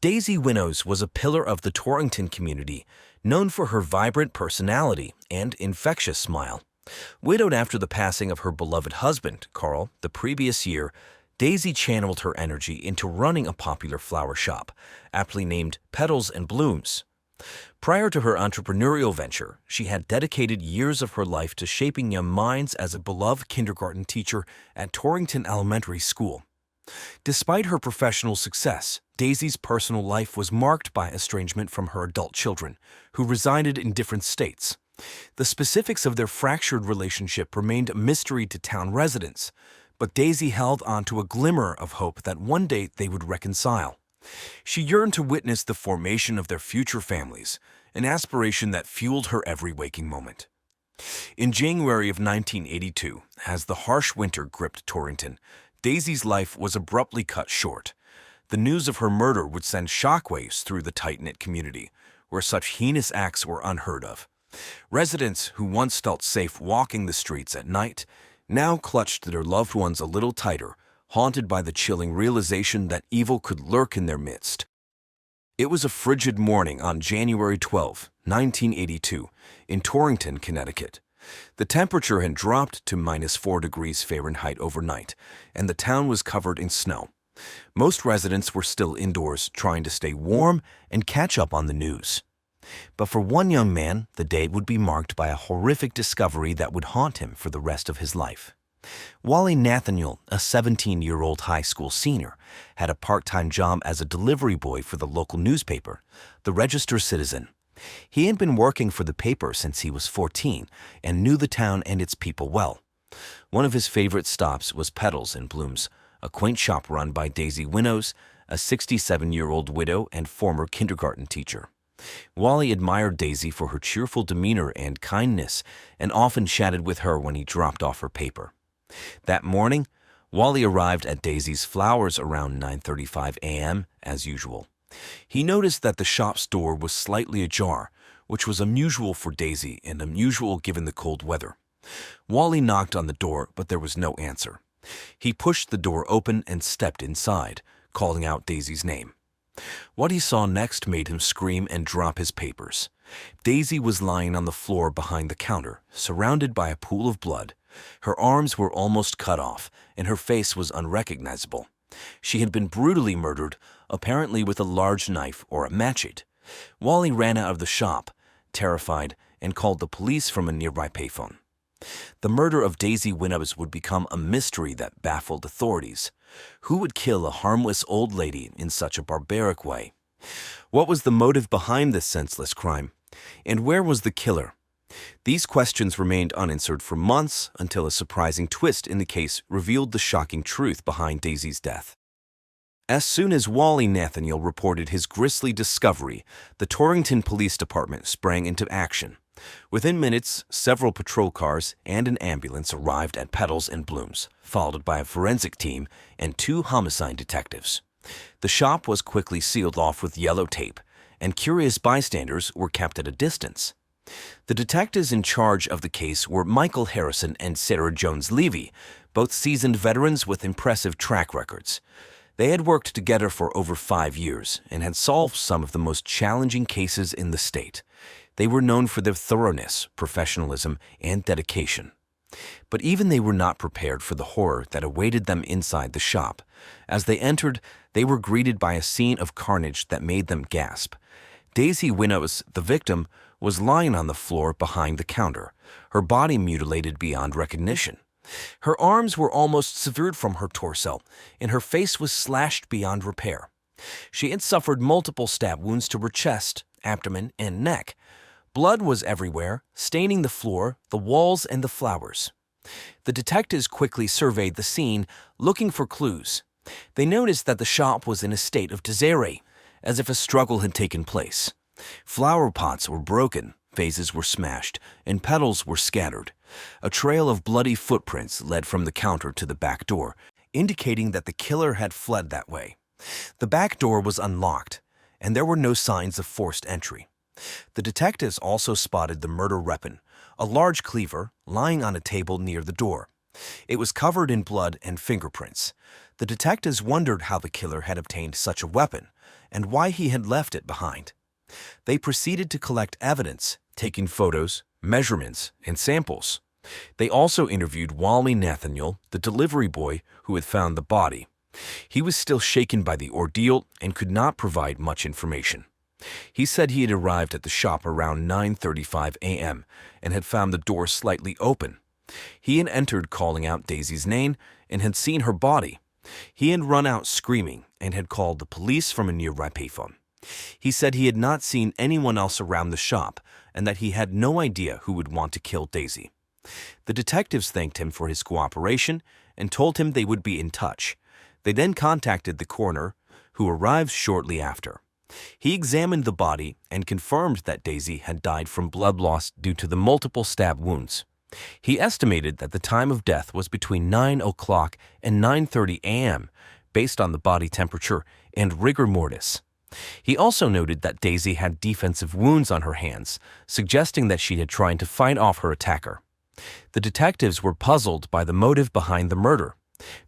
Daisy Winnows was a pillar of the Torrington community, known for her vibrant personality and infectious smile. Widowed after the passing of her beloved husband, Carl, the previous year, Daisy channeled her energy into running a popular flower shop, aptly named Petals and Blooms. Prior to her entrepreneurial venture, she had dedicated years of her life to shaping young minds as a beloved kindergarten teacher at Torrington Elementary School. Despite her professional success, Daisy's personal life was marked by estrangement from her adult children, who resided in different states. The specifics of their fractured relationship remained a mystery to town residents, but Daisy held on to a glimmer of hope that one day they would reconcile. She yearned to witness the formation of their future families, an aspiration that fueled her every waking moment. In January of 1982, as the harsh winter gripped Torrington, Daisy's life was abruptly cut short. The news of her murder would send shockwaves through the tight-knit community, where such heinous acts were unheard of. Residents who once felt safe walking the streets at night now clutched their loved ones a little tighter, haunted by the chilling realization that evil could lurk in their midst. It was a frigid morning on January 12, 1982, in Torrington, Connecticut. The temperature had dropped to -4 degrees Fahrenheit overnight, and the town was covered in snow. Most residents were still indoors, trying to stay warm and catch up on the news. But for one young man, the day would be marked by a horrific discovery that would haunt him for the rest of his life. Wally Nathaniel, a 17-year-old high school senior, had a part-time job as a delivery boy for the local newspaper, the Register Citizen. He had been working for the paper since he was 14 and knew the town and its people well. One of his favorite stops was Petals and Blooms, a quaint shop run by Daisy Winnows, a 67-year-old widow and former kindergarten teacher. Wally admired Daisy for her cheerful demeanor and kindness and often chatted with her when he dropped off her paper. That morning, Wally arrived at Daisy's Flowers around 9:35 a.m. as usual. He noticed that the shop's door was slightly ajar, which was unusual for Daisy and unusual given the cold weather. Wally knocked on the door, but there was no answer. He pushed the door open and stepped inside, calling out Daisy's name. What he saw next made him scream and drop his papers. Daisy was lying on the floor behind the counter, surrounded by a pool of blood. Her arms were almost cut off, and her face was unrecognizable. She had been brutally murdered, apparently with a large knife or a machete. Wally ran out of the shop, terrified, and called the police from a nearby payphone. The murder of Daisy Winnows would become a mystery that baffled authorities. Who would kill a harmless old lady in such a barbaric way? What was the motive behind this senseless crime? And where was the killer? These questions remained unanswered for months until a surprising twist in the case revealed the shocking truth behind Daisy's death. As soon as Wally Nathaniel reported his grisly discovery, the Torrington Police Department sprang into action. Within minutes, several patrol cars and an ambulance arrived at Petals and Blooms, followed by a forensic team and 2 homicide detectives. The shop was quickly sealed off with yellow tape, and curious bystanders were kept at a distance. The detectives in charge of the case were Michael Harrison and Sarah Jones-Levy, both seasoned veterans with impressive track records. They had worked together for over 5 years and had solved some of the most challenging cases in the state. They were known for their thoroughness, professionalism, and dedication. But even they were not prepared for the horror that awaited them inside the shop. As they entered, they were greeted by a scene of carnage that made them gasp. Daisy Winnows, the victim, was lying on the floor behind the counter, her body mutilated beyond recognition. Her arms were almost severed from her torso, and her face was slashed beyond repair. She had suffered multiple stab wounds to her chest, abdomen, and neck. Blood was everywhere, staining the floor, the walls, and the flowers. The detectives quickly surveyed the scene, looking for clues. They noticed that the shop was in a state of disarray, as if a struggle had taken place. Flower pots were broken, vases were smashed, and petals were scattered. A trail of bloody footprints led from the counter to the back door, indicating that the killer had fled that way. The back door was unlocked, and there were no signs of forced entry. The detectives also spotted the murder weapon, a large cleaver, lying on a table near the door. It was covered in blood and fingerprints. The detectives wondered how the killer had obtained such a weapon and why he had left it behind. They proceeded to collect evidence, taking photos, measurements, and samples. They also interviewed Wally Nathaniel, the delivery boy who had found the body. He was still shaken by the ordeal and could not provide much information. He said he had arrived at the shop around 9:35 a.m. and had found the door slightly open. He had entered calling out Daisy's name and had seen her body. He had run out screaming and had called the police from a nearby payphone. He said he had not seen anyone else around the shop and that he had no idea who would want to kill Daisy. The detectives thanked him for his cooperation and told him they would be in touch. They then contacted the coroner, who arrived shortly after. He examined the body and confirmed that Daisy had died from blood loss due to the multiple stab wounds. He estimated that the time of death was between 9 o'clock and 9:30 a.m., based on the body temperature and rigor mortis. He also noted that Daisy had defensive wounds on her hands, suggesting that she had tried to fight off her attacker. The detectives were puzzled by the motive behind the murder.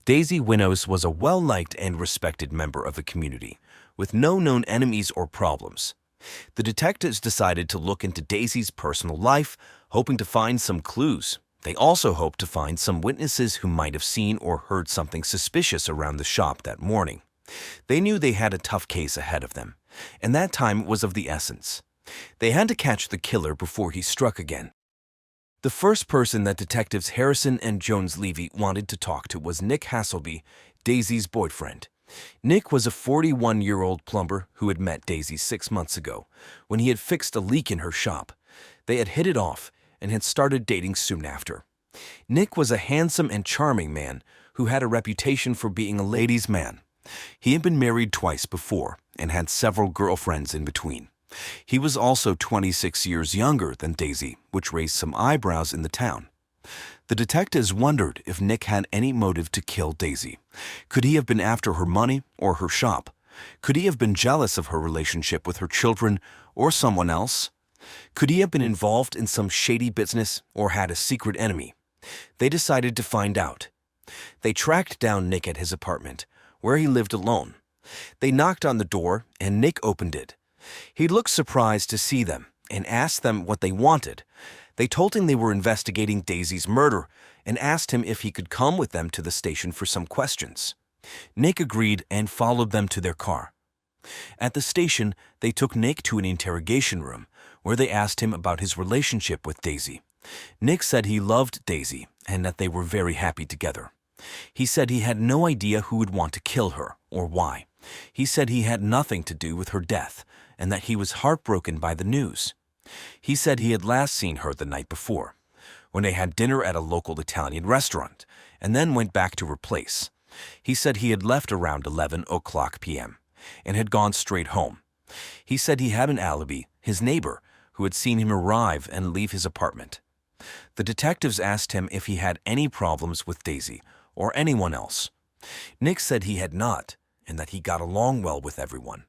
Daisy Winos was a well-liked and respected member of the community, with no known enemies or problems. The detectives decided to look into Daisy's personal life, hoping to find some clues. They also hoped to find some witnesses who might have seen or heard something suspicious around the shop that morning. They knew they had a tough case ahead of them, and that time was of the essence. They had to catch the killer before he struck again. The first person that detectives Harrison and Jones-Levy wanted to talk to was Nick Hasselby, Daisy's boyfriend. Nick was a 41-year-old plumber who had met Daisy 6 months ago when he had fixed a leak in her shop. They had hit it off and had started dating soon after. Nick was a handsome and charming man who had a reputation for being a ladies' man. He had been married twice before and had several girlfriends in between. He was also 26 years younger than Daisy, which raised some eyebrows in the town. The detectives wondered if Nick had any motive to kill Daisy. Could he have been after her money or her shop? Could he have been jealous of her relationship with her children or someone else? Could he have been involved in some shady business or had a secret enemy? They decided to find out. They tracked down Nick at his apartment, where he lived alone. They knocked on the door, and Nick opened it. He looked surprised to see them and asked them what they wanted. They told him they were investigating Daisy's murder and asked him if he could come with them to the station for some questions. Nick agreed and followed them to their car. At the station, they took Nick to an interrogation room where they asked him about his relationship with Daisy. Nick said he loved Daisy and that they were very happy together. He said he had no idea who would want to kill her or why. He said he had nothing to do with her death and that he was heartbroken by the news. He said he had last seen her the night before, when they had dinner at a local Italian restaurant, and then went back to her place. He said he had left around 11 o'clock p.m. and had gone straight home. He said he had an alibi, his neighbor, who had seen him arrive and leave his apartment. The detectives asked him if he had any problems with Daisy or anyone else. Nick said he had not, and that he got along well with everyone.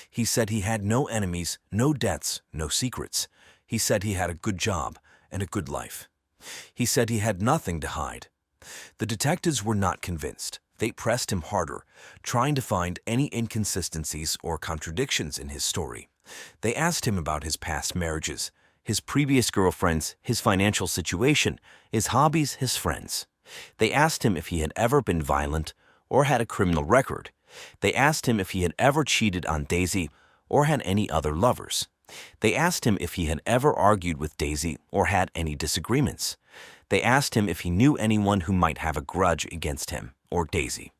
He said he had no enemies, no debts, no secrets. He said he had a good job and a good life. He said he had nothing to hide. The detectives were not convinced. They pressed him harder, trying to find any inconsistencies or contradictions in his story. They asked him about his past marriages, his previous girlfriends, his financial situation, his hobbies, his friends. They asked him if he had ever been violent or had a criminal record. They asked him if he had ever cheated on Daisy or had any other lovers. They asked him if he had ever argued with Daisy or had any disagreements. They asked him if he knew anyone who might have a grudge against him or Daisy.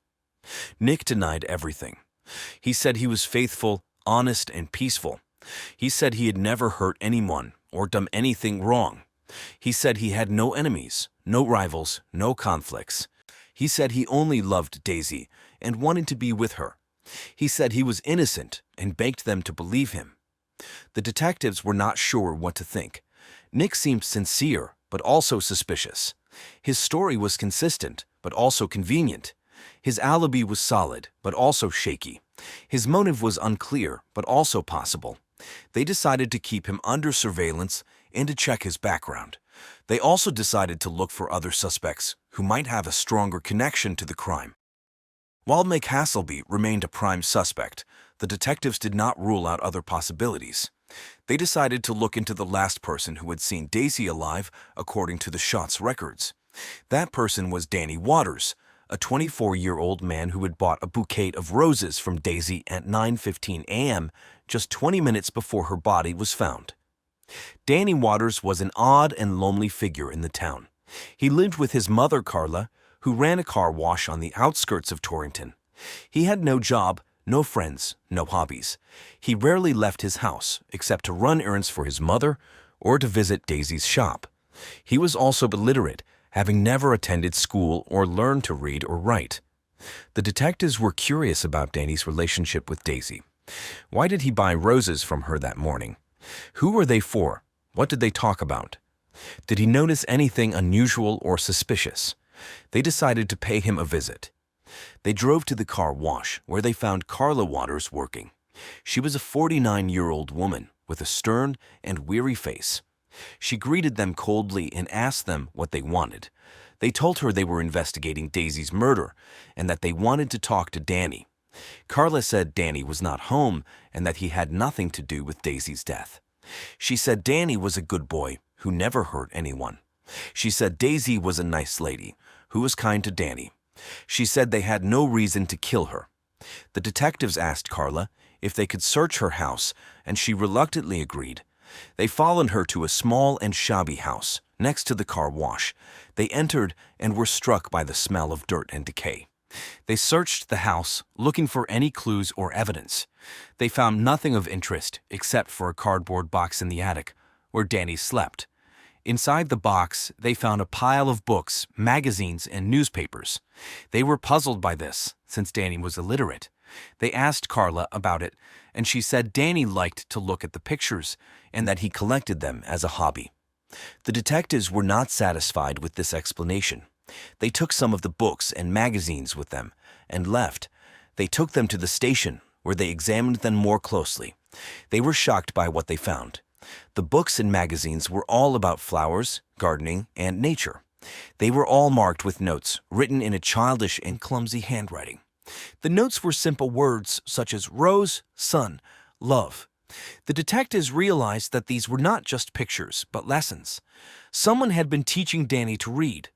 Nick denied everything. He said he was faithful, honest, and peaceful. He said he had never hurt anyone or done anything wrong. He said he had no enemies, no rivals, no conflicts. He said he only loved Daisy and wanted to be with her. He said he was innocent and begged them to believe him. The detectives were not sure what to think. Nick seemed sincere, but also suspicious. His story was consistent, but also convenient. His alibi was solid, but also shaky. His motive was unclear, but also possible. They decided to keep him under surveillance and to check his background. They also decided to look for other suspects who might have a stronger connection to the crime. While Mick Hasselby remained a prime suspect, the detectives did not rule out other possibilities. They decided to look into the last person who had seen Daisy alive according to the shot's records. That person was Danny Waters, a 24-year-old man who had bought a bouquet of roses from Daisy at 9:15 a.m., just 20 minutes before her body was found. Danny Waters was an odd and lonely figure in the town. He lived with his mother, Carla, who ran a car wash on the outskirts of Torrington. He had no job, no friends, no hobbies. He rarely left his house, except to run errands for his mother or to visit Daisy's shop. He was also illiterate, having never attended school or learned to read or write. The detectives were curious about Danny's relationship with Daisy. Why did he buy roses from her that morning? Who were they for? What did they talk about? Did he notice anything unusual or suspicious? They decided to pay him a visit. They drove to the car wash, where they found Carla Waters working. She was a 49-year-old woman with a stern and weary face. She greeted them coldly and asked them what they wanted. They told her they were investigating Daisy's murder and that they wanted to talk to Danny. Carla said Danny was not home and that he had nothing to do with Daisy's death. She said Danny was a good boy who never hurt anyone. She said Daisy was a nice lady who was kind to Danny. She said they had no reason to kill her. The detectives asked Carla if they could search her house, and she reluctantly agreed. They followed her to a small and shabby house next to the car wash. They entered and were struck by the smell of dirt and decay. They searched the house, looking for any clues or evidence. They found nothing of interest except for a cardboard box in the attic, where Danny slept. Inside the box, they found a pile of books, magazines, and newspapers. They were puzzled by this, since Danny was illiterate. They asked Carla about it, and she said Danny liked to look at the pictures and that he collected them as a hobby. The detectives were not satisfied with this explanation. They took some of the books and magazines with them and left. They took them to the station, where they examined them more closely. They were shocked by what they found. The books and magazines were all about flowers, gardening, and nature. They were all marked with notes written in a childish and clumsy handwriting. The notes were simple words such as rose, sun, love. The detectives realized that these were not just pictures, but lessons. Someone had been teaching Danny to read.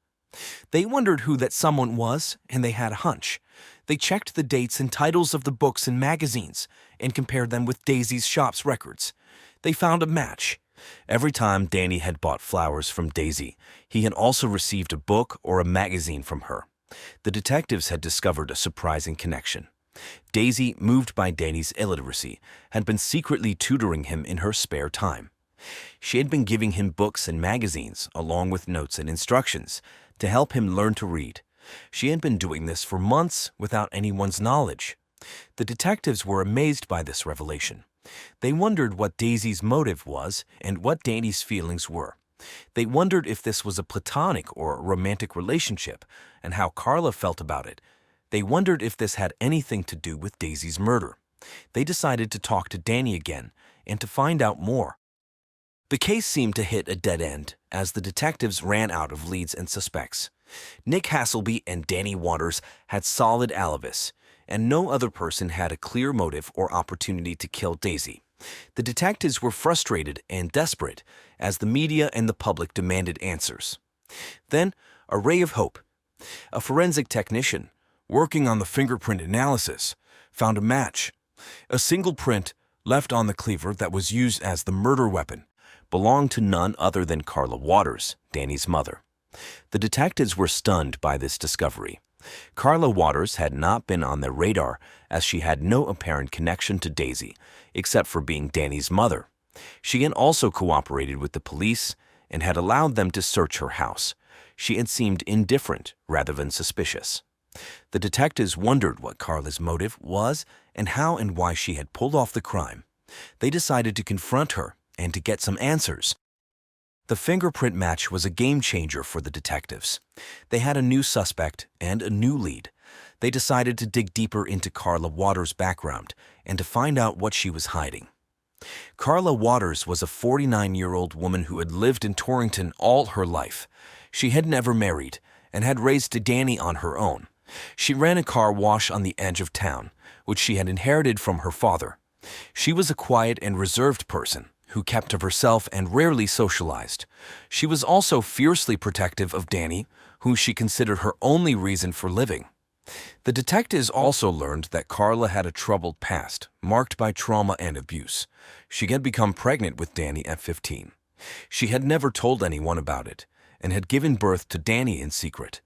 They wondered who that someone was, and they had a hunch. They checked the dates and titles of the books and magazines and compared them with Daisy's shop's records. They found a match. Every time Danny had bought flowers from Daisy, he had also received a book or a magazine from her. The detectives had discovered a surprising connection. Daisy, moved by Danny's illiteracy, had been secretly tutoring him in her spare time. She had been giving him books and magazines, along with notes and instructions, to help him learn to read. She had been doing this for months without anyone's knowledge. The detectives were amazed by this revelation. They wondered what Daisy's motive was and what Danny's feelings were. They wondered if this was a platonic or romantic relationship and how Carla felt about it. They wondered if this had anything to do with Daisy's murder. They decided to talk to Danny again and to find out more. The case seemed to hit a dead end as the detectives ran out of leads and suspects. Nick Hasselby and Danny Waters had solid alibis, and no other person had a clear motive or opportunity to kill Daisy. The detectives were frustrated and desperate as the media and the public demanded answers. Then, a ray of hope. A forensic technician, working on the fingerprint analysis, found a match. A single print left on the cleaver that was used as the murder weapon belonged to none other than Carla Waters, Danny's mother. The detectives were stunned by this discovery. Carla Waters had not been on their radar as she had no apparent connection to Daisy, except for being Danny's mother. She had also cooperated with the police and had allowed them to search her house. She had seemed indifferent rather than suspicious. The detectives wondered what Carla's motive was and how and why she had pulled off the crime. They decided to confront her and to get some answers. The fingerprint match was a game-changer for the detectives. They had a new suspect and a new lead. They decided to dig deeper into Carla Waters' background and to find out what she was hiding. Carla Waters was a 49-year-old woman who had lived in Torrington all her life. She had never married, and had raised Danny on her own. She ran a car wash on the edge of town, which she had inherited from her father. She was a quiet and reserved person who kept to herself and rarely socialized. She was also fiercely protective of Danny, whom she considered her only reason for living. The detectives also learned that Carla had a troubled past, marked by trauma and abuse. She had become pregnant with Danny at 15. She had never told anyone about it, and had given birth to Danny in secret.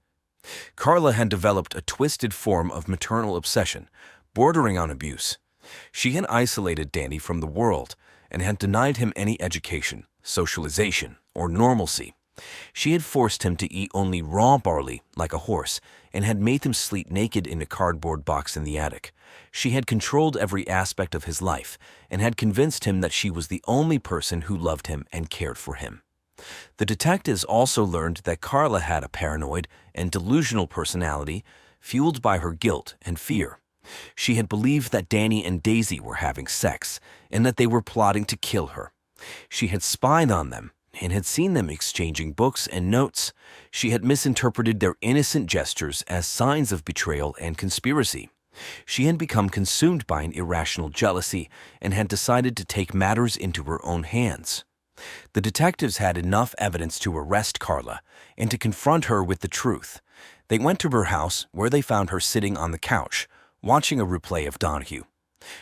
Carla had developed a twisted form of maternal obsession, bordering on abuse. She had isolated Danny from the world and had denied him any education, socialization, or normalcy. She had forced him to eat only raw barley like a horse and had made him sleep naked in a cardboard box in the attic. She had controlled every aspect of his life and had convinced him that she was the only person who loved him and cared for him. The detectives also learned that Carla had a paranoid and delusional personality fueled by her guilt and fear. She had believed that Danny and Daisy were having sex and that they were plotting to kill her. She had spied on them and had seen them exchanging books and notes. She had misinterpreted their innocent gestures as signs of betrayal and conspiracy. She had become consumed by an irrational jealousy and had decided to take matters into her own hands. The detectives had enough evidence to arrest Carla and to confront her with the truth. They went to her house, where they found her sitting on the couch, watching a replay of Donahue.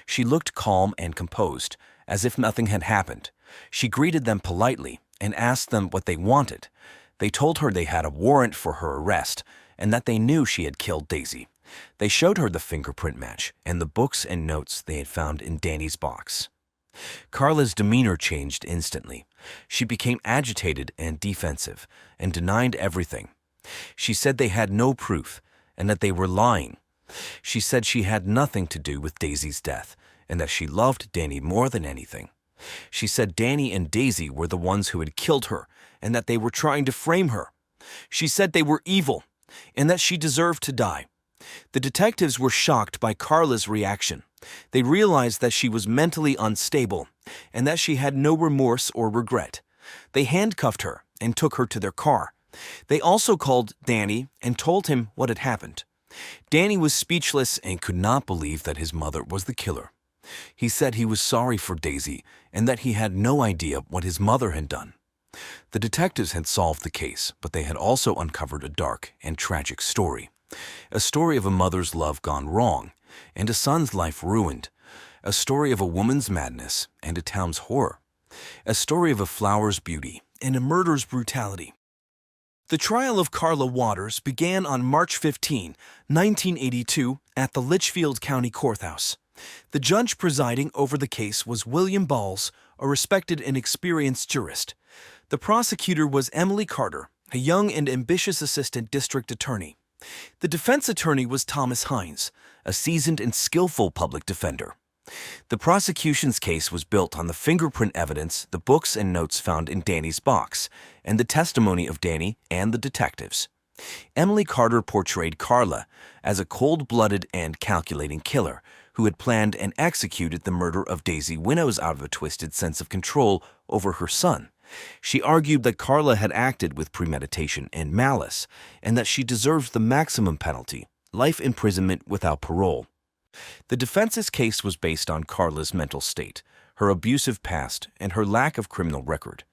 She looked calm and composed, as if nothing had happened. She greeted them politely and asked them what they wanted. They told her they had a warrant for her arrest and that they knew she had killed Daisy. They showed her the fingerprint match and the books and notes they had found in Danny's box. Carla's demeanor changed instantly. She became agitated and defensive and denied everything. She said they had no proof and that they were lying. She said she had nothing to do with Daisy's death and that she loved Danny more than anything. She said Danny and Daisy were the ones who had killed her and that they were trying to frame her. She said they were evil and that she deserved to die. The detectives were shocked by Carla's reaction. They realized that she was mentally unstable and that she had no remorse or regret. They handcuffed her and took her to their car. They also called Danny and told him what had happened. Danny was speechless and could not believe that his mother was the killer. He said he was sorry for Daisy and that he had no idea what his mother had done. The detectives had solved the case, but they had also uncovered a dark and tragic story. A story of a mother's love gone wrong and a son's life ruined. A story of a woman's madness and a town's horror. A story of a flower's beauty and a murder's brutality. The trial of Carla Waters began on March 15, 1982, at the Litchfield County Courthouse. The judge presiding over the case was William Balls, a respected and experienced jurist. The prosecutor was Emily Carter, a young and ambitious assistant district attorney. The defense attorney was Thomas Hines, a seasoned and skillful public defender. The prosecution's case was built on the fingerprint evidence, the books and notes found in Danny's box, and the testimony of Danny and the detectives. Emily Carter portrayed Carla as a cold-blooded and calculating killer who had planned and executed the murder of Daisy Winnows out of a twisted sense of control over her son. She argued that Carla had acted with premeditation and malice, and that she deserved the maximum penalty, life imprisonment without parole. The defense's case was based on Carla's mental state, her abusive past, and her lack of criminal record.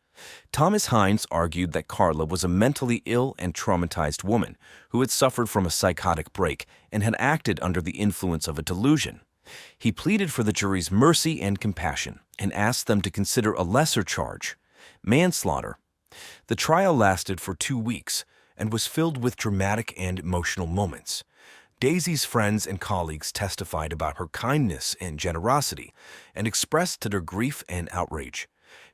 Thomas Hines argued that Carla was a mentally ill and traumatized woman who had suffered from a psychotic break and had acted under the influence of a delusion. He pleaded for the jury's mercy and compassion and asked them to consider a lesser charge, manslaughter. The trial lasted for 2 weeks and was filled with dramatic and emotional moments. Daisy's friends and colleagues testified about her kindness and generosity and expressed their grief and outrage.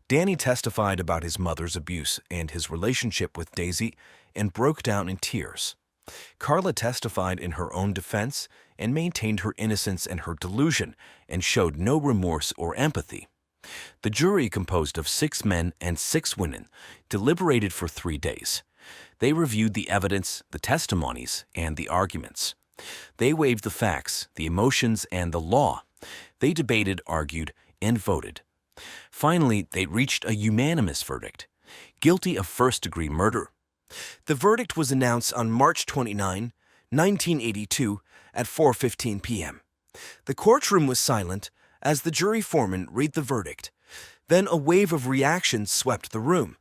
Danny testified about his mother's abuse and his relationship with Daisy and broke down in tears. Carla testified in her own defense and maintained her innocence and her delusion and showed no remorse or empathy. The jury, composed of 6 men and 6 women, deliberated for 3 days. They reviewed the evidence, the testimonies, and the arguments. They weighed the facts, the emotions, and the law. They debated, argued, and voted. Finally, they reached a unanimous verdict: guilty of first-degree murder. The verdict was announced on March 29, 1982, at 4:15 p.m. The courtroom was silent as the jury foreman read the verdict. Then a wave of reaction swept the room.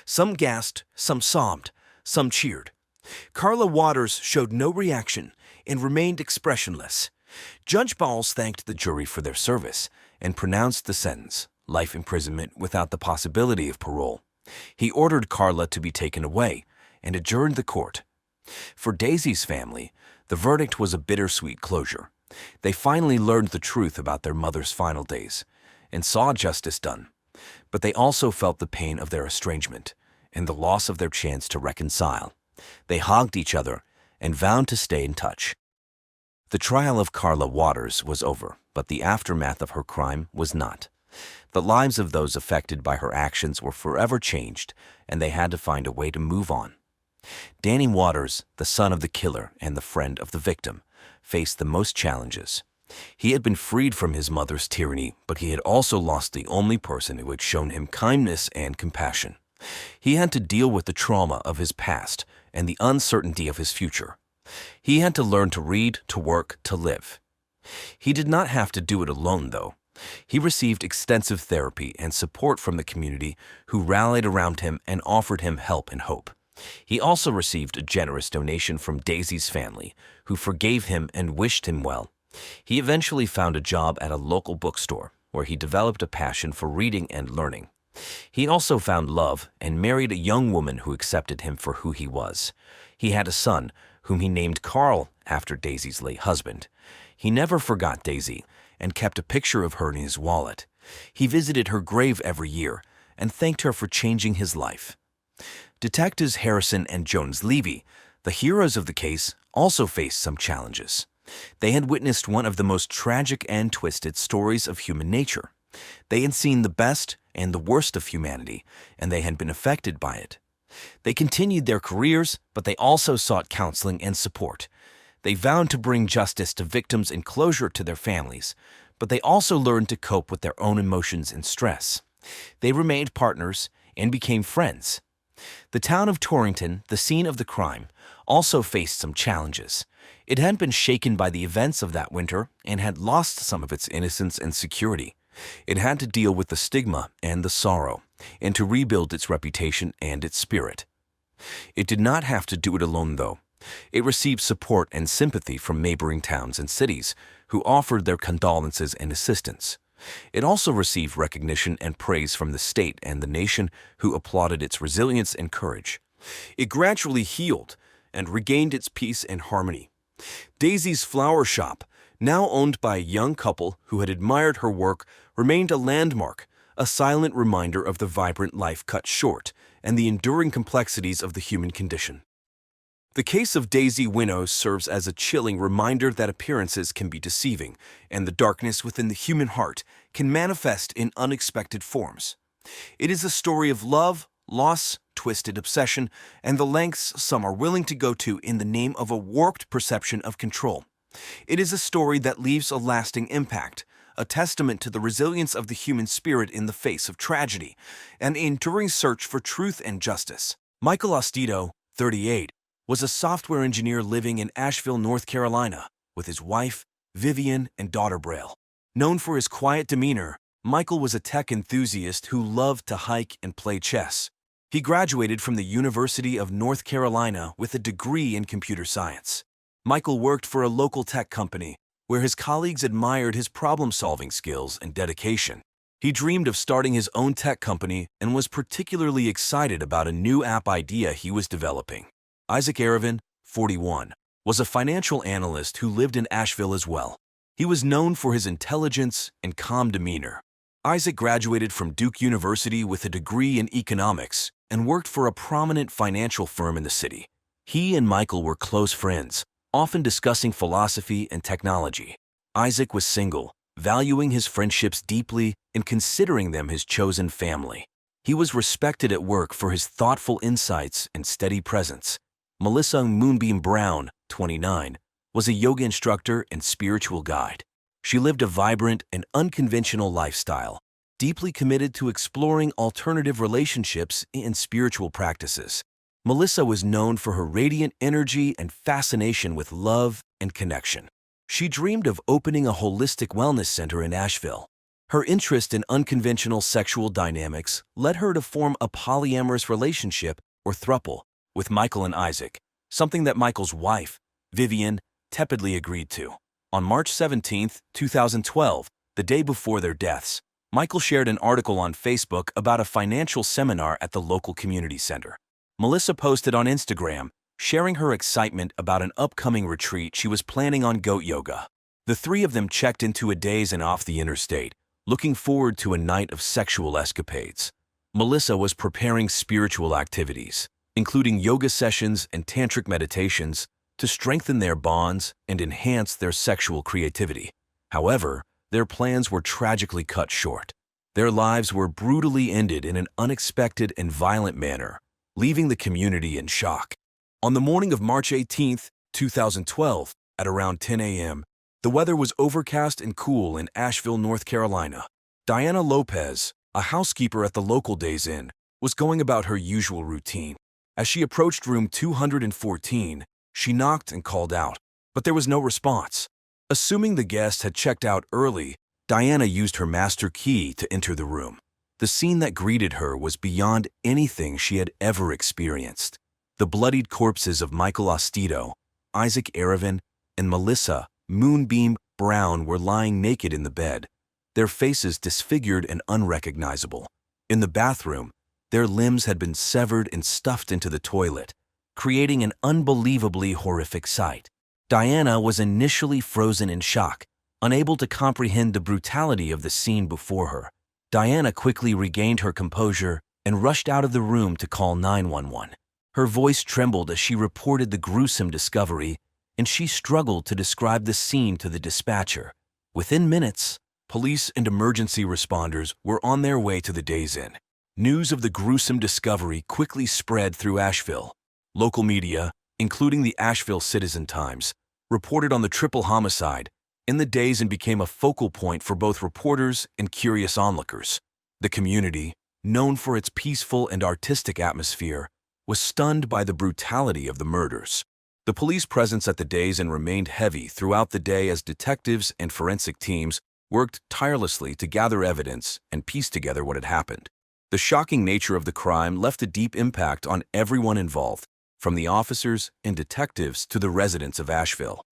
Some gasped, some sobbed, some cheered. Carla Waters showed no reaction and remained expressionless. Judge Bowles thanked the jury for their service and pronounced the sentence, life imprisonment without the possibility of parole. He ordered Carla to be taken away and adjourned the court. For Daisy's family, the verdict was a bittersweet closure. They finally learned the truth about their mother's final days and saw justice done. But they also felt the pain of their estrangement and the loss of their chance to reconcile. They hugged each other and vowed to stay in touch. The trial of Carla Waters was over, but the aftermath of her crime was not. The lives of those affected by her actions were forever changed, and they had to find a way to move on. Danny Waters, the son of the killer and the friend of the victim, faced the most challenges. He had been freed from his mother's tyranny, but he had also lost the only person who had shown him kindness and compassion. He had to deal with the trauma of his past and the uncertainty of his future. He had to learn to read, to work, to live. He did not have to do it alone, though. He received extensive therapy and support from the community who rallied around him and offered him help and hope. He also received a generous donation from Daisy's family, who forgave him and wished him well. He eventually found a job at a local bookstore, where he developed a passion for reading and learning. He also found love and married a young woman who accepted him for who he was. He had a son, whom he named Carl after Daisy's late husband. He never forgot Daisy and kept a picture of her in his wallet. He visited her grave every year and thanked her for changing his life. Detectives Harrison and Jones-Levy, the heroes of the case, also faced some challenges. They had witnessed one of the most tragic and twisted stories of human nature. They had seen the best and the worst of humanity, and they had been affected by it. They continued their careers, but they also sought counseling and support. They vowed to bring justice to victims and closure to their families, but they also learned to cope with their own emotions and stress. They remained partners and became friends. The town of Torrington, the scene of the crime, also faced some challenges. It had been shaken by the events of that winter and had lost some of its innocence and security. It had to deal with the stigma and the sorrow, and to rebuild its reputation and its spirit. It did not have to do it alone, though. It received support and sympathy from neighboring towns and cities, who offered their condolences and assistance. It also received recognition and praise from the state and the nation, who applauded its resilience and courage. It gradually healed and regained its peace and harmony. Daisy's flower shop, now owned by a young couple who had admired her work, remained a landmark, a silent reminder of the vibrant life cut short and the enduring complexities of the human condition. The case of Daisy Winnow serves as a chilling reminder that appearances can be deceiving, and the darkness within the human heart can manifest in unexpected forms. It is a story of love, loss, twisted obsession, and the lengths some are willing to go to in the name of a warped perception of control. It is a story that leaves a lasting impact, a testament to the resilience of the human spirit in the face of tragedy, an enduring search for truth and justice. Michael Ostito, 38, was a software engineer living in Asheville, North Carolina, with his wife, Vivian, and daughter Braille. Known for his quiet demeanor, Michael was a tech enthusiast who loved to hike and play chess. He graduated from the University of North Carolina with a degree in computer science. Michael worked for a local tech company, where his colleagues admired his problem-solving skills and dedication. He dreamed of starting his own tech company and was particularly excited about a new app idea he was developing. Isaac Aravan, 41, was a financial analyst who lived in Asheville as well. He was known for his intelligence and calm demeanor. Isaac graduated from Duke University with a degree in economics and worked for a prominent financial firm in the city. He and Michael were close friends, often discussing philosophy and technology. Isaac was single, valuing his friendships deeply and considering them his chosen family. He was respected at work for his thoughtful insights and steady presence. Melissa Moonbeam Brown, 29, was a yoga instructor and spiritual guide. She lived a vibrant and unconventional lifestyle, deeply committed to exploring alternative relationships and spiritual practices. Melissa was known for her radiant energy and fascination with love and connection. She dreamed of opening a holistic wellness center in Asheville. Her interest in unconventional sexual dynamics led her to form a polyamorous relationship, or throuple, with Michael and Isaac, something that Michael's wife, Vivian, tepidly agreed to. On March 17, 2012, the day before their deaths, Michael shared an article on Facebook about a financial seminar at the local community center. Melissa posted on Instagram, sharing her excitement about an upcoming retreat she was planning on goat yoga. The three of them checked into a daze and off the interstate, looking forward to a night of sexual escapades. Melissa was preparing spiritual activities, including yoga sessions and tantric meditations, to strengthen their bonds and enhance their sexual creativity. However, their plans were tragically cut short. Their lives were brutally ended in an unexpected and violent manner, leaving the community in shock. On the morning of March 18, 2012, at around 10 a.m., the weather was overcast and cool in Asheville, North Carolina. Diana Lopez, a housekeeper at the local Days Inn, was going about her usual routine. As she approached room 214, she knocked and called out, but there was no response. Assuming the guest had checked out early, Diana used her master key to enter the room. The scene that greeted her was beyond anything she had ever experienced. The bloodied corpses of Michael Ostito, Isaac Aravan, and Melissa Moonbeam Brown were lying naked in the bed, their faces disfigured and unrecognizable. In the bathroom, their limbs had been severed and stuffed into the toilet, creating an unbelievably horrific sight. Diana was initially frozen in shock, unable to comprehend the brutality of the scene before her. Diana quickly regained her composure and rushed out of the room to call 911. Her voice trembled as she reported the gruesome discovery, and she struggled to describe the scene to the dispatcher. Within minutes, police and emergency responders were on their way to the Days Inn. News of the gruesome discovery quickly spread through Asheville. Local media, including the Asheville Citizen-Times, reported on the triple homicide, and the Days Inn became a focal point for both reporters and curious onlookers. The community, known for its peaceful and artistic atmosphere, was stunned by the brutality of the murders. The police presence at the Days Inn remained heavy throughout the day as detectives and forensic teams worked tirelessly to gather evidence and piece together what had happened. The shocking nature of the crime left a deep impact on everyone involved, from the officers and detectives to the residents of Asheville.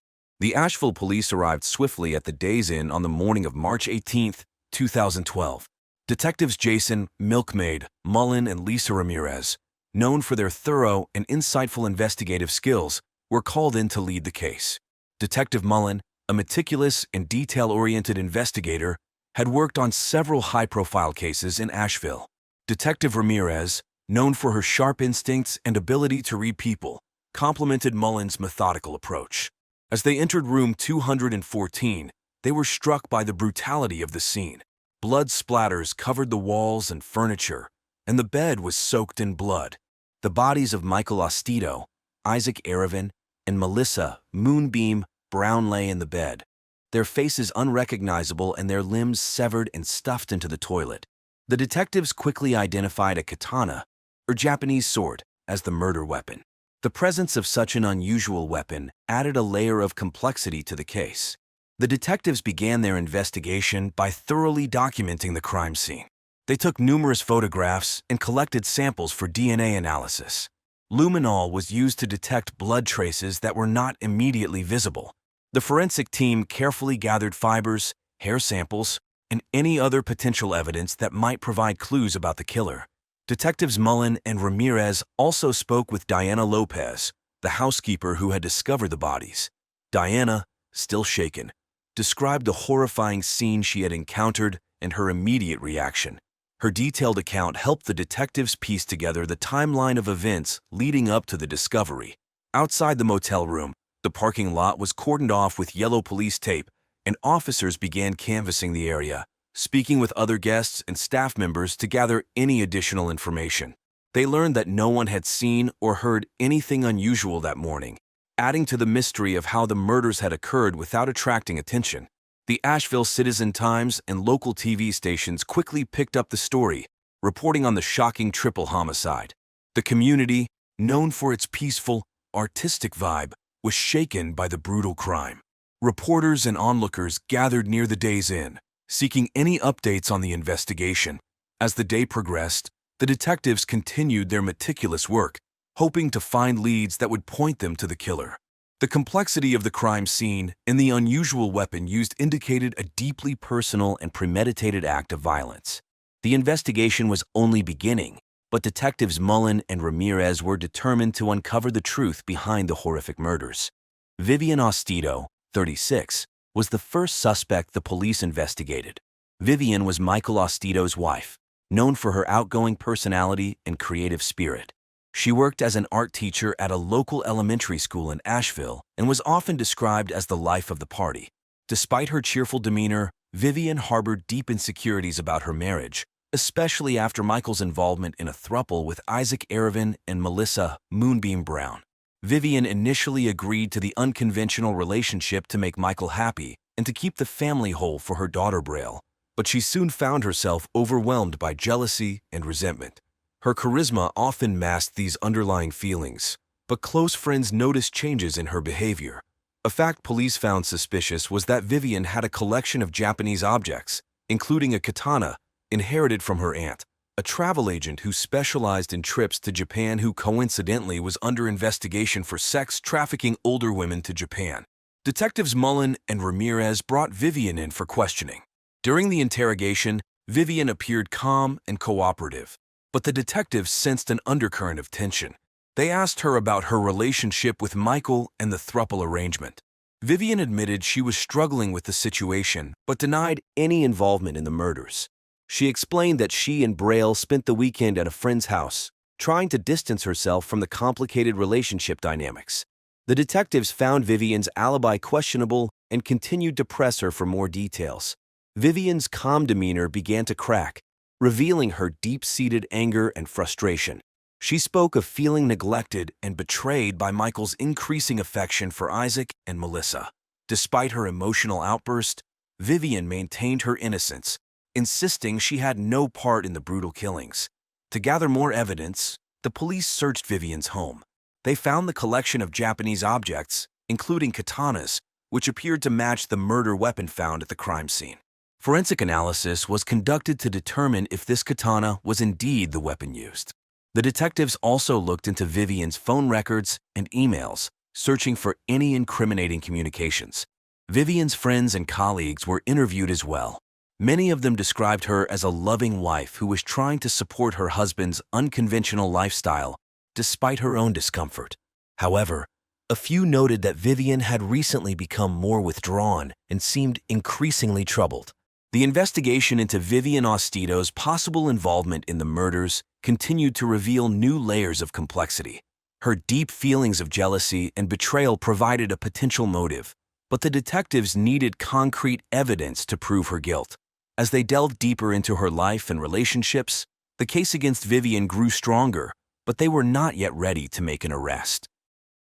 The Asheville police arrived swiftly at the Days Inn on the morning of March 18, 2012. Detectives Jason Milkmaid Mullen and Lisa Ramirez, known for their thorough and insightful investigative skills, were called in to lead the case. Detective Mullen, a meticulous and detail-oriented investigator, had worked on several high-profile cases in Asheville. Detective Ramirez, known for her sharp instincts and ability to read people, complemented Mullen's methodical approach. As they entered room 214, they were struck by the brutality of the scene. Blood splatters covered the walls and furniture, and the bed was soaked in blood. The bodies of Michael Ostito, Isaac Aravan, and Melissa Moonbeam Brown lay in the bed, their faces unrecognizable and their limbs severed and stuffed into the toilet. The detectives quickly identified a katana, or Japanese sword, as the murder weapon. The presence of such an unusual weapon added a layer of complexity to the case. The detectives began their investigation by thoroughly documenting the crime scene. They took numerous photographs and collected samples for DNA analysis. Luminol was used to detect blood traces that were not immediately visible. The forensic team carefully gathered fibers, hair samples, and any other potential evidence that might provide clues about the killer. Detectives Mullen and Ramirez also spoke with Diana Lopez, the housekeeper who had discovered the bodies. Diana, still shaken, described the horrifying scene she had encountered and her immediate reaction. Her detailed account helped the detectives piece together the timeline of events leading up to the discovery. Outside the motel room, the parking lot was cordoned off with yellow police tape, and officers began canvassing the area, speaking with other guests and staff members to gather any additional information. They learned that no one had seen or heard anything unusual that morning, adding to the mystery of how the murders had occurred without attracting attention. The Asheville Citizen-Times and local TV stations quickly picked up the story, reporting on the shocking triple homicide. The community, known for its peaceful, artistic vibe, was shaken by the brutal crime. Reporters and onlookers gathered near the day's inn, seeking any updates on the investigation. As the day progressed, the detectives continued their meticulous work, hoping to find leads that would point them to the killer. The complexity of the crime scene and the unusual weapon used indicated a deeply personal and premeditated act of violence. The investigation was only beginning, but detectives Mullen and Ramirez were determined to uncover the truth behind the horrific murders. Vivian Ostito, 36, was the first suspect the police investigated. Vivian was Michael Ostito's wife, known for her outgoing personality and creative spirit. She worked as an art teacher at a local elementary school in Asheville and was often described as the life of the party. Despite her cheerful demeanor, Vivian harbored deep insecurities about her marriage, especially after Michael's involvement in a throuple with Isaac Arevin and Melissa Moonbeam Brown. Vivian initially agreed to the unconventional relationship to make Michael happy and to keep the family whole for her daughter Braille, but she soon found herself overwhelmed by jealousy and resentment. Her charisma often masked these underlying feelings, but close friends noticed changes in her behavior. A fact police found suspicious was that Vivian had a collection of Japanese objects, including a katana, inherited from her aunt, a travel agent who specialized in trips to Japan who coincidentally was under investigation for sex trafficking older women to Japan. Detectives Mullen and Ramirez brought Vivian in for questioning. During the interrogation, Vivian appeared calm and cooperative, but the detectives sensed an undercurrent of tension. They asked her about her relationship with Michael and the throuple arrangement. Vivian admitted she was struggling with the situation, but denied any involvement in the murders. She explained that she and Braille spent the weekend at a friend's house, trying to distance herself from the complicated relationship dynamics. The detectives found Vivian's alibi questionable and continued to press her for more details. Vivian's calm demeanor began to crack, revealing her deep-seated anger and frustration. She spoke of feeling neglected and betrayed by Michael's increasing affection for Isaac and Melissa. Despite her emotional outburst, Vivian maintained her innocence, insisting she had no part in the brutal killings. To gather more evidence, the police searched Vivian's home. They found the collection of Japanese objects, including katanas, which appeared to match the murder weapon found at the crime scene. Forensic analysis was conducted to determine if this katana was indeed the weapon used. The detectives also looked into Vivian's phone records and emails, searching for any incriminating communications. Vivian's friends and colleagues were interviewed as well. Many of them described her as a loving wife who was trying to support her husband's unconventional lifestyle despite her own discomfort. However, a few noted that Vivian had recently become more withdrawn and seemed increasingly troubled. The investigation into Vivian Ostito's possible involvement in the murders continued to reveal new layers of complexity. Her deep feelings of jealousy and betrayal provided a potential motive, but the detectives needed concrete evidence to prove her guilt. As they delved deeper into her life and relationships, the case against Vivian grew stronger, but they were not yet ready to make an arrest.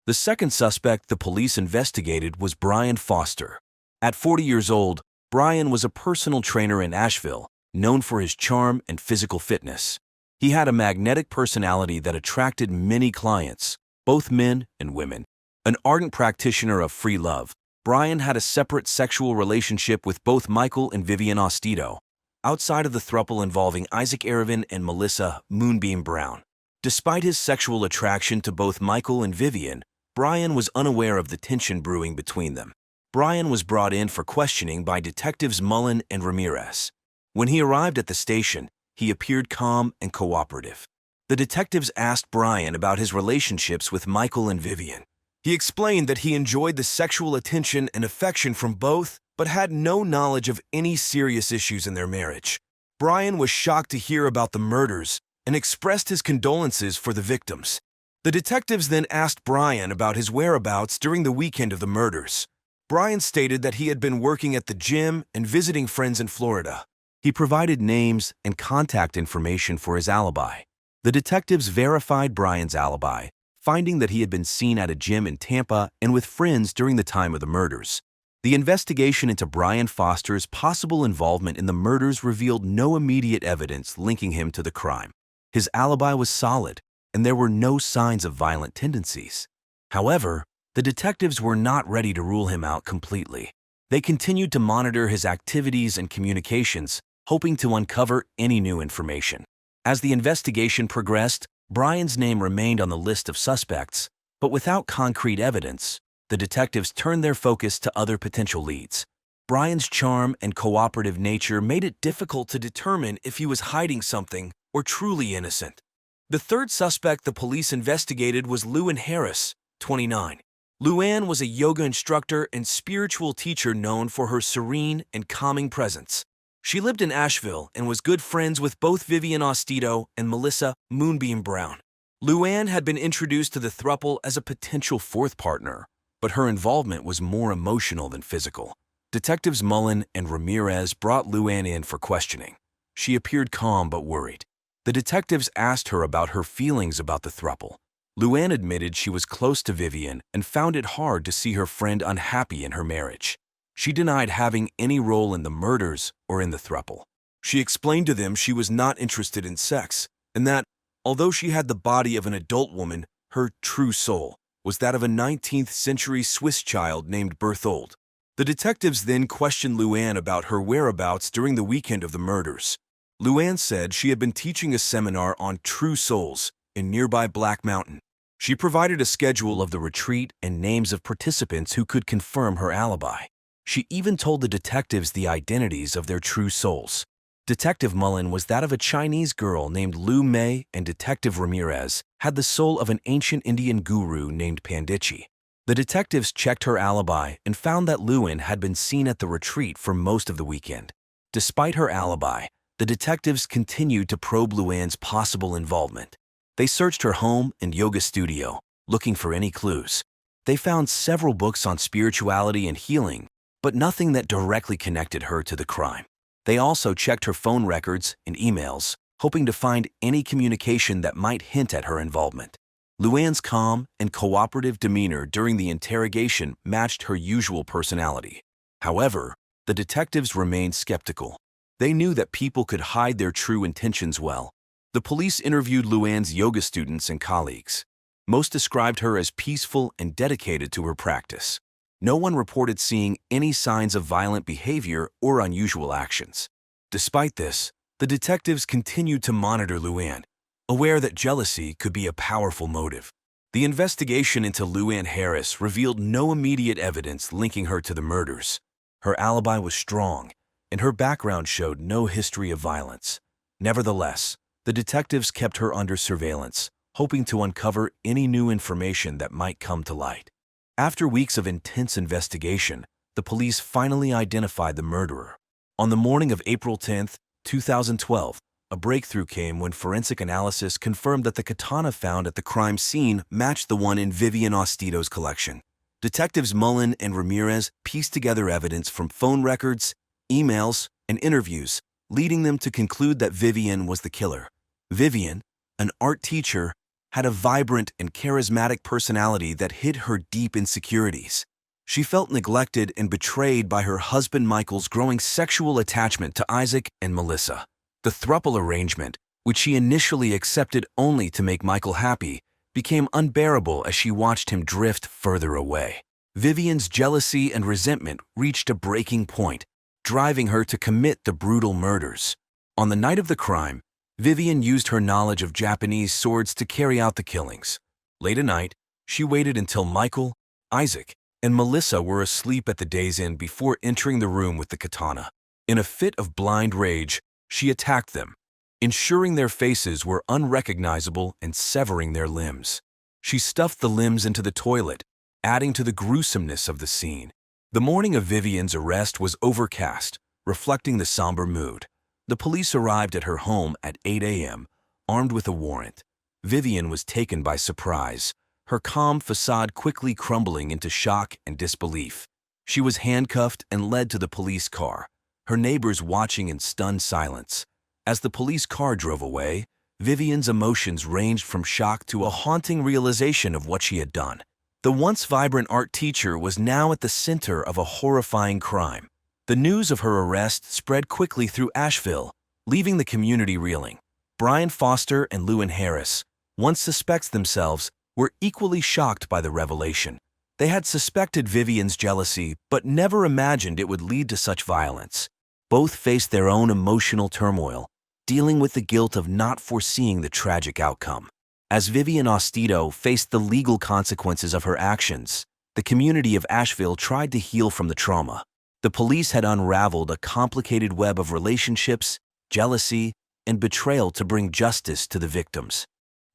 The second suspect the police investigated was Brian Foster. At 40 years old, Brian was a personal trainer in Asheville, known for his charm and physical fitness. He had a magnetic personality that attracted many clients, both men and women. An ardent practitioner of free love, Brian had a separate sexual relationship with both Michael and Vivian Ostito, outside of the throuple involving Isaac Arevin and Melissa Moonbeam Brown. Despite his sexual attraction to both Michael and Vivian, Brian was unaware of the tension brewing between them. Brian was brought in for questioning by detectives Mullen and Ramirez. When he arrived at the station, he appeared calm and cooperative. The detectives asked Brian about his relationships with Michael and Vivian. He explained that he enjoyed the sexual attention and affection from both, but had no knowledge of any serious issues in their marriage. Brian was shocked to hear about the murders and expressed his condolences for the victims. The detectives then asked Brian about his whereabouts during the weekend of the murders. Brian stated that he had been working at the gym and visiting friends in Florida. He provided names and contact information for his alibi. The detectives verified Brian's alibi, finding that he had been seen at a gym in Tampa and with friends during the time of the murders. The investigation into Brian Foster's possible involvement in the murders revealed no immediate evidence linking him to the crime. His alibi was solid, and there were no signs of violent tendencies. However, the detectives were not ready to rule him out completely. They continued to monitor his activities and communications, hoping to uncover any new information. As the investigation progressed, Brian's name remained on the list of suspects, but without concrete evidence, the detectives turned their focus to other potential leads. Brian's charm and cooperative nature made it difficult to determine if he was hiding something or truly innocent. The third suspect the police investigated was Luann Harris, 29. Luann was a yoga instructor and spiritual teacher known for her serene and calming presence. She lived in Asheville and was good friends with both Vivian Ostito and Melissa Moonbeam Brown. Luann had been introduced to the throuple as a potential fourth partner, but her involvement was more emotional than physical. Detectives Mullen and Ramirez brought Luann in for questioning. She appeared calm but worried. The detectives asked her about her feelings about the throuple. Luann admitted she was close to Vivian and found it hard to see her friend unhappy in her marriage. She denied having any role in the murders or in the throuple. She explained to them she was not interested in sex, and that, although she had the body of an adult woman, her true soul was that of a 19th-century Swiss child named Berthold. The detectives then questioned Luann about her whereabouts during the weekend of the murders. Luann said she had been teaching a seminar on true souls in nearby Black Mountain. She provided a schedule of the retreat and names of participants who could confirm her alibi. She even told the detectives the identities of their true souls. Detective Mullen was that of a Chinese girl named Lu Mei, and Detective Ramirez had the soul of an ancient Indian guru named Pandichi. The detectives checked her alibi and found that Luann had been seen at the retreat for most of the weekend. Despite her alibi, the detectives continued to probe Luann's possible involvement. They searched her home and yoga studio, looking for any clues. They found several books on spirituality and healing, but nothing that directly connected her to the crime. They also checked her phone records and emails, hoping to find any communication that might hint at her involvement. Luann's calm and cooperative demeanor during the interrogation matched her usual personality. However, the detectives remained skeptical. They knew that people could hide their true intentions well. The police interviewed Luann's yoga students and colleagues. Most described her as peaceful and dedicated to her practice. No one reported seeing any signs of violent behavior or unusual actions. Despite this, the detectives continued to monitor Luann, aware that jealousy could be a powerful motive. The investigation into Luann Harris revealed no immediate evidence linking her to the murders. Her alibi was strong, and her background showed no history of violence. Nevertheless, the detectives kept her under surveillance, hoping to uncover any new information that might come to light. After weeks of intense investigation, the police finally identified the murderer. On the morning of April 10, 2012, a breakthrough came when forensic analysis confirmed that the katana found at the crime scene matched the one in Vivian Ostito's collection. Detectives Mullen and Ramirez pieced together evidence from phone records, emails, and interviews, leading them to conclude that Vivian was the killer. Vivian, an art teacher, had a vibrant and charismatic personality that hid her deep insecurities. She felt neglected and betrayed by her husband Michael's growing sexual attachment to Isaac and Melissa. The throuple arrangement, which she initially accepted only to make Michael happy, became unbearable as she watched him drift further away. Vivian's jealousy and resentment reached a breaking point, driving her to commit the brutal murders. On the night of the crime, Vivian used her knowledge of Japanese swords to carry out the killings. Late at night, she waited until Michael, Isaac, and Melissa were asleep at the day's inn before entering the room with the katana. In a fit of blind rage, she attacked them, ensuring their faces were unrecognizable and severing their limbs. She stuffed the limbs into the toilet, adding to the gruesomeness of the scene. The morning of Vivian's arrest was overcast, reflecting the somber mood. The police arrived at her home at 8 a.m., armed with a warrant. Vivian was taken by surprise, her calm facade quickly crumbling into shock and disbelief. She was handcuffed and led to the police car, her neighbors watching in stunned silence. As the police car drove away, Vivian's emotions ranged from shock to a haunting realization of what she had done. The once vibrant art teacher was now at the center of a horrifying crime. The news of her arrest spread quickly through Asheville, leaving the community reeling. Brian Foster and Luann Harris, once suspects themselves, were equally shocked by the revelation. They had suspected Vivian's jealousy, but never imagined it would lead to such violence. Both faced their own emotional turmoil, dealing with the guilt of not foreseeing the tragic outcome. As Vivian Ostito faced the legal consequences of her actions, the community of Asheville tried to heal from the trauma. The police had unraveled a complicated web of relationships, jealousy, and betrayal to bring justice to the victims.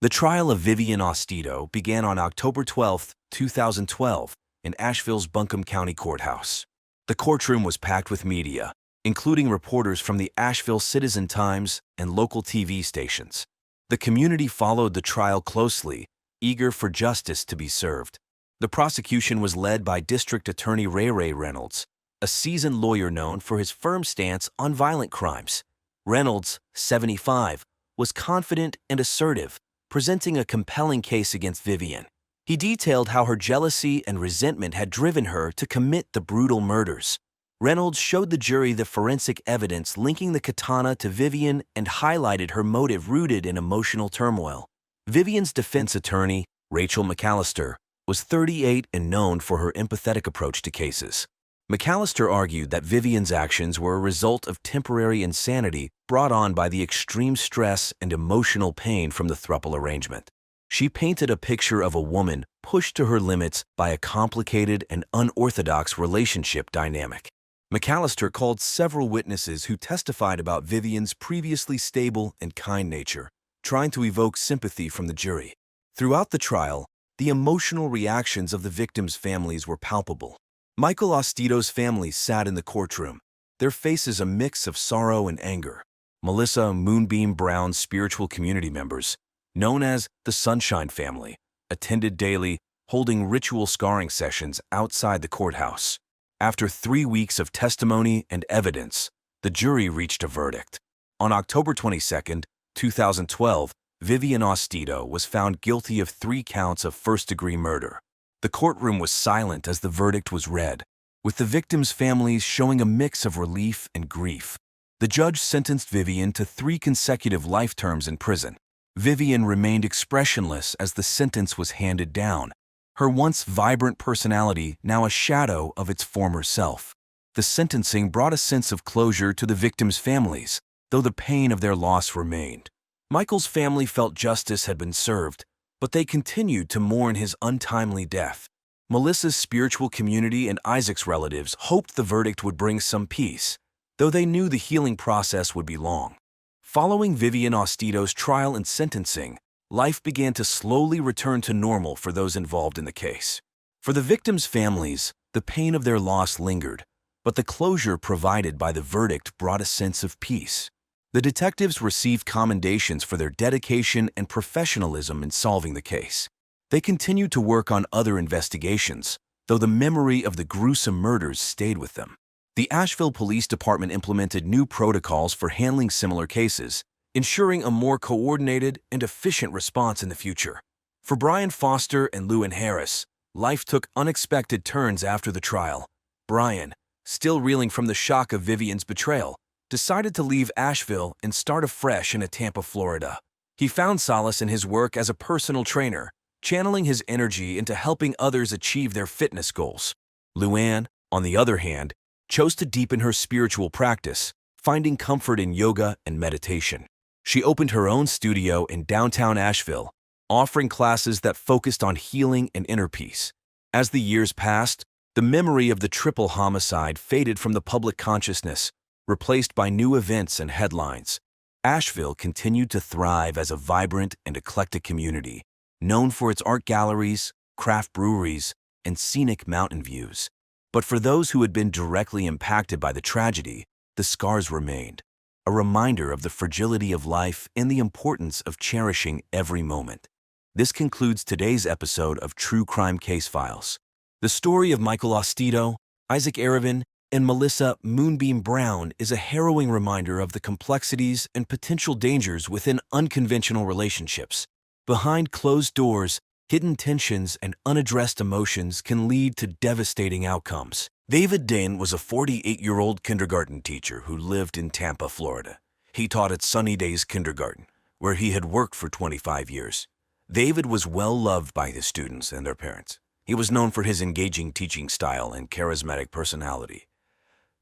The trial of Vivian Ostito began on October 12, 2012, in Asheville's Buncombe County Courthouse. The courtroom was packed with media, including reporters from the Asheville Citizen-Times and local TV stations. The community followed the trial closely, eager for justice to be served. The prosecution was led by District Attorney Ray Reynolds, a seasoned lawyer known for his firm stance on violent crimes. Reynolds, 75, was confident and assertive, presenting a compelling case against Vivian. He detailed how her jealousy and resentment had driven her to commit the brutal murders. Reynolds showed the jury the forensic evidence linking the katana to Vivian and highlighted her motive rooted in emotional turmoil. Vivian's defense attorney, Rachel McAllister, was 38 and known for her empathetic approach to cases. McAllister argued that Vivian's actions were a result of temporary insanity brought on by the extreme stress and emotional pain from the throuple arrangement. She painted a picture of a woman pushed to her limits by a complicated and unorthodox relationship dynamic. McAllister called several witnesses who testified about Vivian's previously stable and kind nature, trying to evoke sympathy from the jury. Throughout the trial, the emotional reactions of the victims' families were palpable. Michael Ostito's family sat in the courtroom, their faces a mix of sorrow and anger. Melissa Moonbeam Brown's spiritual community members, known as the Sunshine Family, attended daily, holding ritual scarring sessions outside the courthouse. After 3 weeks of testimony and evidence, the jury reached a verdict. On October 22, 2012, Vivian Ostito was found guilty of 3 counts of first-degree murder. The courtroom was silent as the verdict was read, with the victims' families showing a mix of relief and grief. The judge sentenced Vivian to 3 consecutive life terms in prison. Vivian remained expressionless as the sentence was handed down, her once vibrant personality now a shadow of its former self. The sentencing brought a sense of closure to the victims' families, though the pain of their loss remained. Michael's family felt justice had been served, but they continued to mourn his untimely death. Melissa's spiritual community and Isaac's relatives hoped the verdict would bring some peace, though they knew the healing process would be long. Following Vivian Ostito's trial and sentencing, life began to slowly return to normal for those involved in the case. For the victims' families, the pain of their loss lingered, but the closure provided by the verdict brought a sense of peace. The detectives received commendations for their dedication and professionalism in solving the case. They continued to work on other investigations, though the memory of the gruesome murders stayed with them. The Asheville Police Department implemented new protocols for handling similar cases, ensuring a more coordinated and efficient response in the future. For Brian Foster and Lewin Harris, life took unexpected turns after the trial. Brian, still reeling from the shock of Vivian's betrayal, decided to leave Asheville and start afresh in Tampa, Florida. He found solace in his work as a personal trainer, channeling his energy into helping others achieve their fitness goals. Luann, on the other hand, chose to deepen her spiritual practice, finding comfort in yoga and meditation. She opened her own studio in downtown Asheville, offering classes that focused on healing and inner peace. As the years passed, the memory of the triple homicide faded from the public consciousness, replaced by new events and headlines. Asheville continued to thrive as a vibrant and eclectic community, known for its art galleries, craft breweries, and scenic mountain views. But for those who had been directly impacted by the tragedy, the scars remained, a reminder of the fragility of life and the importance of cherishing every moment. This concludes today's episode of True Crime Case Files. The story of Michael Ostito, Isaac Arevin, and Melissa Moonbeam Brown is a harrowing reminder of the complexities and potential dangers within unconventional relationships. Behind closed doors, hidden tensions and unaddressed emotions can lead to devastating outcomes. David Dane was a 48-year-old kindergarten teacher who lived in Tampa, Florida. He taught at Sunny Days Kindergarten, where he had worked for 25 years. David was well loved by his students and their parents. He was known for his engaging teaching style and charismatic personality.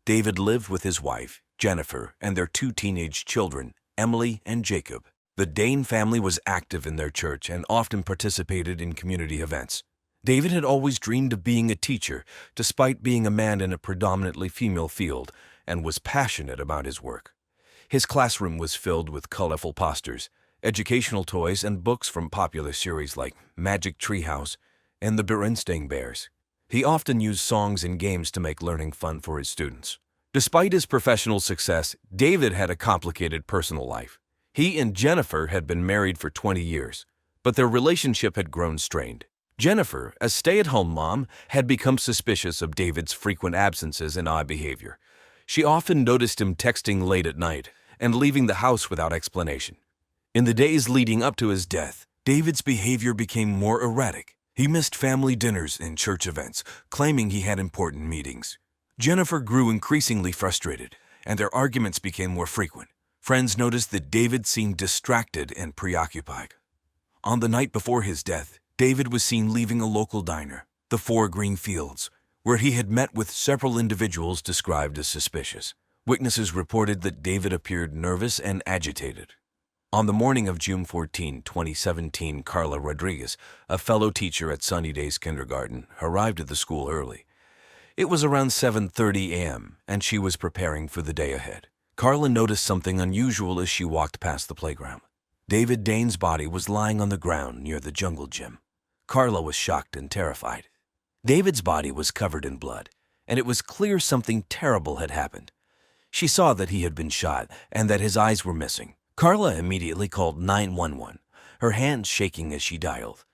David lived with his wife, Jennifer, and their 2 teenage children, Emily and Jacob. The Dane family was active in their church and often participated in community events. David had always dreamed of being a teacher, despite being a man in a predominantly female field, and was passionate about his work. His classroom was filled with colorful posters, educational toys, and books from popular series like Magic Treehouse and the Berenstain Bears. He often used songs and games to make learning fun for his students. Despite his professional success, David had a complicated personal life. He and Jennifer had been married for 20 years, but their relationship had grown strained. Jennifer, a stay-at-home mom, had become suspicious of David's frequent absences and odd behavior. She often noticed him texting late at night and leaving the house without explanation. In the days leading up to his death, David's behavior became more erratic. He missed family dinners and church events, claiming he had important meetings. Jennifer grew increasingly frustrated, and their arguments became more frequent. Friends noticed that David seemed distracted and preoccupied. On the night before his death, David was seen leaving a local diner, the 4 Green Fields, where he had met with several individuals described as suspicious. Witnesses reported that David appeared nervous and agitated. On the morning of June 14, 2017, Carla Rodriguez, a fellow teacher at Sunny Days Kindergarten, arrived at the school early. It was around 7:30 a.m., and she was preparing for the day ahead. Carla noticed something unusual as she walked past the playground. David Dane's body was lying on the ground near the jungle gym. Carla was shocked and terrified. David's body was covered in blood, and it was clear something terrible had happened. She saw that he had been shot and that his eyes were missing. Carla immediately called 911, her hands shaking as she dialed.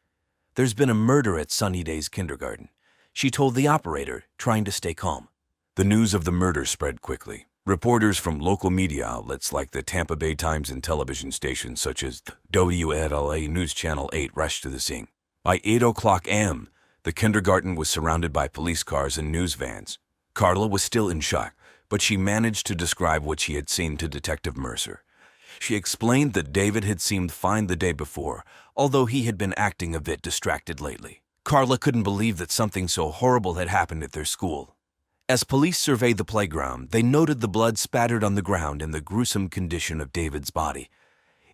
"There's been a murder at Sunny Days Kindergarten," she told the operator, trying to stay calm. The news of the murder spread quickly. Reporters from local media outlets like the Tampa Bay Times and television stations such as WLA News Channel 8 rushed to the scene. By 8:00 a.m., the kindergarten was surrounded by police cars and news vans. Carla was still in shock, but she managed to describe what she had seen to Detective Mercer. She explained that David had seemed fine the day before, although he had been acting a bit distracted lately. Carla couldn't believe that something so horrible had happened at their school. As police surveyed the playground, they noted the blood spattered on the ground and the gruesome condition of David's body.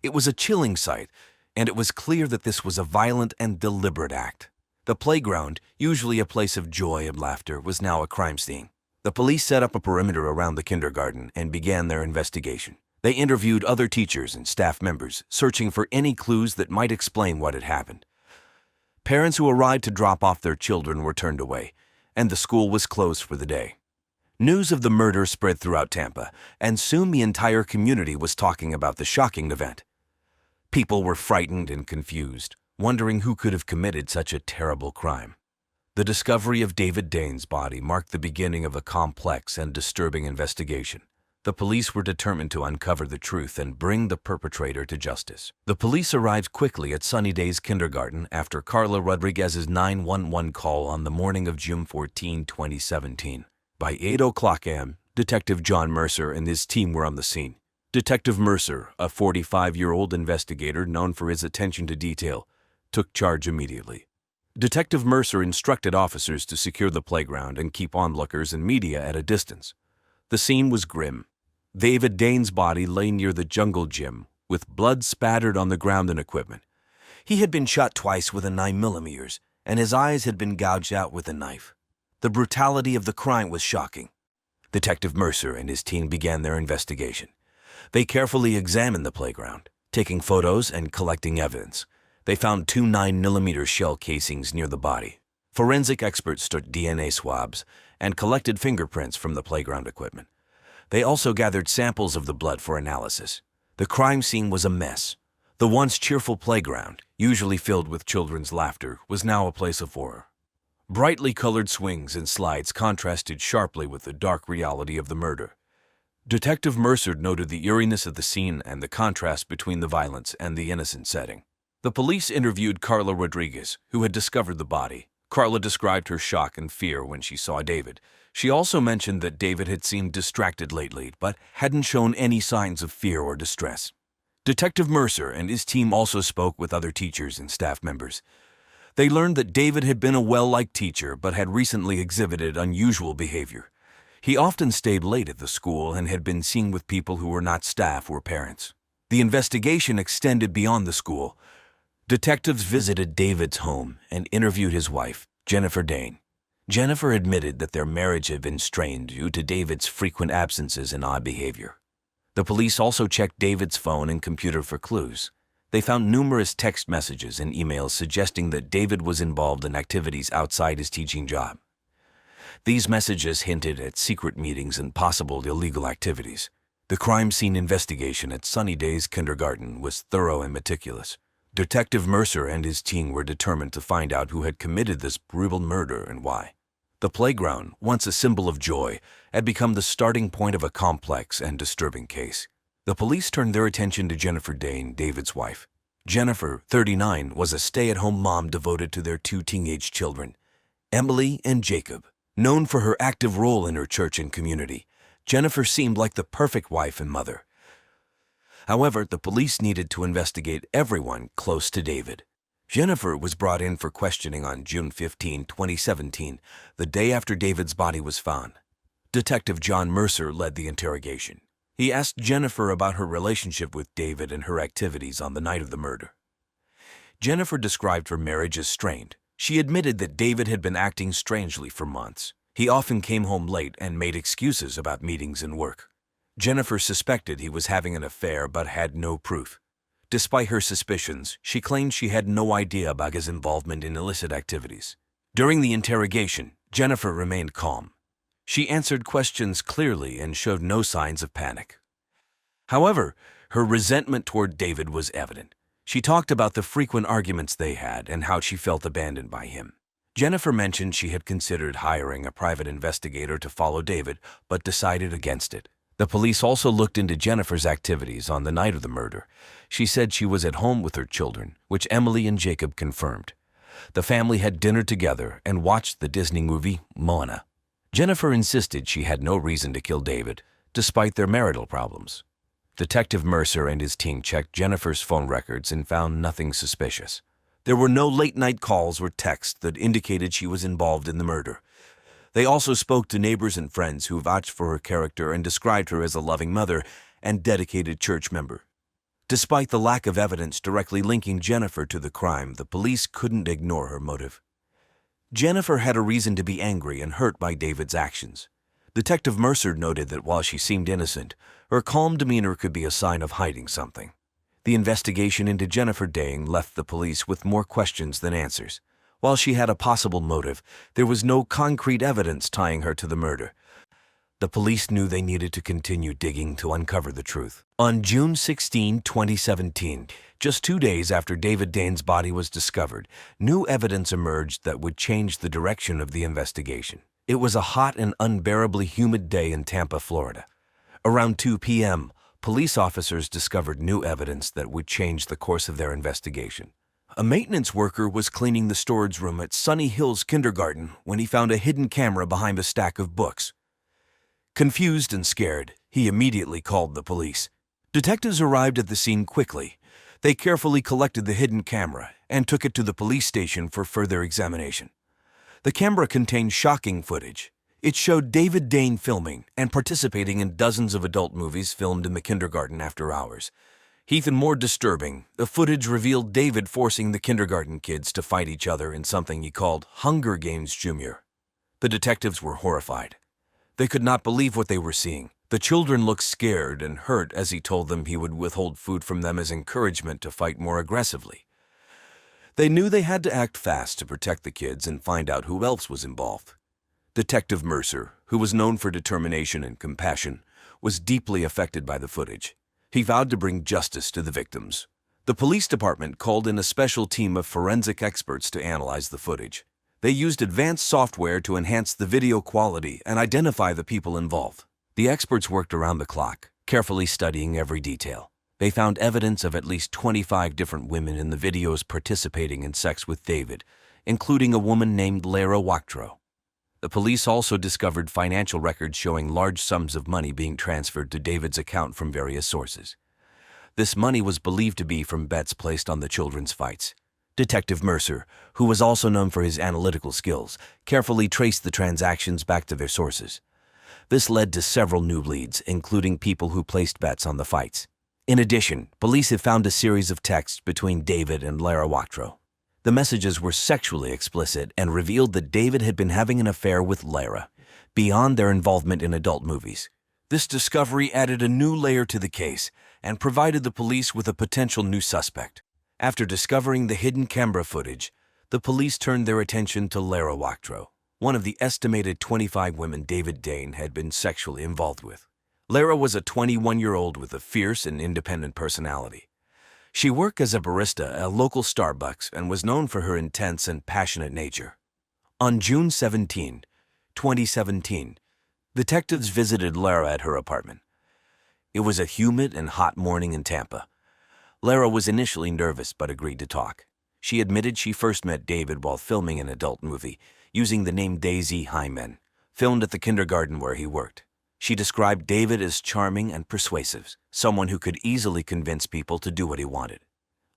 It was a chilling sight, and it was clear that this was a violent and deliberate act. The playground, usually a place of joy and laughter, was now a crime scene. The police set up a perimeter around the kindergarten and began their investigation. They interviewed other teachers and staff members, searching for any clues that might explain what had happened. Parents who arrived to drop off their children were turned away, and the school was closed for the day. News of the murder spread throughout Tampa, and soon the entire community was talking about the shocking event. People were frightened and confused, wondering who could have committed such a terrible crime. The discovery of David Dane's body marked the beginning of a complex and disturbing investigation. The police were determined to uncover the truth and bring the perpetrator to justice. The police arrived quickly at Sunny Days Kindergarten after Carla Rodriguez's 911 call on the morning of June 14, 2017. By 8:00 a.m., Detective John Mercer and his team were on the scene. Detective Mercer, a 45-year-old investigator known for his attention to detail, took charge immediately. Detective Mercer instructed officers to secure the playground and keep onlookers and media at a distance. The scene was grim. David Dane's body lay near the jungle gym, with blood spattered on the ground and equipment. He had been shot twice with a 9mm, and his eyes had been gouged out with a knife. The brutality of the crime was shocking. Detective Mercer and his team began their investigation. They carefully examined the playground, taking photos and collecting evidence. They found 2 9mm shell casings near the body. Forensic experts took DNA swabs and collected fingerprints from the playground equipment. They also gathered samples of the blood for analysis. The crime scene was a mess. The once cheerful playground, usually filled with children's laughter, was now a place of horror. Brightly colored swings and slides contrasted sharply with the dark reality of the murder. Detective Mercer noted the eeriness of the scene and the contrast between the violence and the innocent setting. The police interviewed Carla Rodriguez, who had discovered the body. Carla described her shock and fear when she saw David. She also mentioned that David had seemed distracted lately, but hadn't shown any signs of fear or distress. Detective Mercer and his team also spoke with other teachers and staff members. They learned that David had been a well-liked teacher but had recently exhibited unusual behavior. He often stayed late at the school and had been seen with people who were not staff or parents. The investigation extended beyond the school. Detectives visited David's home and interviewed his wife, Jennifer Dane. Jennifer admitted that their marriage had been strained due to David's frequent absences and odd behavior. The police also checked David's phone and computer for clues. They found numerous text messages and emails suggesting that David was involved in activities outside his teaching job. These messages hinted at secret meetings and possible illegal activities. The crime scene investigation at Sunny Days Kindergarten was thorough and meticulous. Detective Mercer and his team were determined to find out who had committed this brutal murder and why. The playground, once a symbol of joy, had become the starting point of a complex and disturbing case. The police turned their attention to Jennifer Dane, David's wife. Jennifer, 39, was a stay-at-home mom devoted to their two teenage children, Emily and Jacob. Known for her active role in her church and community, Jennifer seemed like the perfect wife and mother. However, the police needed to investigate everyone close to David. Jennifer was brought in for questioning on June 15, 2017, the day after David's body was found. Detective John Mercer led the interrogation. He asked Jennifer about her relationship with David and her activities on the night of the murder. Jennifer described her marriage as strained. She admitted that David had been acting strangely for months. He often came home late and made excuses about meetings and work. Jennifer suspected he was having an affair but had no proof. Despite her suspicions, she claimed she had no idea about his involvement in illicit activities. During the interrogation, Jennifer remained calm. She answered questions clearly and showed no signs of panic. However, her resentment toward David was evident. She talked about the frequent arguments they had and how she felt abandoned by him. Jennifer mentioned she had considered hiring a private investigator to follow David, but decided against it. The police also looked into Jennifer's activities on the night of the murder. She said she was at home with her children, which Emily and Jacob confirmed. The family had dinner together and watched the Disney movie Moana. Jennifer insisted she had no reason to kill David, despite their marital problems. Detective Mercer and his team checked Jennifer's phone records and found nothing suspicious. There were no late-night calls or texts that indicated she was involved in the murder. They also spoke to neighbors and friends who vouched for her character and described her as a loving mother and dedicated church member. Despite the lack of evidence directly linking Jennifer to the crime, the police couldn't ignore her motive. Jennifer had a reason to be angry and hurt by David's actions. Detective Mercer noted that while she seemed innocent, her calm demeanor could be a sign of hiding something. The investigation into Jennifer Dane left the police with more questions than answers. While she had a possible motive, there was no concrete evidence tying her to the murder. The police knew they needed to continue digging to uncover the truth. On June 16, 2017, just 2 days after David Dane's body was discovered, new evidence emerged that would change the direction of the investigation. It was a hot and unbearably humid day in Tampa, Florida. Around 2 p.m., police officers discovered new evidence that would change the course of their investigation. A maintenance worker was cleaning the storage room at Sunny Hills Kindergarten when he found a hidden camera behind a stack of books. Confused and scared, he immediately called the police. Detectives arrived at the scene quickly. They carefully collected the hidden camera and took it to the police station for further examination. The camera contained shocking footage. It showed David Dane filming and participating in dozens of adult movies filmed in the kindergarten after hours. Even more disturbing, the footage revealed David forcing the kindergarten kids to fight each other in something he called Hunger Games Jr. The detectives were horrified. They could not believe what they were seeing. The children looked scared and hurt as he told them he would withhold food from them as encouragement to fight more aggressively. They knew they had to act fast to protect the kids and find out who else was involved. Detective Mercer, who was known for determination and compassion, was deeply affected by the footage. He vowed to bring justice to the victims. The police department called in a special team of forensic experts to analyze the footage. They used advanced software to enhance the video quality and identify the people involved. The experts worked around the clock, carefully studying every detail. They found evidence of at least 25 different women in the videos participating in sex with David, including a woman named Lara Wachtro. The police also discovered financial records showing large sums of money being transferred to David's account from various sources. This money was believed to be from bets placed on the children's fights. Detective Mercer, who was also known for his analytical skills, carefully traced the transactions back to their sources. This led to several new leads, including people who placed bets on the fights. In addition, police have found a series of texts between David and Lara Wachtro. The messages were sexually explicit and revealed that David had been having an affair with Lara, beyond their involvement in adult movies. This discovery added a new layer to the case and provided the police with a potential new suspect. After discovering the hidden camera footage, the police turned their attention to Lara Wachtro, one of the estimated 25 women David Dane had been sexually involved with. Lara was a 21-year-old with a fierce and independent personality. She worked as a barista at a local Starbucks and was known for her intense and passionate nature. On June 17, 2017, detectives visited Lara at her apartment. It was a humid and hot morning in Tampa. Lara was initially nervous but agreed to talk. She admitted she first met David while filming an adult movie, using the name Daisy Hyman, filmed at the kindergarten where he worked. She described David as charming and persuasive, someone who could easily convince people to do what he wanted.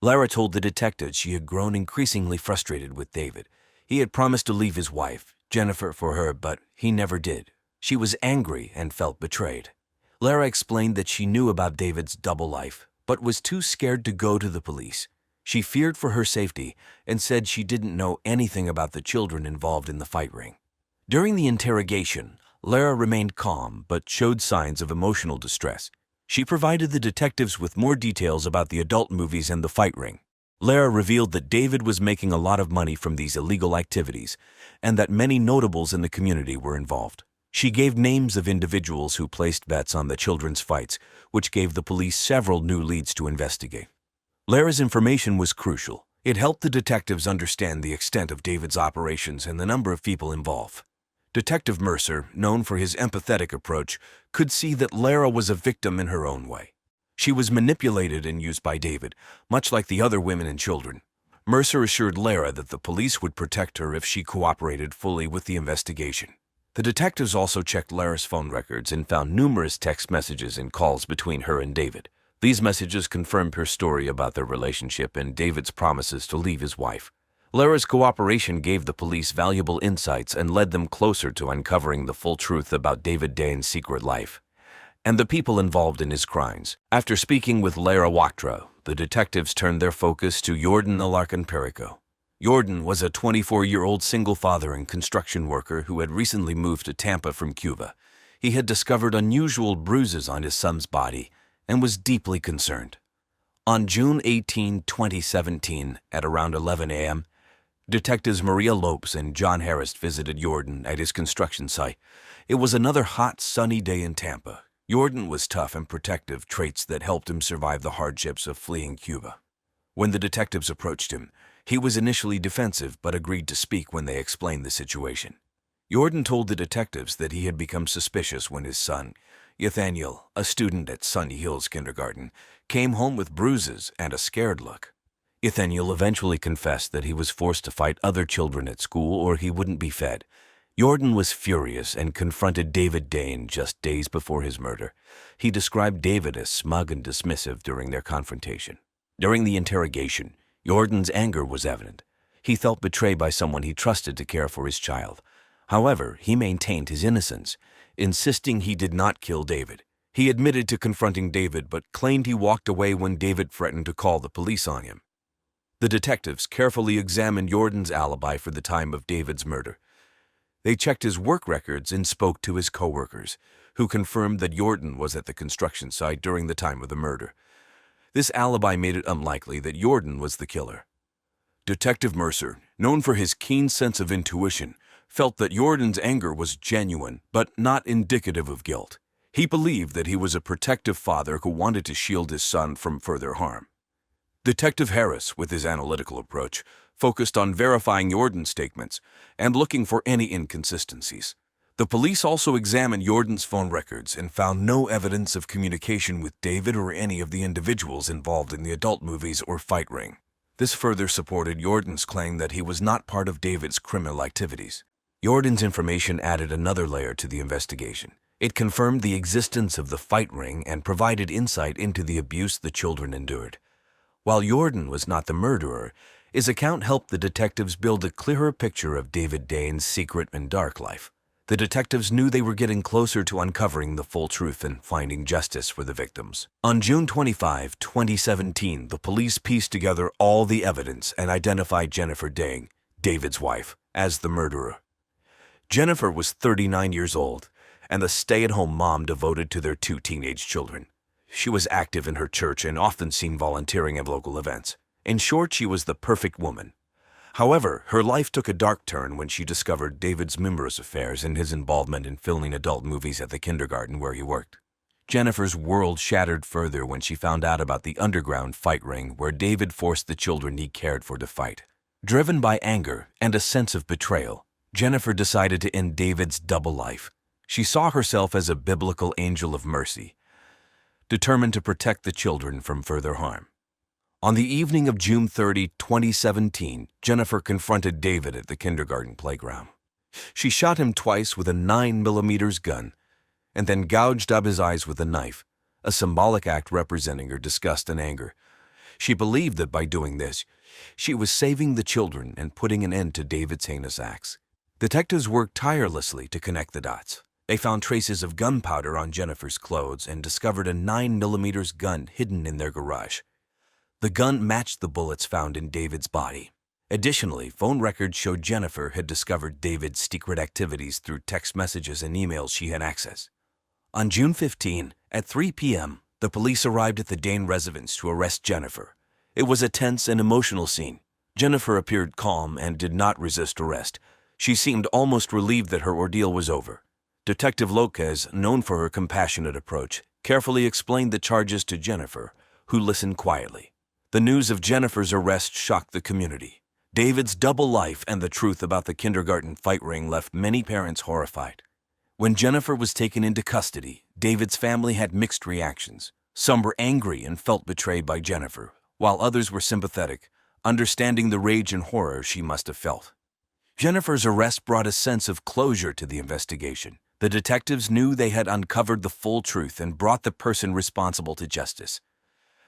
Lara told the detectives she had grown increasingly frustrated with David. He had promised to leave his wife, Jennifer, for her, but he never did. She was angry and felt betrayed. Lara explained that she knew about David's double life, but was too scared to go to the police. She feared for her safety and said she didn't know anything about the children involved in the fight ring. During the interrogation, Lara remained calm but showed signs of emotional distress. She provided the detectives with more details about the adult movies and the fight ring. Lara revealed that David was making a lot of money from these illegal activities and that many notables in the community were involved. She gave names of individuals who placed bets on the children's fights, which gave the police several new leads to investigate. Lara's information was crucial. It helped the detectives understand the extent of David's operations and the number of people involved. Detective Mercer, known for his empathetic approach, could see that Lara was a victim in her own way. She was manipulated and used by David, much like the other women and children. Mercer assured Lara that the police would protect her if she cooperated fully with the investigation. The detectives also checked Lara's phone records and found numerous text messages and calls between her and David. These messages confirmed her story about their relationship and David's promises to leave his wife. Lara's cooperation gave the police valuable insights and led them closer to uncovering the full truth about David Dane's secret life and the people involved in his crimes. After speaking with Lara Wachtro, the detectives turned their focus to Jordan Alarcon Perico. Jordan was a 24-year-old single father and construction worker who had recently moved to Tampa from Cuba. He had discovered unusual bruises on his son's body and was deeply concerned. On June 18, 2017, at around 11 a.m., Detectives Maria Lopes and John Harris visited Jordan at his construction site. It was another hot, sunny day in Tampa. Jordan was tough and protective, traits that helped him survive the hardships of fleeing Cuba. When the detectives approached him, he was initially defensive but agreed to speak when they explained the situation. Jordan told the detectives that he had become suspicious when his son, Nathaniel, a student at Sunny Hills Kindergarten, came home with bruises and a scared look. Nathaniel eventually confessed that he was forced to fight other children at school or he wouldn't be fed. Jordan was furious and confronted David Dane just days before his murder. He described David as smug and dismissive during their confrontation. During the interrogation, Jordan's anger was evident. He felt betrayed by someone he trusted to care for his child. However, he maintained his innocence, insisting he did not kill David. He admitted to confronting David but claimed he walked away when David threatened to call the police on him. The detectives carefully examined Jordan's alibi for the time of David's murder. They checked his work records and spoke to his co-workers, who confirmed that Jordan was at the construction site during the time of the murder. This alibi made it unlikely that Jordan was the killer. Detective Mercer, known for his keen sense of intuition, felt that Jordan's anger was genuine but not indicative of guilt. He believed that he was a protective father who wanted to shield his son from further harm. Detective Harris, with his analytical approach, focused on verifying Jordan's statements and looking for any inconsistencies. The police also examined Jordan's phone records and found no evidence of communication with David or any of the individuals involved in the adult movies or fight ring. This further supported Jordan's claim that he was not part of David's criminal activities. Jordan's information added another layer to the investigation. It confirmed the existence of the fight ring and provided insight into the abuse the children endured. While Jordan was not the murderer, his account helped the detectives build a clearer picture of David Dane's secret and dark life. The detectives knew they were getting closer to uncovering the full truth and finding justice for the victims. On June 25, 2017, the police pieced together all the evidence and identified Jennifer Dane, David's wife, as the murderer. Jennifer was 39 years old and the stay-at-home mom devoted to their 2 teenage children. She was active in her church and often seen volunteering at local events. In short, she was the perfect woman. However, her life took a dark turn when she discovered David's numerous affairs and his involvement in filming adult movies at the kindergarten where he worked. Jennifer's world shattered further when she found out about the underground fight ring where David forced the children he cared for to fight. Driven by anger and a sense of betrayal, Jennifer decided to end David's double life. She saw herself as a biblical angel of mercy, determined to protect the children from further harm. On the evening of June 30, 2017, Jennifer confronted David at the kindergarten playground. She shot him twice with a 9mm gun and then gouged out his eyes with a knife, a symbolic act representing her disgust and anger. She believed that by doing this, she was saving the children and putting an end to David's heinous acts. Detectives worked tirelessly to connect the dots. They found traces of gunpowder on Jennifer's clothes and discovered a 9mm gun hidden in their garage. The gun matched the bullets found in David's body. Additionally, phone records showed Jennifer had discovered David's secret activities through text messages and emails she had access. On June 15, at 3 p.m., the police arrived at the Dane residence to arrest Jennifer. It was a tense and emotional scene. Jennifer appeared calm and did not resist arrest. She seemed almost relieved that her ordeal was over. Detective Lopez, known for her compassionate approach, carefully explained the charges to Jennifer, who listened quietly. The news of Jennifer's arrest shocked the community. David's double life and the truth about the kindergarten fight ring left many parents horrified. When Jennifer was taken into custody, David's family had mixed reactions. Some were angry and felt betrayed by Jennifer, while others were sympathetic, understanding the rage and horror she must have felt. Jennifer's arrest brought a sense of closure to the investigation. The detectives knew they had uncovered the full truth and brought the person responsible to justice.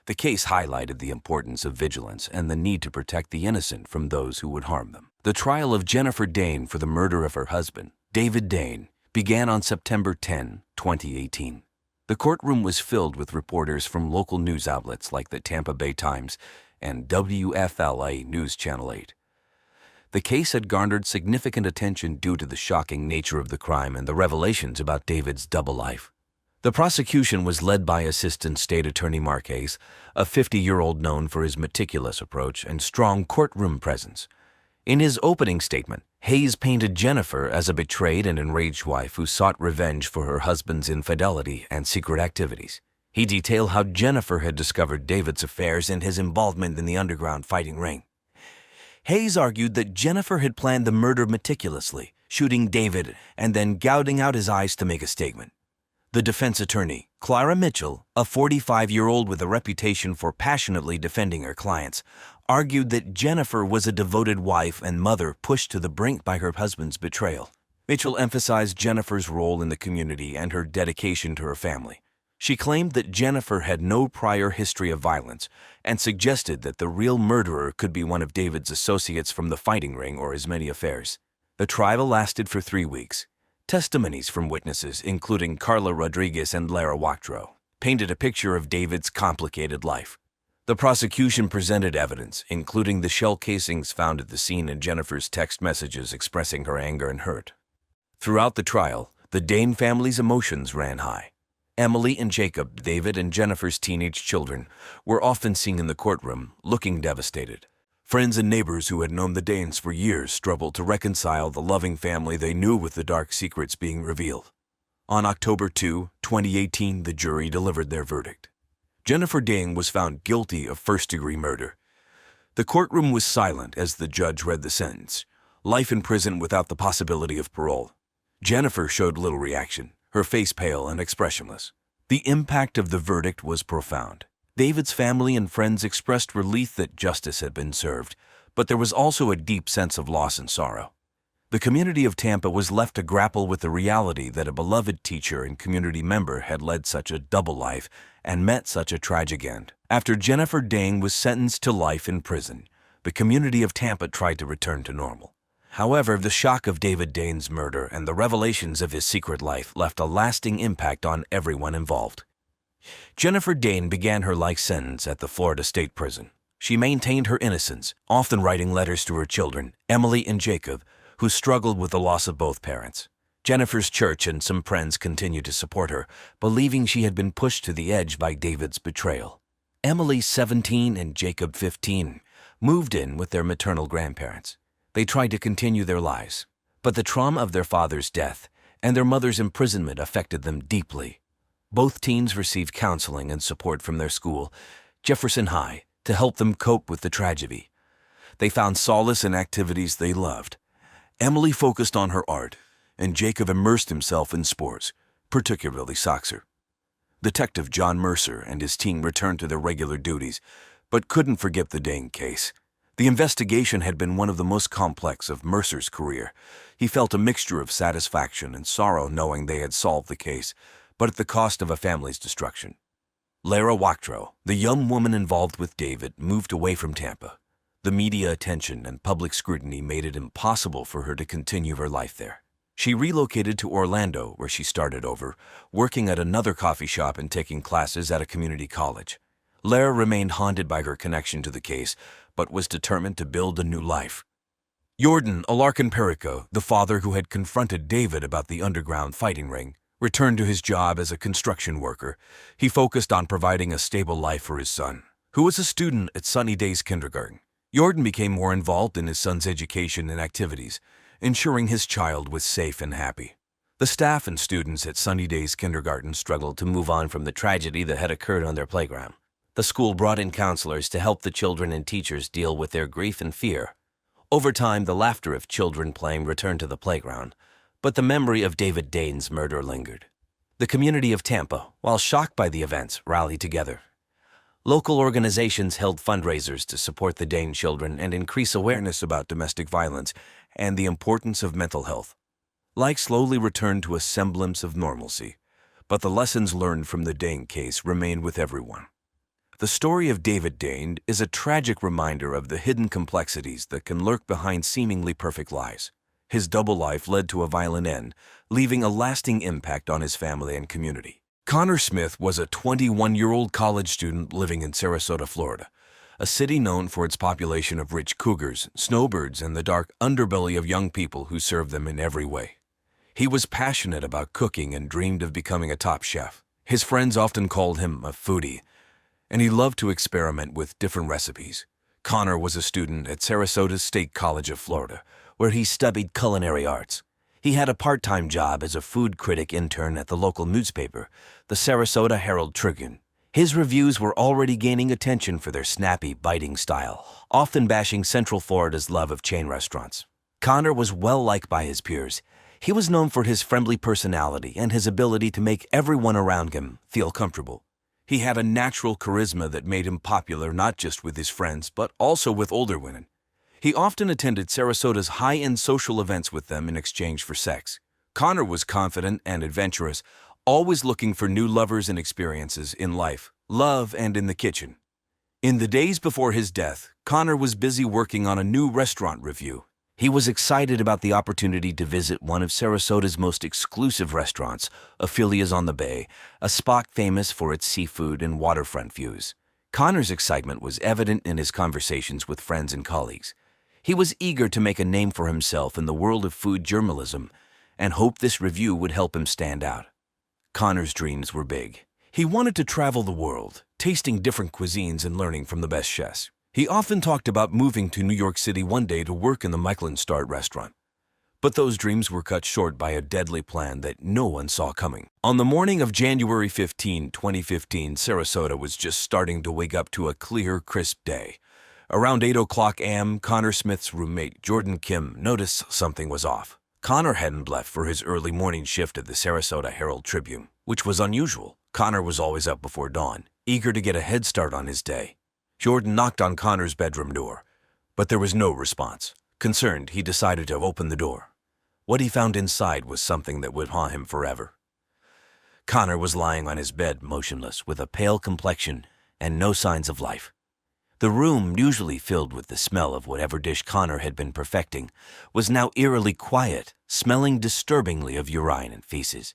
The case highlighted the importance of vigilance and the need to protect the innocent from those who would harm them. The trial of Jennifer Dane for the murder of her husband, David Dane, began on September 10, 2018. The courtroom was filled with reporters from local news outlets like the Tampa Bay Times and WFLA News Channel 8. The case had garnered significant attention due to the shocking nature of the crime and the revelations about David's double life. The prosecution was led by Assistant State Attorney Mark Hayes, a 50-year-old known for his meticulous approach and strong courtroom presence. In his opening statement, Hayes painted Jennifer as a betrayed and enraged wife who sought revenge for her husband's infidelity and secret activities. He detailed how Jennifer had discovered David's affairs and his involvement in the underground fighting ring. Hayes argued that Jennifer had planned the murder meticulously, shooting David and then gouging out his eyes to make a statement. The defense attorney, Clara Mitchell, a 45-year-old with a reputation for passionately defending her clients, argued that Jennifer was a devoted wife and mother pushed to the brink by her husband's betrayal. Mitchell emphasized Jennifer's role in the community and her dedication to her family. She claimed that Jennifer had no prior history of violence and suggested that the real murderer could be one of David's associates from the fighting ring or his many affairs. The trial lasted for 3 weeks. Testimonies from witnesses, including Carla Rodriguez and Lara Wachtro, painted a picture of David's complicated life. The prosecution presented evidence, including the shell casings found at the scene and Jennifer's text messages expressing her anger and hurt. Throughout the trial, the Dane family's emotions ran high. Emily and Jacob, David and Jennifer's teenage children, were often seen in the courtroom, looking devastated. Friends and neighbors who had known the Danes for years struggled to reconcile the loving family they knew with the dark secrets being revealed. On October 2, 2018, the jury delivered their verdict. Jennifer Dane was found guilty of first-degree murder. The courtroom was silent as the judge read the sentence: life in prison without the possibility of parole. Jennifer showed little reaction, her face pale and expressionless. The impact of the verdict was profound. David's family and friends expressed relief that justice had been served, but there was also a deep sense of loss and sorrow. The community of Tampa was left to grapple with the reality that a beloved teacher and community member had led such a double life and met such a tragic end. After Jennifer Dane was sentenced to life in prison, the community of Tampa tried to return to normal. However, the shock of David Dane's murder and the revelations of his secret life left a lasting impact on everyone involved. Jennifer Dane began her life sentence at the Florida State Prison. She maintained her innocence, often writing letters to her children, Emily and Jacob, who struggled with the loss of both parents. Jennifer's church and some friends continued to support her, believing she had been pushed to the edge by David's betrayal. Emily, 17, and Jacob, 15, moved in with their maternal grandparents. They tried to continue their lives, but the trauma of their father's death and their mother's imprisonment affected them deeply. Both teens received counseling and support from their school, Jefferson High, to help them cope with the tragedy. They found solace in activities they loved. Emily focused on her art, and Jacob immersed himself in sports, particularly soccer. Detective John Mercer and his team returned to their regular duties, but couldn't forget the Dane case. The investigation had been one of the most complex of Mercer's career. He felt a mixture of satisfaction and sorrow knowing they had solved the case, but at the cost of a family's destruction. Lara Wachtro, the young woman involved with David, moved away from Tampa. The media attention and public scrutiny made it impossible for her to continue her life there. She relocated to Orlando, where she started over, working at another coffee shop and taking classes at a community college. Lara remained haunted by her connection to the case, but was determined to build a new life. Jordan Alarcon Perico, the father who had confronted David about the underground fighting ring, returned to his job as a construction worker. He focused on providing a stable life for his son, who was a student at Sunny Days Kindergarten. Jordan became more involved in his son's education and activities, ensuring his child was safe and happy. The staff and students at Sunny Days Kindergarten struggled to move on from the tragedy that had occurred on their playground. The school brought in counselors to help the children and teachers deal with their grief and fear. Over time, the laughter of children playing returned to the playground, but the memory of David Dane's murder lingered. The community of Tampa, while shocked by the events, rallied together. Local organizations held fundraisers to support the Dane children and increase awareness about domestic violence and the importance of mental health. Life slowly returned to a semblance of normalcy, but the lessons learned from the Dane case remained with everyone. The story of David Dane is a tragic reminder of the hidden complexities that can lurk behind seemingly perfect lives. His double life led to a violent end, leaving a lasting impact on his family and community. Connor Smith was a 21-year-old college student living in Sarasota, Florida, a city known for its population of rich cougars, snowbirds, and the dark underbelly of young people who serve them in every way. He was passionate about cooking and dreamed of becoming a top chef. His friends often called him a foodie, and he loved to experiment with different recipes. Connor was a student at Sarasota State College of Florida, where he studied culinary arts. He had a part-time job as a food critic intern at the local newspaper, the Sarasota Herald-Tribune. His reviews were already gaining attention for their snappy, biting style, often bashing Central Florida's love of chain restaurants. Connor was well-liked by his peers. He was known for his friendly personality and his ability to make everyone around him feel comfortable. He had a natural charisma that made him popular not just with his friends, but also with older women. He often attended Sarasota's high-end social events with them in exchange for sex. Connor was confident and adventurous, always looking for new lovers and experiences in life, love, and in the kitchen. In the days before his death, Connor was busy working on a new restaurant review. He was excited about the opportunity to visit one of Sarasota's most exclusive restaurants, Ophelia's on the Bay, a spot famous for its seafood and waterfront views. Connor's excitement was evident in his conversations with friends and colleagues. He was eager to make a name for himself in the world of food journalism and hoped this review would help him stand out. Connor's dreams were big. He wanted to travel the world, tasting different cuisines and learning from the best chefs. He often talked about moving to New York City one day to work in the Michelin-starred restaurant. But those dreams were cut short by a deadly plan that no one saw coming. On the morning of January 15, 2015, Sarasota was just starting to wake up to a clear, crisp day. Around 8 o'clock a.m., Connor Smith's roommate, Jordan Kim, noticed something was off. Connor hadn't left for his early morning shift at the Sarasota Herald-Tribune, which was unusual. Connor was always up before dawn, eager to get a head start on his day. Jordan knocked on Connor's bedroom door, but there was no response. Concerned, he decided to open the door. What he found inside was something that would haunt him forever. Connor was lying on his bed, motionless, with a pale complexion and no signs of life. The room, usually filled with the smell of whatever dish Connor had been perfecting, was now eerily quiet, smelling disturbingly of urine and feces.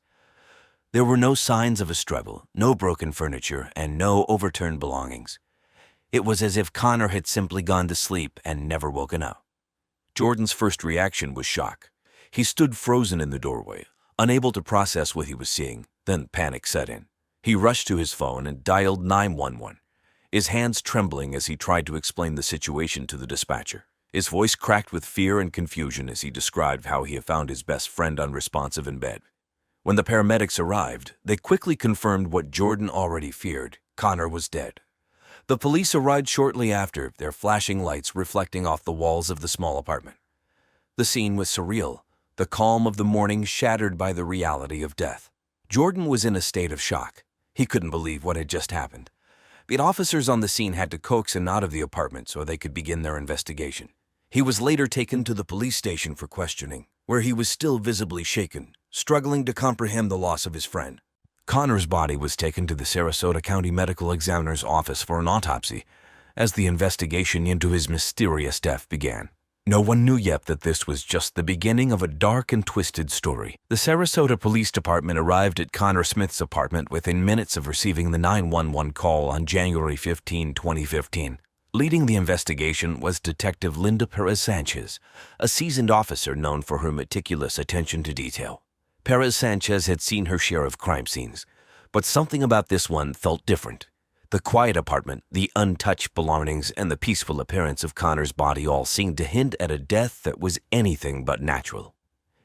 There were no signs of a struggle, no broken furniture, and no overturned belongings. It was as if Connor had simply gone to sleep and never woken up. Jordan's first reaction was shock. He stood frozen in the doorway, unable to process what he was seeing. Then panic set in. He rushed to his phone and dialed 911, his hands trembling as he tried to explain the situation to the dispatcher. His voice cracked with fear and confusion as he described how he had found his best friend unresponsive in bed. When the paramedics arrived, they quickly confirmed what Jordan already feared. Connor was dead. The police arrived shortly after, their flashing lights reflecting off the walls of the small apartment. The scene was surreal, the calm of the morning shattered by the reality of death. Jordan was in a state of shock. He couldn't believe what had just happened. The officers on the scene had to coax him out of the apartment so they could begin their investigation. He was later taken to the police station for questioning, where he was still visibly shaken, struggling to comprehend the loss of his friend. Connor's body was taken to the Sarasota County Medical Examiner's office for an autopsy, as the investigation into his mysterious death began. No one knew yet that this was just the beginning of a dark and twisted story. The Sarasota Police Department arrived at Connor Smith's apartment within minutes of receiving the 911 call on January 15, 2015. Leading the investigation was Detective Linda Perez-Sanchez, a seasoned officer known for her meticulous attention to detail. Perez-Sanchez had seen her share of crime scenes, but something about this one felt different. The quiet apartment, the untouched belongings, and the peaceful appearance of Connor's body all seemed to hint at a death that was anything but natural.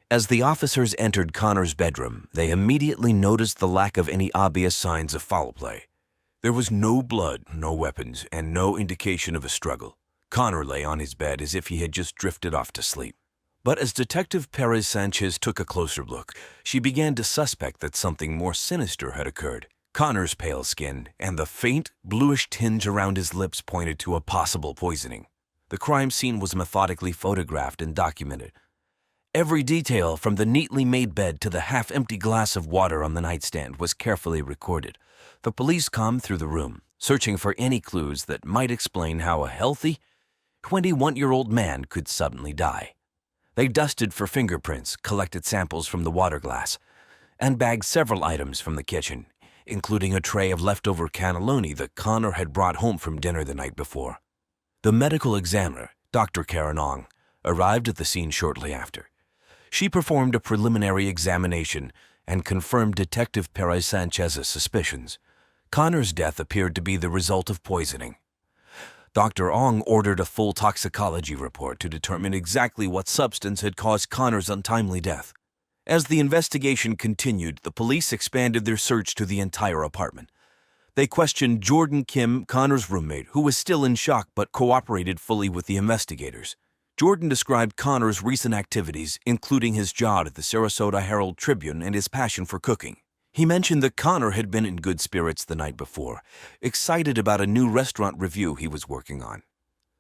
As the officers entered Connor's bedroom, they immediately noticed the lack of any obvious signs of foul play. There was no blood, no weapons, and no indication of a struggle. Connor lay on his bed as if he had just drifted off to sleep. But as Detective Perez-Sanchez took a closer look, she began to suspect that something more sinister had occurred. Connor's pale skin and the faint, bluish tinge around his lips pointed to a possible poisoning. The crime scene was methodically photographed and documented. Every detail, from the neatly made bed to the half-empty glass of water on the nightstand, was carefully recorded. The police combed through the room, searching for any clues that might explain how a healthy, 21-year-old man could suddenly die. They dusted for fingerprints, collected samples from the water glass, and bagged several items from the kitchen, including a tray of leftover cannelloni that Connor had brought home from dinner the night before. The medical examiner, Dr. Karen Ong, arrived at the scene shortly after. She performed a preliminary examination and confirmed Detective Perez-Sanchez's suspicions. Connor's death appeared to be the result of poisoning. Dr. Ong ordered a full toxicology report to determine exactly what substance had caused Connor's untimely death. As the investigation continued, the police expanded their search to the entire apartment. They questioned Jordan Kim, Connor's roommate, who was still in shock but cooperated fully with the investigators. Jordan described Connor's recent activities, including his job at the Sarasota Herald-Tribune and his passion for cooking. He mentioned that Connor had been in good spirits the night before, excited about a new restaurant review he was working on.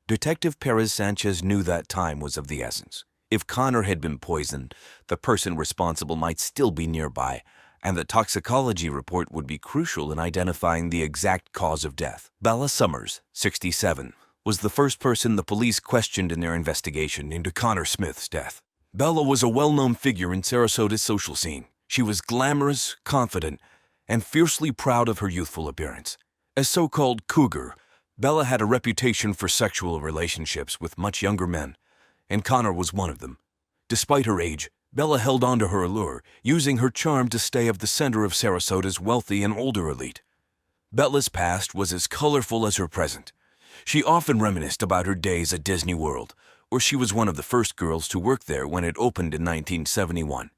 Detective Perez-Sanchez knew that time was of the essence. If Connor had been poisoned, the person responsible might still be nearby, and the toxicology report would be crucial in identifying the exact cause of death. Bella Summers, 67, was the first person the police questioned in their investigation into Connor Smith's death. Bella was a well-known figure in Sarasota's social scene. She was glamorous, confident, and fiercely proud of her youthful appearance. As so-called cougar, Bella had a reputation for sexual relationships with much younger men, and Connor was one of them. Despite her age, Bella held on to her allure, using her charm to stay at the center of Sarasota's wealthy and older elite. Bella's past was as colorful as her present. She often reminisced about her days at Disney World, where she was one of the first girls to work there when it opened in 1971.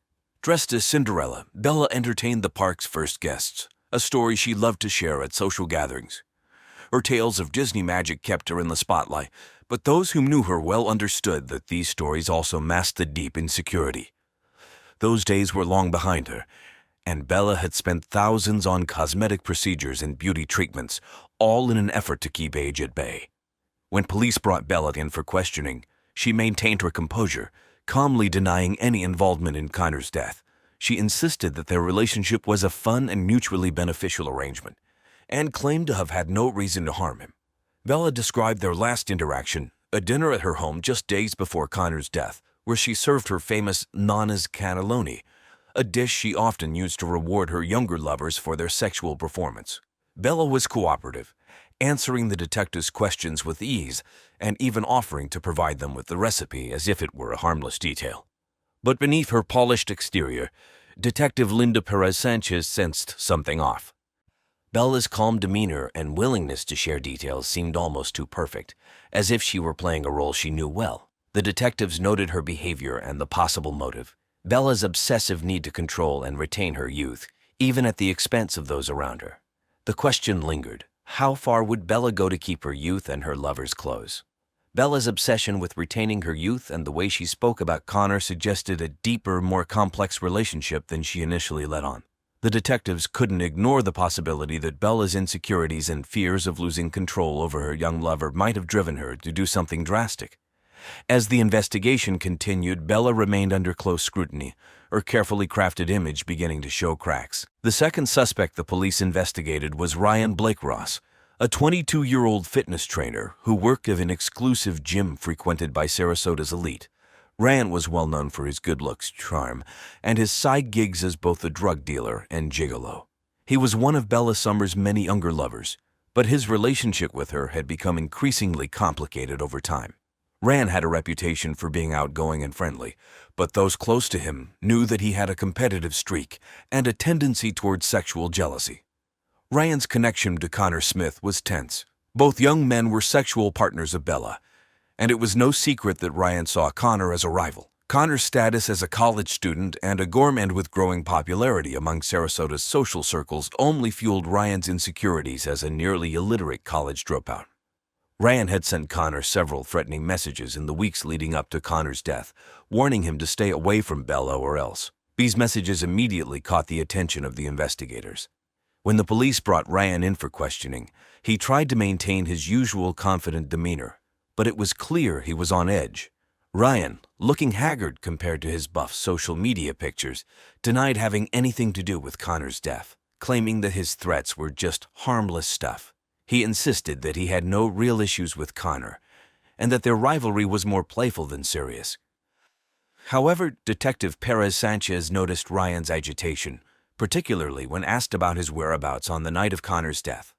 Dressed as Cinderella, Bella entertained the park's first guests, a story she loved to share at social gatherings. Her tales of Disney magic kept her in the spotlight, but those who knew her well understood that these stories also masked a deep insecurity. Those days were long behind her, and Bella had spent thousands on cosmetic procedures and beauty treatments, all in an effort to keep age at bay. When police brought Bella in for questioning, she maintained her composure, calmly denying any involvement in Connor's death. She insisted that their relationship was a fun and mutually beneficial arrangement, and claimed to have had no reason to harm him. Bella described their last interaction, a dinner at her home just days before Connor's death, where she served her famous Nana's cannelloni, a dish she often used to reward her younger lovers for their sexual performance. Bella was cooperative, answering the detectives' questions with ease and even offering to provide them with the recipe as if it were a harmless detail. But beneath her polished exterior, Detective Linda Perez Sanchez sensed something off. Bella's calm demeanor and willingness to share details seemed almost too perfect, as if she were playing a role she knew well. The detectives noted her behavior and the possible motive. Bella's obsessive need to control and retain her youth, even at the expense of those around her. The question lingered. How far would Bella go to keep her youth and her lover's close? Bella's obsession with retaining her youth and the way she spoke about Connor suggested a deeper, more complex relationship than she initially let on. The detectives couldn't ignore the possibility that Bella's insecurities and fears of losing control over her young lover might have driven her to do something drastic. As the investigation continued, Bella remained under close scrutiny, her carefully crafted image beginning to show cracks. The second suspect the police investigated was Ryan Blake Ross, a 22-year-old fitness trainer who worked at an exclusive gym frequented by Sarasota's elite. Ryan was well known for his good looks, charm, and his side gigs as both a drug dealer and gigolo. He was one of Bella Summers' many younger lovers, but his relationship with her had become increasingly complicated over time. Ryan had a reputation for being outgoing and friendly, but those close to him knew that he had a competitive streak and a tendency towards sexual jealousy. Ryan's connection to Connor Smith was tense. Both young men were sexual partners of Bella, and it was no secret that Ryan saw Connor as a rival. Connor's status as a college student and a gourmand with growing popularity among Sarasota's social circles only fueled Ryan's insecurities as a nearly illiterate college dropout. Ryan had sent Connor several threatening messages in the weeks leading up to Connor's death, warning him to stay away from Bella or else. These messages immediately caught the attention of the investigators. When the police brought Ryan in for questioning, he tried to maintain his usual confident demeanor, but it was clear he was on edge. Ryan, looking haggard compared to his buff social media pictures, denied having anything to do with Connor's death, claiming that his threats were just harmless stuff. He insisted that he had no real issues with Connor, and that their rivalry was more playful than serious. However, Detective Perez Sanchez noticed Ryan's agitation, particularly when asked about his whereabouts on the night of Connor's death.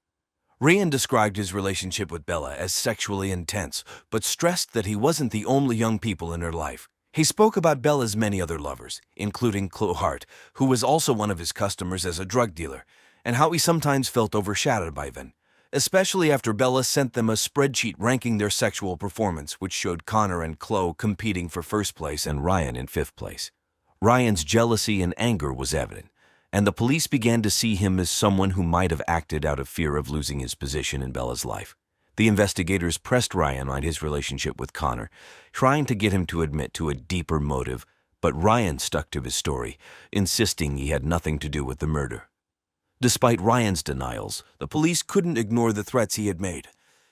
Ryan described his relationship with Bella as sexually intense, but stressed that he wasn't the only young people in her life. He spoke about Bella's many other lovers, including Chloe Hart, who was also one of his customers as a drug dealer, and how he sometimes felt overshadowed by them, especially after Bella sent them a spreadsheet ranking their sexual performance, which showed Connor and Chloe competing for first place and Ryan in fifth place. Ryan's jealousy and anger was evident, and the police began to see him as someone who might have acted out of fear of losing his position in Bella's life. The investigators pressed Ryan on his relationship with Connor, trying to get him to admit to a deeper motive, but Ryan stuck to his story, insisting he had nothing to do with the murder. Despite Ryan's denials, the police couldn't ignore the threats he had made.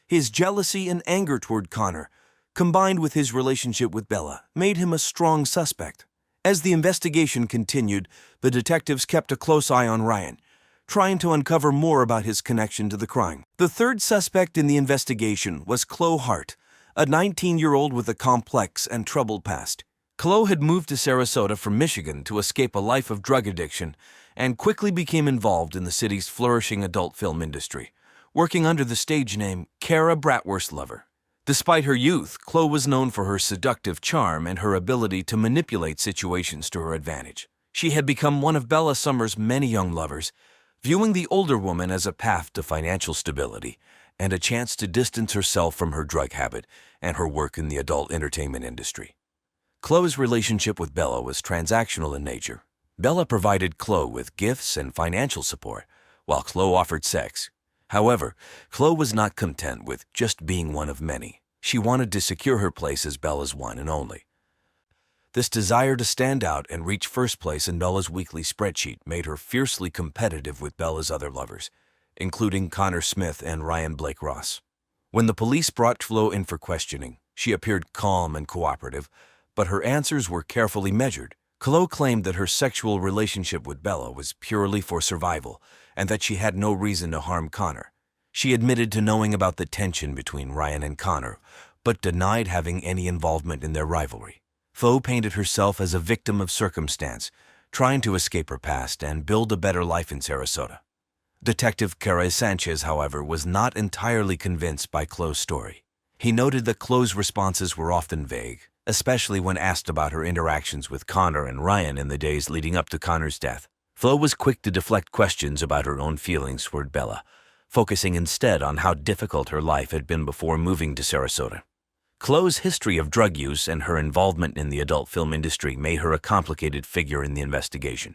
His jealousy and anger toward Connor, combined with his relationship with Bella, made him a strong suspect. As the investigation continued, the detectives kept a close eye on Ryan, trying to uncover more about his connection to the crime. The third suspect in the investigation was Chloe Hart, a 19-year-old with a complex and troubled past. Chloe had moved to Sarasota from Michigan to escape a life of drug addiction and quickly became involved in the city's flourishing adult film industry, working under the stage name Cara Bratwurst Lover. Despite her youth, Chloe was known for her seductive charm and her ability to manipulate situations to her advantage. She had become one of Bella Summers' many young lovers, viewing the older woman as a path to financial stability and a chance to distance herself from her drug habit and her work in the adult entertainment industry. Chloe's relationship with Bella was transactional in nature. Bella provided Chloe with gifts and financial support, while Chloe offered sex. However, Chloe was not content with just being one of many. She wanted to secure her place as Bella's one and only. This desire to stand out and reach first place in Bella's weekly spreadsheet made her fiercely competitive with Bella's other lovers, including Connor Smith and Ryan Blake Ross. When the police brought Chloe in for questioning, she appeared calm and cooperative, but her answers were carefully measured. Chloe claimed that her sexual relationship with Bella was purely for survival and that she had no reason to harm Connor. She admitted to knowing about the tension between Ryan and Connor, but denied having any involvement in their rivalry. Chloe painted herself as a victim of circumstance, trying to escape her past and build a better life in Sarasota. Detective Carey Sanchez, however, was not entirely convinced by Chloe's story. He noted that Chloe's responses were often vague, especially when asked about her interactions with Connor and Ryan in the days leading up to Connor's death. Chloe was quick to deflect questions about her own feelings toward Bella, focusing instead on how difficult her life had been before moving to Sarasota. Chloe's history of drug use and her involvement in the adult film industry made her a complicated figure in the investigation.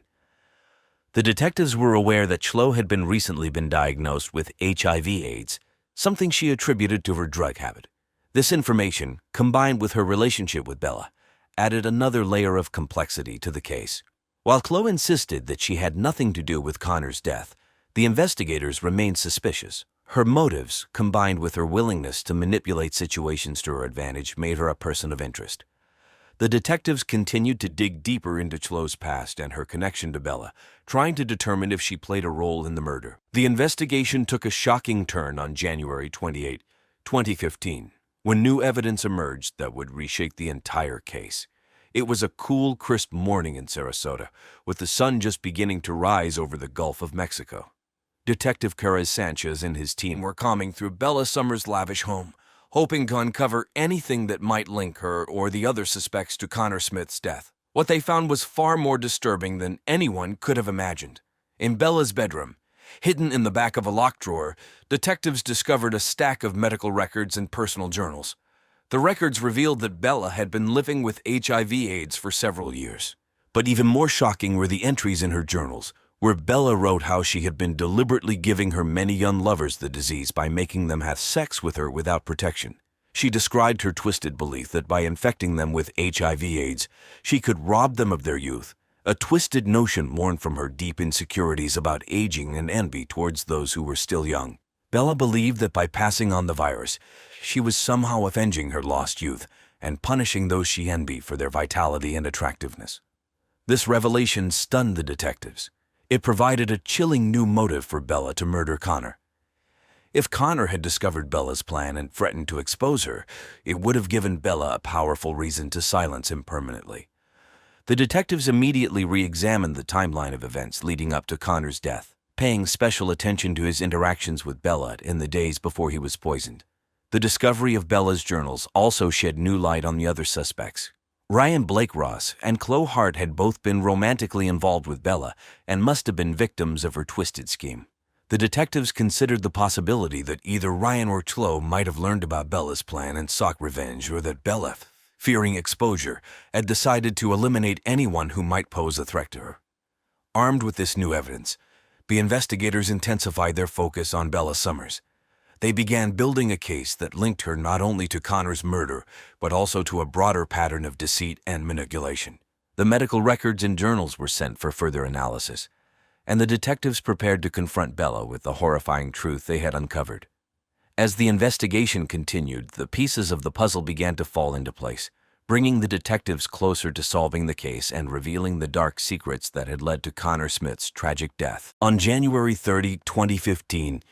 The detectives were aware that Chloe had recently been diagnosed with HIV/AIDS, something she attributed to her drug habit. This information, combined with her relationship with Bella, added another layer of complexity to the case. While Chloe insisted that she had nothing to do with Connor's death, the investigators remained suspicious. Her motives, combined with her willingness to manipulate situations to her advantage, made her a person of interest. The detectives continued to dig deeper into Chloe's past and her connection to Bella, trying to determine if she played a role in the murder. The investigation took a shocking turn on January 28, 2015, when new evidence emerged that would reshape the entire case. It was a cool, crisp morning in Sarasota, with the sun just beginning to rise over the Gulf of Mexico. Detective Carey Sanchez and his team were combing through Bella Summers' lavish home, hoping to uncover anything that might link her or the other suspects to Connor Smith's death. What they found was far more disturbing than anyone could have imagined. In Bella's bedroom, hidden in the back of a locked drawer, detectives discovered a stack of medical records and personal journals. The records revealed that Bella had been living with HIV/AIDS for several years. But even more shocking were the entries in her journals, where Bella wrote how she had been deliberately giving her many young lovers the disease by making them have sex with her without protection. She described her twisted belief that by infecting them with HIV/AIDS, she could rob them of their youth, a twisted notion born from her deep insecurities about aging and envy towards those who were still young. Bella believed that by passing on the virus, she was somehow avenging her lost youth and punishing those she envied for their vitality and attractiveness. This revelation stunned the detectives. It provided a chilling new motive for Bella to murder Connor. If Connor had discovered Bella's plan and threatened to expose her, it would have given Bella a powerful reason to silence him permanently. The detectives immediately re-examined the timeline of events leading up to Connor's death, paying special attention to his interactions with Bella in the days before he was poisoned. The discovery of Bella's journals also shed new light on the other suspects. Ryan Blake Ross and Chloe Hart had both been romantically involved with Bella and must have been victims of her twisted scheme. The detectives considered the possibility that either Ryan or Chloe might have learned about Bella's plan and sought revenge, or that Bella, fearing exposure, had decided to eliminate anyone who might pose a threat to her. Armed with this new evidence, the investigators intensified their focus on Bella Summers. They began building a case that linked her not only to Connor's murder, but also to a broader pattern of deceit and manipulation. The medical records and journals were sent for further analysis, and the detectives prepared to confront Bella with the horrifying truth they had uncovered. As the investigation continued, the pieces of the puzzle began to fall into place, bringing the detectives closer to solving the case and revealing the dark secrets that had led to Connor Smith's tragic death. On January 30, 2015,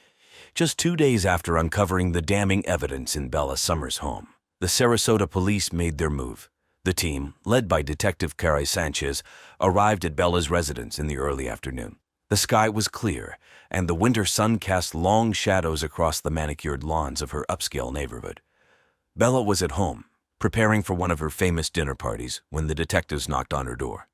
just 2 days after uncovering the damning evidence in Bella Summers' home, the Sarasota police made their move. The team, led by Detective Carey Sanchez, arrived at Bella's residence in the early afternoon. The sky was clear, and the winter sun cast long shadows across the manicured lawns of her upscale neighborhood. Bella was at home, preparing for one of her famous dinner parties, when the detectives knocked on her door.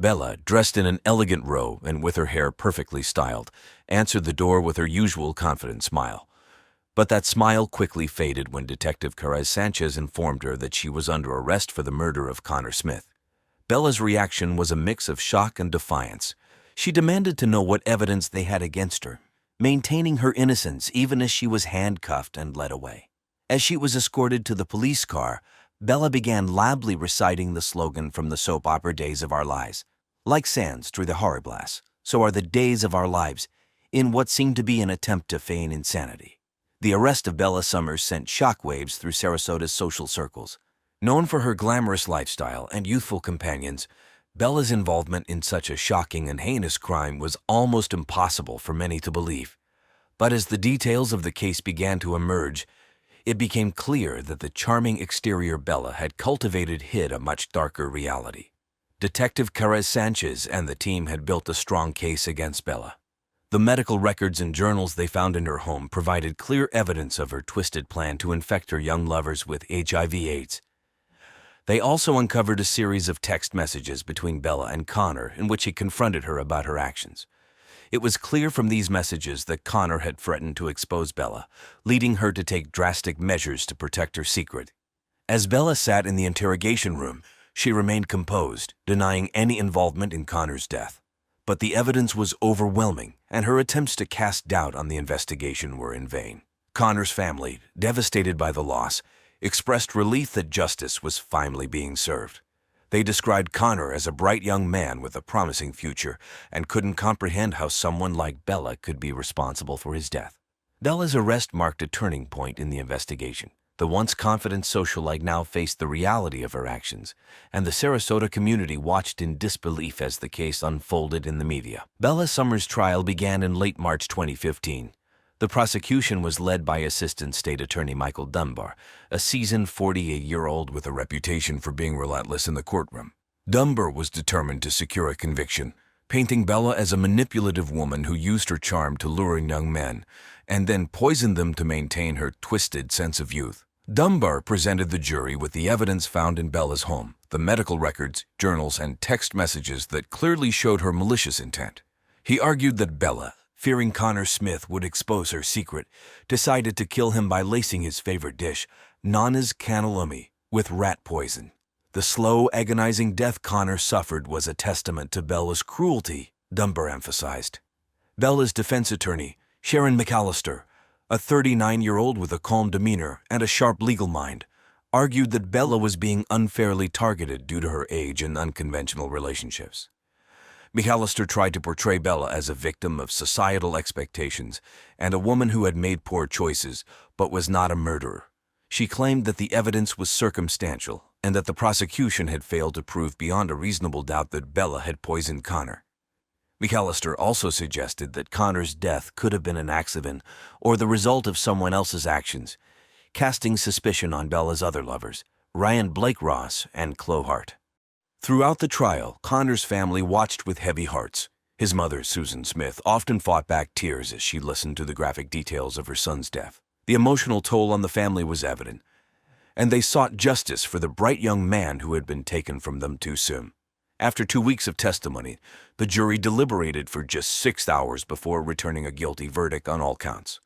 Bella, dressed in an elegant robe and with her hair perfectly styled, answered the door with her usual confident smile. But that smile quickly faded when Detective Carey Sanchez informed her that she was under arrest for the murder of Connor Smith. Bella's reaction was a mix of shock and defiance. She demanded to know what evidence they had against her, maintaining her innocence even as she was handcuffed and led away. As she was escorted to the police car, Bella began loudly reciting the slogan from the soap opera Days of Our Lives. Like sands through the hourglass, so are the days of our lives, in what seemed to be an attempt to feign insanity. The arrest of Bella Summers sent shockwaves through Sarasota's social circles. Known for her glamorous lifestyle and youthful companions, Bella's involvement in such a shocking and heinous crime was almost impossible for many to believe. But as the details of the case began to emerge, it became clear that the charming exterior Bella had cultivated hid a much darker reality. Detective Carez Sanchez and the team had built a strong case against Bella. The medical records and journals they found in her home provided clear evidence of her twisted plan to infect her young lovers with HIV/AIDS. They also uncovered a series of text messages between Bella and Connor in which he confronted her about her actions. It was clear from these messages that Connor had threatened to expose Bella, leading her to take drastic measures to protect her secret. As Bella sat in the interrogation room, she remained composed, denying any involvement in Connor's death. But the evidence was overwhelming, and her attempts to cast doubt on the investigation were in vain. Connor's family, devastated by the loss, expressed relief that justice was finally being served. They described Connor as a bright young man with a promising future and couldn't comprehend how someone like Bella could be responsible for his death. Bella's arrest marked a turning point in the investigation. The once confident socialite now faced the reality of her actions, and the Sarasota community watched in disbelief as the case unfolded in the media. Bella Summers' trial began in late March 2015. The prosecution was led by Assistant State Attorney Michael Dunbar, a seasoned 48-year-old with a reputation for being relentless in the courtroom. Dunbar was determined to secure a conviction, painting Bella as a manipulative woman who used her charm to lure in young men, and then poisoned them to maintain her twisted sense of youth. Dunbar presented the jury with the evidence found in Bella's home, the medical records, journals, and text messages that clearly showed her malicious intent. He argued that Bella, fearing Connor Smith would expose her secret, decided to kill him by lacing his favorite dish, Nana's cannelloni, with rat poison. The slow, agonizing death Connor suffered was a testament to Bella's cruelty, Dunbar emphasized. Bella's defense attorney, Sharon McAllister, a 39-year-old with a calm demeanor and a sharp legal mind, argued that Bella was being unfairly targeted due to her age and unconventional relationships. McAllister tried to portray Bella as a victim of societal expectations and a woman who had made poor choices but was not a murderer. She claimed that the evidence was circumstantial and that the prosecution had failed to prove beyond a reasonable doubt that Bella had poisoned Connor. McAllister also suggested that Connor's death could have been an accident or the result of someone else's actions, casting suspicion on Bella's other lovers, Ryan Blake Ross and Chloe Hart. Throughout the trial, Connor's family watched with heavy hearts. His mother, Susan Smith, often fought back tears as she listened to the graphic details of her son's death. The emotional toll on the family was evident, and they sought justice for the bright young man who had been taken from them too soon. After 2 weeks of testimony, the jury deliberated for just 6 hours before returning a guilty verdict on all counts.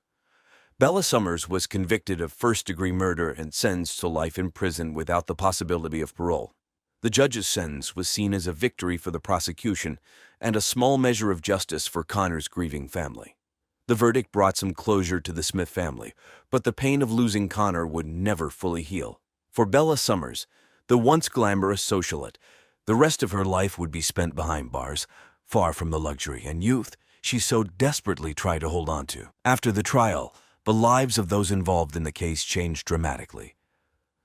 Bella Summers was convicted of first-degree murder and sentenced to life in prison without the possibility of parole. The judge's sentence was seen as a victory for the prosecution and a small measure of justice for Connor's grieving family. The verdict brought some closure to the Smith family, but the pain of losing Connor would never fully heal. For Bella Summers, the once glamorous socialite, the rest of her life would be spent behind bars, far from the luxury and youth she so desperately tried to hold on to. After the trial, the lives of those involved in the case changed dramatically.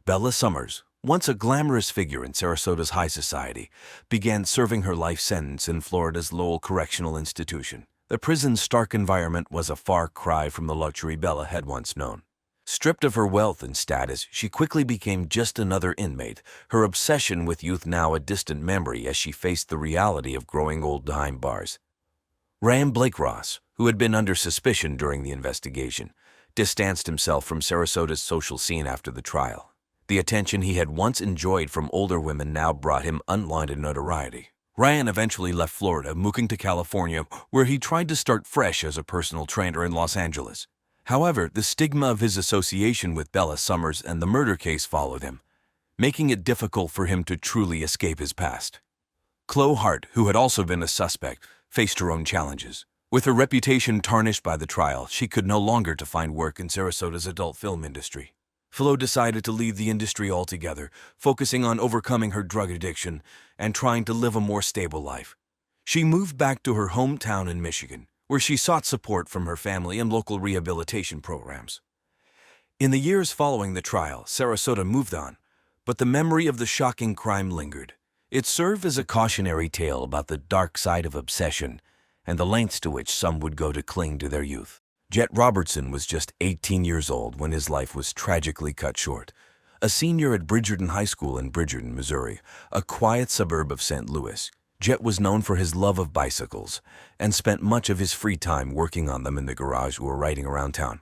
Bella Summers, once a glamorous figure in Sarasota's high society, began serving her life sentence in Florida's Lowell Correctional Institution. The prison's stark environment was a far cry from the luxury Bella had once known. Stripped of her wealth and status, she quickly became just another inmate, her obsession with youth now a distant memory as she faced the reality of growing old behind bars. Ryan Blake Ross, who had been under suspicion during the investigation, distanced himself from Sarasota's social scene after the trial. The attention he had once enjoyed from older women now brought him unwanted notoriety. Ryan eventually left Florida, moving to California, where he tried to start fresh as a personal trainer in Los Angeles. However, the stigma of his association with Bella Summers and the murder case followed him, making it difficult for him to truly escape his past. Chloe Hart, who had also been a suspect, faced her own challenges. With her reputation tarnished by the trial, she could no longer find work in Sarasota's adult film industry. Flo decided to leave the industry altogether, focusing on overcoming her drug addiction and trying to live a more stable life. She moved back to her hometown in Michigan, where she sought support from her family and local rehabilitation programs. In the years following the trial, Sarasota moved on, But the memory of the shocking crime lingered. It served as a cautionary tale about the dark side of obsession and the lengths to which some would go to cling to their youth. Jet Robertson was just 18 years old when his life was tragically cut short. A senior at Bridgerton High School in Bridgerton, Missouri, a quiet suburb of St. Louis, Jet was known for his love of bicycles and spent much of his free time working on them in the garage or riding around town.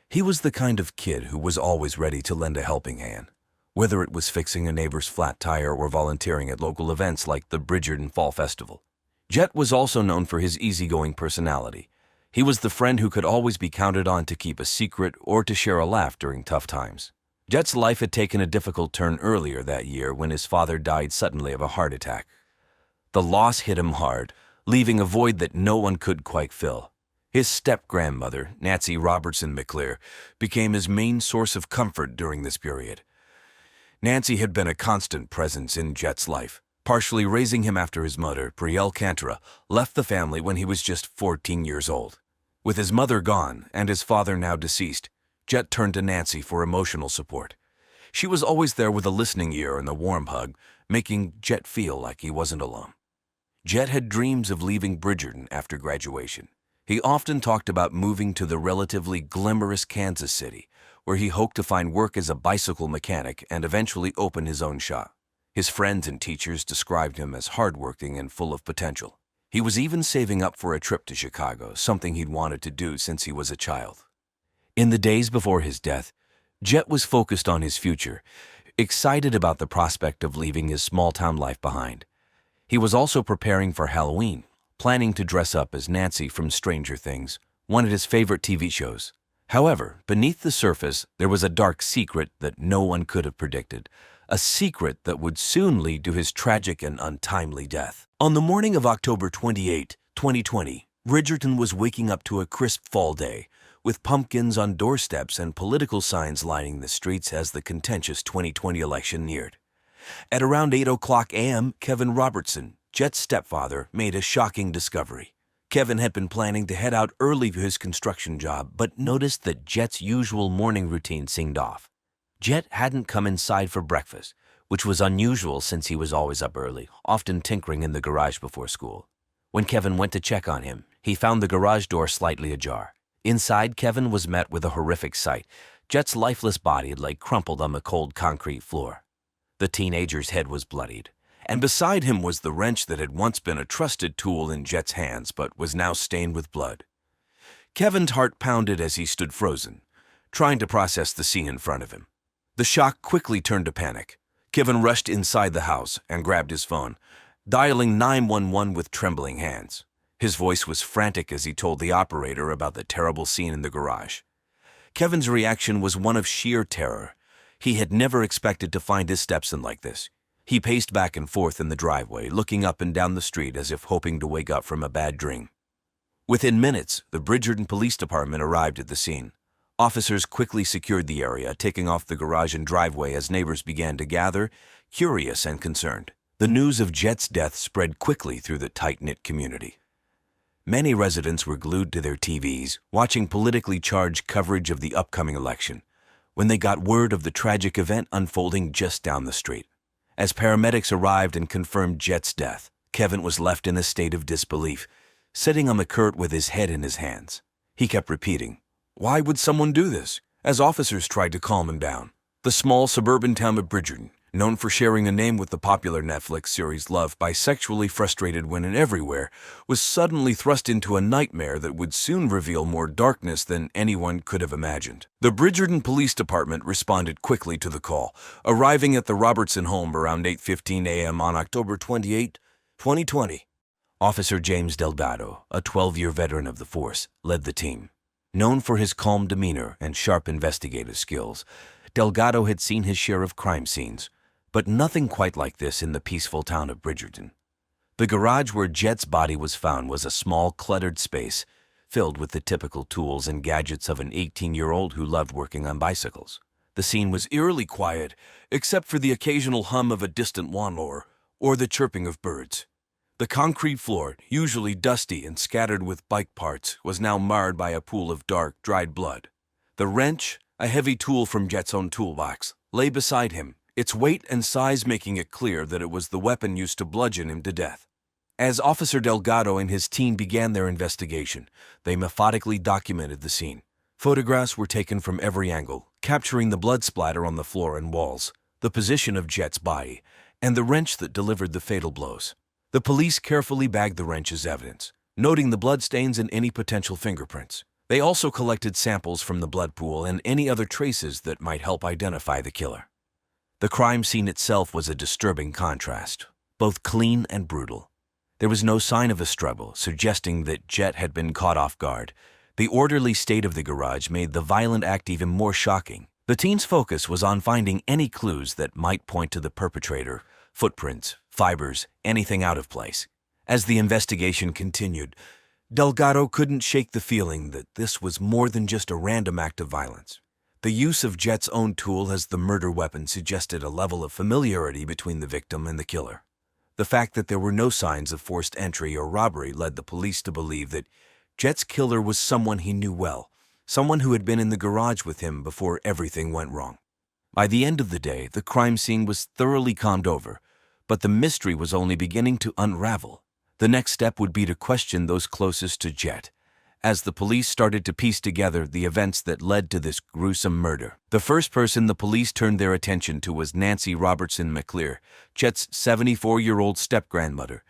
He was the kind of kid who was always ready to lend a helping hand, whether it was fixing a neighbor's flat tire or volunteering at local events like the Bridgerton Fall Festival. Jet was also known for his easygoing personality. He was the friend who could always be counted on to keep a secret or to share a laugh during tough times. Jet's life had taken a difficult turn earlier that year when his father died suddenly of a heart attack. The loss hit him hard, leaving a void that no one could quite fill. His step-grandmother, Nancy Robertson McClear, became his main source of comfort during this period. Nancy had been a constant presence in Jet's life, partially raising him after his mother, Priel Cantora, left the family when he was just 14 years old. With his mother gone and his father now deceased, Jet turned to Nancy for emotional support. She was always there with a listening ear and a warm hug, making Jet feel like he wasn't alone. Jet had dreams of leaving Bridgerton after graduation. He often talked about moving to the relatively glamorous Kansas City, where he hoped to find work as a bicycle mechanic and eventually open his own shop. His friends and teachers described him as hardworking and full of potential. He was even saving up for a trip to Chicago, something he'd wanted to do since he was a child. In the days before his death, Jet was focused on his future, excited about the prospect of leaving his small-town life behind. He was also preparing for Halloween, planning to dress up as Nancy from Stranger Things, one of his favorite TV shows. However, beneath the surface, there was a dark secret that no one could have predicted, a secret that would soon lead to his tragic and untimely death. On the morning of October 28, 2020, Bridgerton was waking up to a crisp fall day, with pumpkins on doorsteps and political signs lining the streets as the contentious 2020 election neared. At around 8:00 a.m., Kevin Robertson, Jet's stepfather, made a shocking discovery. Kevin had been planning to head out early for his construction job, but noticed that Jet's usual morning routine seemed off. Jet hadn't come inside for breakfast, which was unusual since he was always up early, often tinkering in the garage before school. When Kevin went to check on him, he found the garage door slightly ajar. Inside, Kevin was met with a horrific sight. Jet's lifeless body lay crumpled on the cold concrete floor. The teenager's head was bloodied, and beside him was the wrench that had once been a trusted tool in Jet's hands but was now stained with blood. Kevin's heart pounded as he stood frozen, trying to process the scene in front of him. The shock quickly turned to panic. Kevin rushed inside the house and grabbed his phone, dialing 911 with trembling hands. His voice was frantic as he told the operator about the terrible scene in the garage. Kevin's reaction was one of sheer terror. He had never expected to find his stepson like this. He paced back and forth in the driveway, looking up and down the street as if hoping to wake up from a bad dream. Within minutes, the Bridgerton Police Department arrived at the scene. Officers quickly secured the area, taking off the garage and driveway as neighbors began to gather, curious and concerned. The news of Jet's death spread quickly through the tight-knit community. Many residents were glued to their TVs, watching politically charged coverage of the upcoming election, when they got word of the tragic event unfolding just down the street. As paramedics arrived and confirmed Jet's death, Kevin was left in a state of disbelief, sitting on the curb with his head in his hands. He kept repeating, "Why would someone do this?" as officers tried to calm him down. The small suburban town of Bridgerton, known for sharing a name with the popular Netflix series Love, bisexually frustrated women everywhere, was suddenly thrust into a nightmare that would soon reveal more darkness than anyone could have imagined. The Bridgerton Police Department responded quickly to the call, arriving at the Robertson home around 8:15 a.m. on October 28, 2020. Officer James Delgado, a 12-year veteran of the force, led the team. Known for his calm demeanor and sharp investigative skills, Delgado had seen his share of crime scenes, but nothing quite like this in the peaceful town of Bridgerton. The garage where Jet's body was found was a small, cluttered space filled with the typical tools and gadgets of an 18-year-old who loved working on bicycles. The scene was eerily quiet, except for the occasional hum of a distant lawnmower or the chirping of birds. The concrete floor, usually dusty and scattered with bike parts, was now marred by a pool of dark, dried blood. The wrench, a heavy tool from Jet's own toolbox, lay beside him, its weight and size making it clear that it was the weapon used to bludgeon him to death. As Officer Delgado and his team began their investigation, they methodically documented the scene. Photographs were taken from every angle, capturing the blood splatter on the floor and walls, the position of Jet's body, and the wrench that delivered the fatal blows. The police carefully bagged the wrench as evidence, noting the bloodstains and any potential fingerprints. They also collected samples from the blood pool and any other traces that might help identify the killer. The crime scene itself was a disturbing contrast, both clean and brutal. There was no sign of a struggle, suggesting that Jet had been caught off guard. The orderly state of the garage made the violent act even more shocking. The team's focus was on finding any clues that might point to the perpetrator, footprints, fibers, anything out of place. As the investigation continued, Delgado couldn't shake the feeling that this was more than just a random act of violence. The use of Jet's own tool as the murder weapon suggested a level of familiarity between the victim and the killer. The fact that there were no signs of forced entry or robbery led the police to believe that Jet's killer was someone he knew well, someone who had been in the garage with him before everything went wrong. By the end of the day, the crime scene was thoroughly calmed over, but the mystery was only beginning to unravel. The next step would be to question those closest to Jet, as the police started to piece together the events that led to this gruesome murder. The first person the police turned their attention to was Nancy Robertson McClear, Jet's 74-year-old step-grandmother.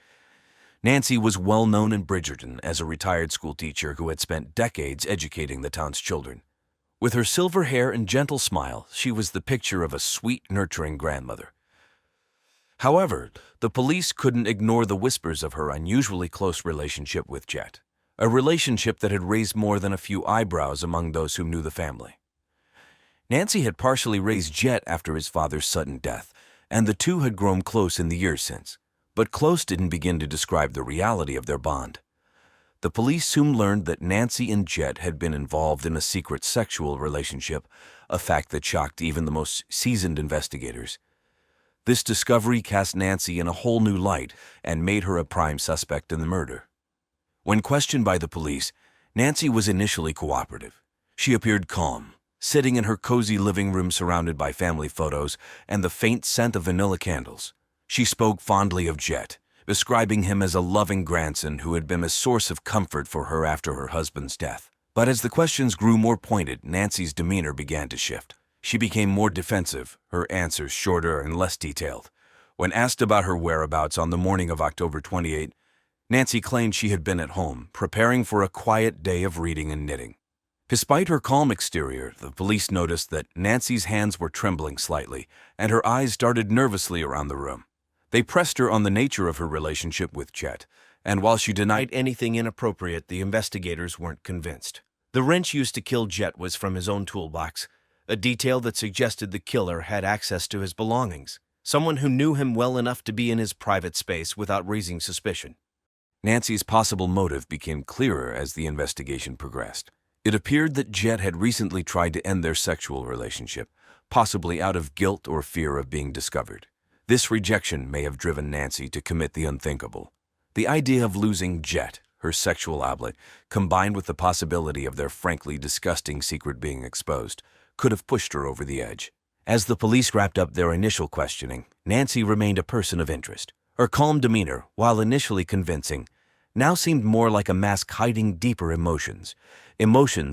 Nancy was well known in Bridgerton as a retired schoolteacher who had spent decades educating the town's children. With her silver hair and gentle smile, she was the picture of a sweet, nurturing grandmother. However, the police couldn't ignore the whispers of her unusually close relationship with Jet, a relationship that had raised more than a few eyebrows among those who knew the family. Nancy had partially raised Jet after his father's sudden death, and the two had grown close in the years since. But close didn't begin to describe the reality of their bond. The police soon learned that Nancy and Jet had been involved in a secret sexual relationship, a fact that shocked even the most seasoned investigators. This discovery cast Nancy in a whole new light and made her a prime suspect in the murder. When questioned by the police, Nancy was initially cooperative. She appeared calm, sitting in her cozy living room surrounded by family photos and the faint scent of vanilla candles. She spoke fondly of Jet, describing him as a loving grandson who had been a source of comfort for her after her husband's death. But as the questions grew more pointed, Nancy's demeanor began to shift. She became more defensive, her answers shorter and less detailed. When asked about her whereabouts on the morning of October 28, Nancy claimed she had been at home, preparing for a quiet day of reading and knitting. Despite her calm exterior, the police noticed that Nancy's hands were trembling slightly, and her eyes darted nervously around the room. They pressed her on the nature of her relationship with Jet, and while she denied anything inappropriate, the investigators weren't convinced. The wrench used to kill Jet was from his own toolbox, a detail that suggested the killer had access to his belongings, someone who knew him well enough to be in his private space without raising suspicion. Nancy's possible motive became clearer as the investigation progressed. It appeared that Jet had recently tried to end their sexual relationship, possibly out of guilt or fear of being discovered. This rejection may have driven Nancy to commit the unthinkable. The idea of losing Jet, her sexual outlet, combined with the possibility of their frankly disgusting secret being exposed, could have pushed her over the edge. As the police wrapped up their initial questioning, Nancy remained a person of interest. Her calm demeanor, while initially convincing, now seemed more like a mask hiding deeper emotions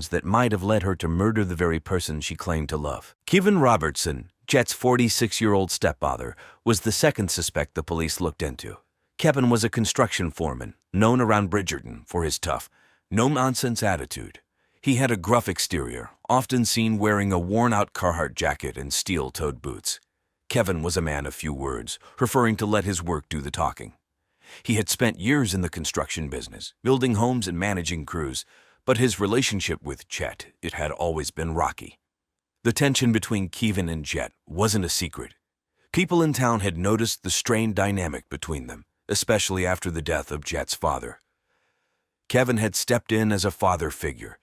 that might have led her to murder the very person she claimed to love. Kevin Robertson, Jet's 46-year-old stepfather, was the second suspect the police looked into. Kevin was a construction foreman, known around Bridgerton for his tough, no-nonsense attitude. He had a gruff exterior, often seen wearing a worn-out Carhartt jacket and steel-toed boots. Kevin was a man of few words, preferring to let his work do the talking. He had spent years in the construction business, building homes and managing crews, but his relationship with Jet, it had always been rocky. The tension between Kevin and Jet wasn't a secret. People in town had noticed the strained dynamic between them, especially after the death of Jet's father. Kevin had stepped in as a father figure,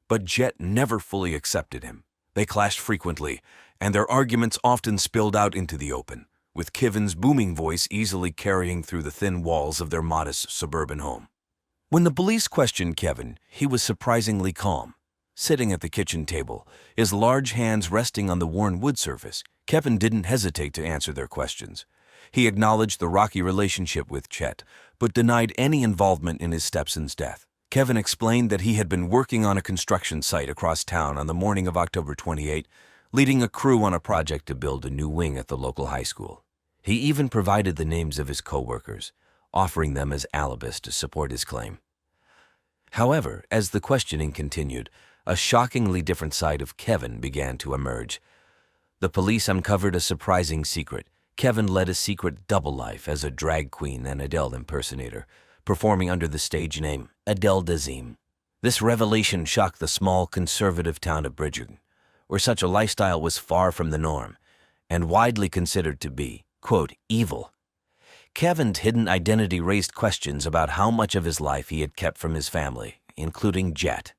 but Jet never fully accepted him. They clashed frequently, and their arguments often spilled out into the open, with Kevin's booming voice easily carrying through the thin walls of their modest suburban home. When the police questioned Kevin, he was surprisingly calm. Sitting at the kitchen table, his large hands resting on the worn wood surface, Kevin didn't hesitate to answer their questions. He acknowledged the rocky relationship with Chet, but denied any involvement in his stepson's death. Kevin explained that he had been working on a construction site across town on the morning of October 28, leading a crew on a project to build a new wing at the local high school. He even provided the names of his co-workers, offering them as alibis to support his claim. However, as the questioning continued, a shockingly different side of Kevin began to emerge. The police uncovered a surprising secret. Kevin led a secret double life as a drag queen and Adele impersonator, performing under the stage name Adele Dazeem. This revelation shocked the small conservative town of Bridgerton, where such a lifestyle was far from the norm and widely considered to be, quote, evil. Kevin's hidden identity raised questions about how much of his life he had kept from his family, including Jet.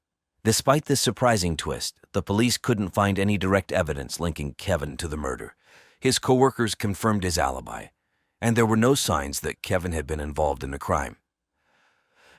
Despite this surprising twist, the police couldn't find any direct evidence linking Kevin to the murder. His co-workers confirmed his alibi, and there were no signs that Kevin had been involved in the crime.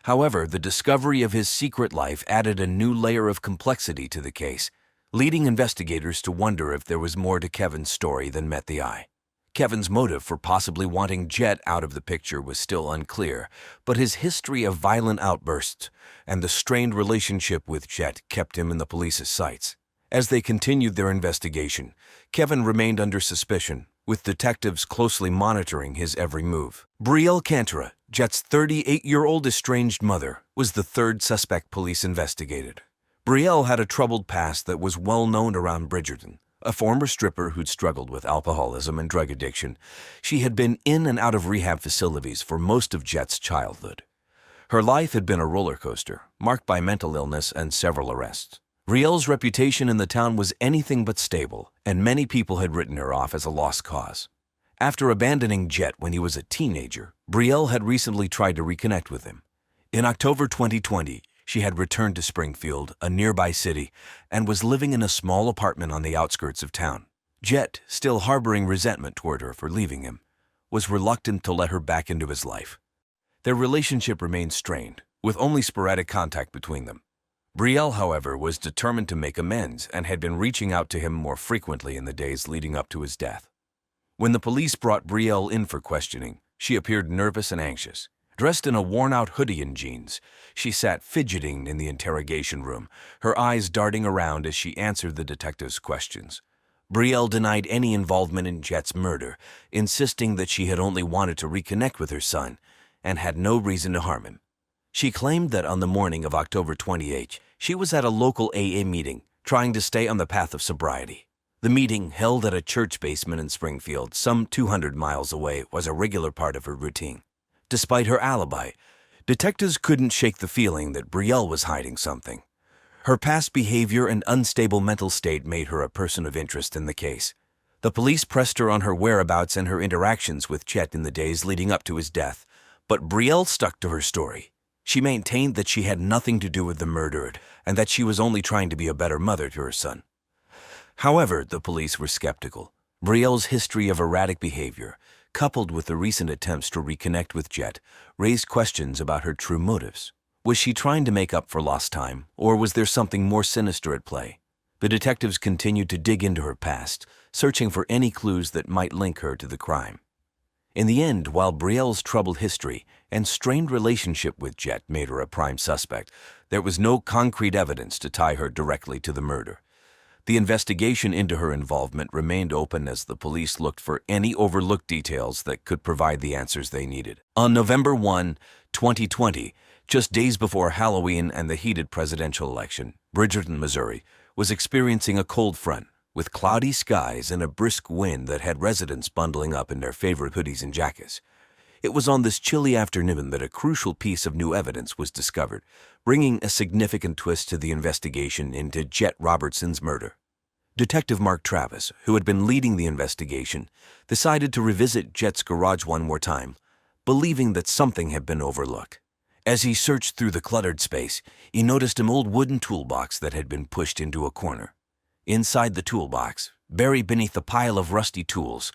However, the discovery of his secret life added a new layer of complexity to the case, leading investigators to wonder if there was more to Kevin's story than met the eye. Kevin's motive for possibly wanting Jet out of the picture was still unclear, but his history of violent outbursts and the strained relationship with Jet kept him in the police's sights. As they continued their investigation, Kevin remained under suspicion, with detectives closely monitoring his every move. Brielle Cantora, Jet's 38-year-old estranged mother, was the third suspect police investigated. Brielle had a troubled past that was well known around Bridgerton. A former stripper who'd struggled with alcoholism and drug addiction, she had been in and out of rehab facilities for most of Jet's childhood. Her life had been a roller coaster, marked by mental illness and several arrests. Brielle's reputation in the town was anything but stable, and many people had written her off as a lost cause. After abandoning Jet when he was a teenager, Brielle had recently tried to reconnect with him. In October 2020, she had returned to Springfield, a nearby city, and was living in a small apartment on the outskirts of town. Jet, still harboring resentment toward her for leaving him, was reluctant to let her back into his life. Their relationship remained strained, with only sporadic contact between them. Brielle, however, was determined to make amends and had been reaching out to him more frequently in the days leading up to his death. When the police brought Brielle in for questioning, she appeared nervous and anxious. Dressed in a worn-out hoodie and jeans, she sat fidgeting in the interrogation room, her eyes darting around as she answered the detective's questions. Brielle denied any involvement in Jet's murder, insisting that she had only wanted to reconnect with her son and had no reason to harm him. She claimed that on the morning of October 28, she was at a local AA meeting, trying to stay on the path of sobriety. The meeting, held at a church basement in Springfield, some 200 miles away, was a regular part of her routine. Despite her alibi, detectives couldn't shake the feeling that Brielle was hiding something. Her past behavior and unstable mental state made her a person of interest in the case. The police pressed her on her whereabouts and her interactions with Chet in the days leading up to his death, but Brielle stuck to her story. She maintained that she had nothing to do with the murder and that she was only trying to be a better mother to her son. However, the police were skeptical. Brielle's history of erratic behavior, coupled with the recent attempts to reconnect with Jet, raised questions about her true motives. Was she trying to make up for lost time, or was there something more sinister at play? The detectives continued to dig into her past, searching for any clues that might link her to the crime. In the end, while Brielle's troubled history and strained relationship with Jet made her a prime suspect, there was no concrete evidence to tie her directly to the murder. The investigation into her involvement remained open as the police looked for any overlooked details that could provide the answers they needed. On November 1, 2020, just days before Halloween and the heated presidential election, Bridgerton, Missouri, was experiencing a cold front, with cloudy skies and a brisk wind that had residents bundling up in their favorite hoodies and jackets. It was on this chilly afternoon that a crucial piece of new evidence was discovered, bringing a significant twist to the investigation into Jet Robertson's murder. Detective Mark Travis, who had been leading the investigation, decided to revisit Jet's garage one more time, believing that something had been overlooked. As he searched through the cluttered space, he noticed an old wooden toolbox that had been pushed into a corner. Inside the toolbox, buried beneath a pile of rusty tools,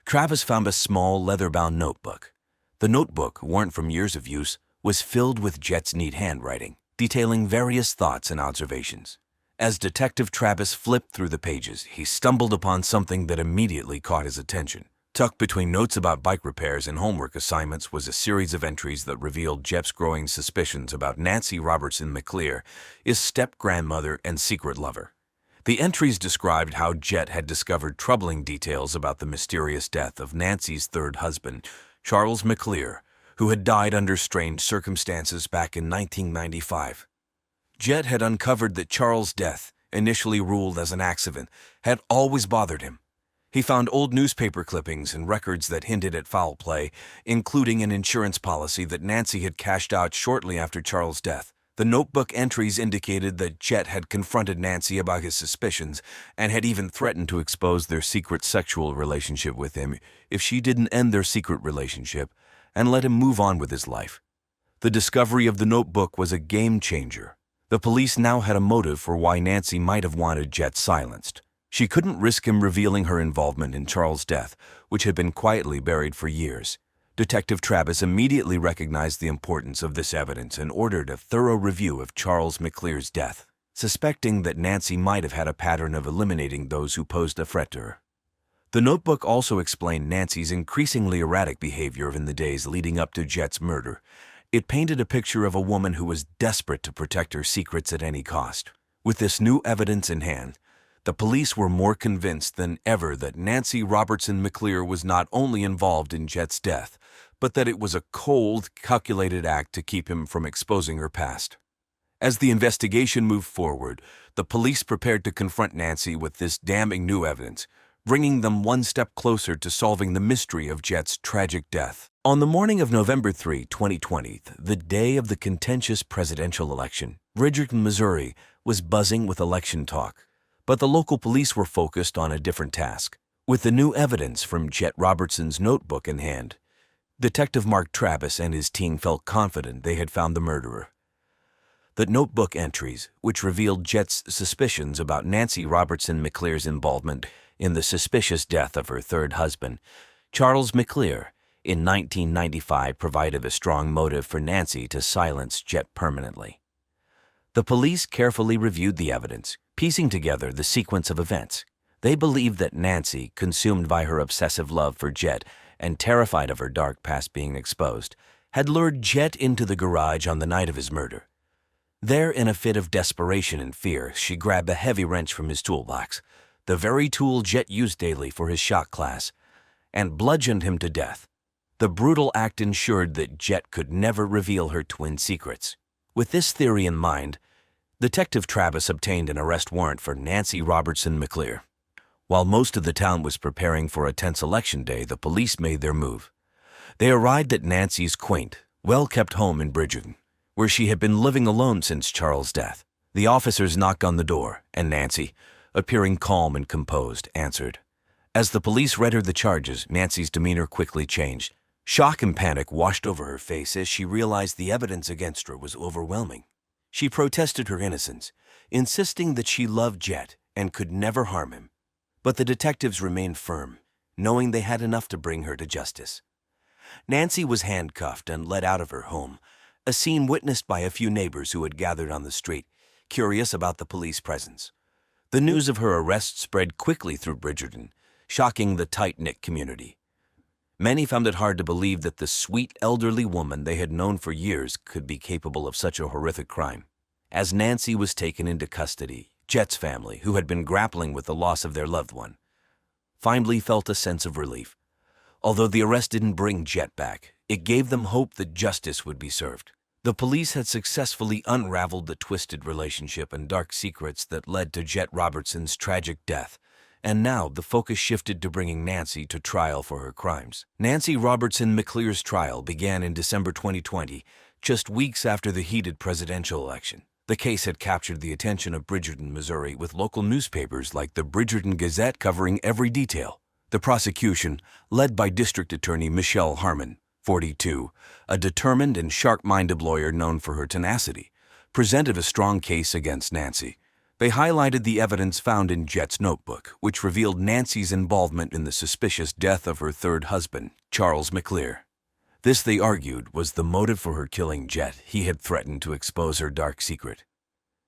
Travis found a small leather-bound notebook. The notebook, worn from years of use, was filled with Jet's neat handwriting, detailing various thoughts and observations. As Detective Travis flipped through the pages, he stumbled upon something that immediately caught his attention. Tucked between notes about bike repairs and homework assignments was a series of entries that revealed Jeff's growing suspicions about Nancy Robertson McClear, his step-grandmother and secret lover. The entries described how Jet had discovered troubling details about the mysterious death of Nancy's third husband, Charles McClear, who had died under strange circumstances back in 1995. Jet had uncovered that Charles' death, initially ruled as an accident, had always bothered him. He found old newspaper clippings and records that hinted at foul play, including an insurance policy that Nancy had cashed out shortly after Charles' death. The notebook entries indicated that Jet had confronted Nancy about his suspicions and had even threatened to expose their secret sexual relationship with him if she didn't end their secret relationship and let him move on with his life. The discovery of the notebook was a game changer. The police now had a motive for why Nancy might have wanted Jet silenced. She couldn't risk him revealing her involvement in Charles' death, which had been quietly buried for years. Detective Travis immediately recognized the importance of this evidence and ordered a thorough review of Charles McClear's death, suspecting that Nancy might have had a pattern of eliminating those who posed a threat to her. The notebook also explained Nancy's increasingly erratic behavior in the days leading up to Jet's murder. It painted a picture of a woman who was desperate to protect her secrets at any cost. With this new evidence in hand, the police were more convinced than ever that Nancy Robertson McClear was not only involved in Jet's death, but that it was a cold, calculated act to keep him from exposing her past. As the investigation moved forward, the police prepared to confront Nancy with this damning new evidence, bringing them one step closer to solving the mystery of Jet's tragic death. On the morning of November 3, 2020, the day of the contentious presidential election, Bridgerton, Missouri, was buzzing with election talk. But the local police were focused on a different task. With the new evidence from Jet Robertson's notebook in hand, Detective Mark Travis and his team felt confident they had found the murderer. The notebook entries, which revealed Jet's suspicions about Nancy Robertson McClear's involvement in the suspicious death of her third husband, Charles McClear, in 1995, provided a strong motive for Nancy to silence Jet permanently. The police carefully reviewed the evidence, piecing together the sequence of events. They believed that Nancy, consumed by her obsessive love for Jet and terrified of her dark past being exposed, had lured Jet into the garage on the night of his murder. There, in a fit of desperation and fear, she grabbed a heavy wrench from his toolbox, the very tool Jet used daily for his shop class, and bludgeoned him to death. The brutal act ensured that Jet could never reveal her twin secrets. With this theory in mind, Detective Travis obtained an arrest warrant for Nancy Robertson McClear. While most of the town was preparing for a tense election day, the police made their move. They arrived at Nancy's quaint, well-kept home in Bridgerton, where she had been living alone since Charles' death. The officers knocked on the door, and Nancy, appearing calm and composed, answered. As the police read her the charges, Nancy's demeanor quickly changed. Shock and panic washed over her face as she realized the evidence against her was overwhelming. She protested her innocence, insisting that she loved Jet and could never harm him. But the detectives remained firm, knowing they had enough to bring her to justice. Nancy was handcuffed and led out of her home, a scene witnessed by a few neighbors who had gathered on the street, curious about the police presence. The news of her arrest spread quickly through Bridgerton, shocking the tight-knit community. Many found it hard to believe that the sweet elderly woman they had known for years could be capable of such a horrific crime. As Nancy was taken into custody, Jet's family, who had been grappling with the loss of their loved one, finally felt a sense of relief. Although the arrest didn't bring Jet back, it gave them hope that justice would be served. The police had successfully unraveled the twisted relationship and dark secrets that led to Jet Robertson's tragic death, and now the focus shifted to bringing Nancy to trial for her crimes. Nancy Robertson McClear's trial began in December 2020, just weeks after the heated presidential election. The case had captured the attention of Bridgerton, Missouri, with local newspapers like the Bridgerton Gazette covering every detail. The prosecution, led by District Attorney Michelle Harmon, 42, a determined and sharp-minded lawyer known for her tenacity, presented a strong case against Nancy. They highlighted the evidence found in Jet's notebook, which revealed Nancy's involvement in the suspicious death of her third husband, Charles McClear. This, they argued, was the motive for her killing Jet. He had threatened to expose her dark secret.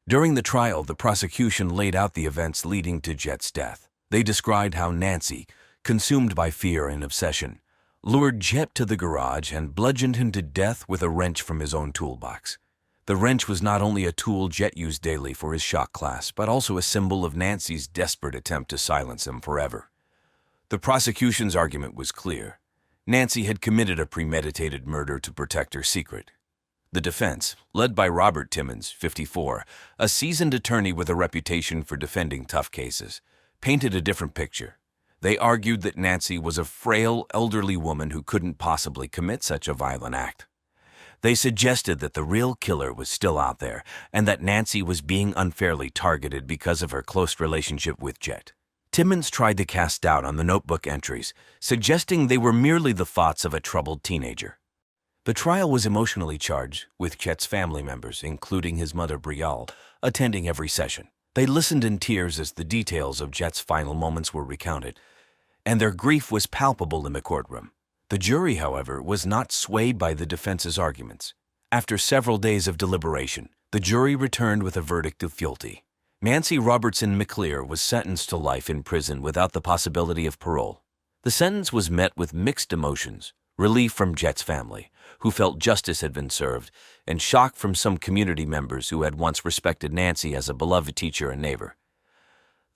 During the trial, the prosecution laid out the events leading to Jet's death. They described how Nancy, consumed by fear and obsession, lured Jet to the garage and bludgeoned him to death with a wrench from his own toolbox. The wrench was not only a tool Jet used daily for his shock class, but also a symbol of Nancy's desperate attempt to silence him forever. The prosecution's argument was clear. Nancy had committed a premeditated murder to protect her secret. The defense, led by Robert Timmons, 54, a seasoned attorney with a reputation for defending tough cases, painted a different picture. They argued that Nancy was a frail, elderly woman who couldn't possibly commit such a violent act. They suggested that the real killer was still out there and that Nancy was being unfairly targeted because of her close relationship with Jet. Timmons tried to cast doubt on the notebook entries, suggesting they were merely the thoughts of a troubled teenager. The trial was emotionally charged, with Chet's family members, including his mother Brielle, attending every session. They listened in tears as the details of Jet's final moments were recounted, and their grief was palpable in the courtroom. The jury, however, was not swayed by the defense's arguments. After several days of deliberation, the jury returned with a verdict of guilty. Nancy Robertson McClear was sentenced to life in prison without the possibility of parole. The sentence was met with mixed emotions: relief from Jet's family, who felt justice had been served, and shock from some community members who had once respected Nancy as a beloved teacher and neighbor.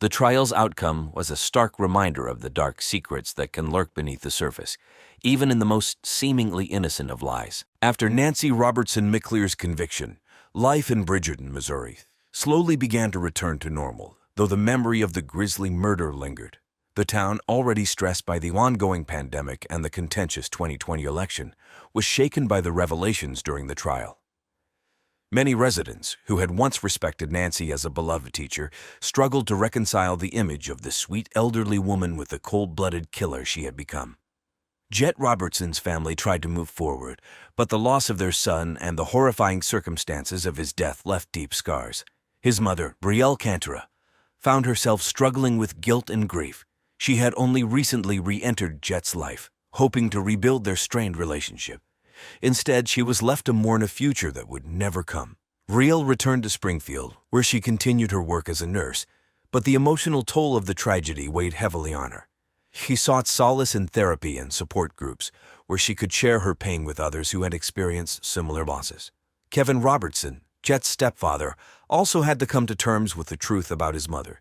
The trial's outcome was a stark reminder of the dark secrets that can lurk beneath the surface, even in the most seemingly innocent of lies. After Nancy Robertson McClear's conviction, life in Bridgerton, Missouri, slowly began to return to normal, though the memory of the grisly murder lingered. The town, already stressed by the ongoing pandemic and the contentious 2020 election, was shaken by the revelations during the trial. Many residents, who had once respected Nancy as a beloved teacher, struggled to reconcile the image of the sweet elderly woman with the cold-blooded killer she had become. Jet Robertson's family tried to move forward, but the loss of their son and the horrifying circumstances of his death left deep scars. His mother, Brielle Cantora, found herself struggling with guilt and grief. She had only recently re-entered Jet's life, hoping to rebuild their strained relationship. Instead, she was left to mourn a future that would never come. Brielle returned to Springfield, where she continued her work as a nurse, but the emotional toll of the tragedy weighed heavily on her. She sought solace in therapy and support groups, where she could share her pain with others who had experienced similar losses. Kevin Robertson, Jet's stepfather, also had to come to terms with the truth about his mother.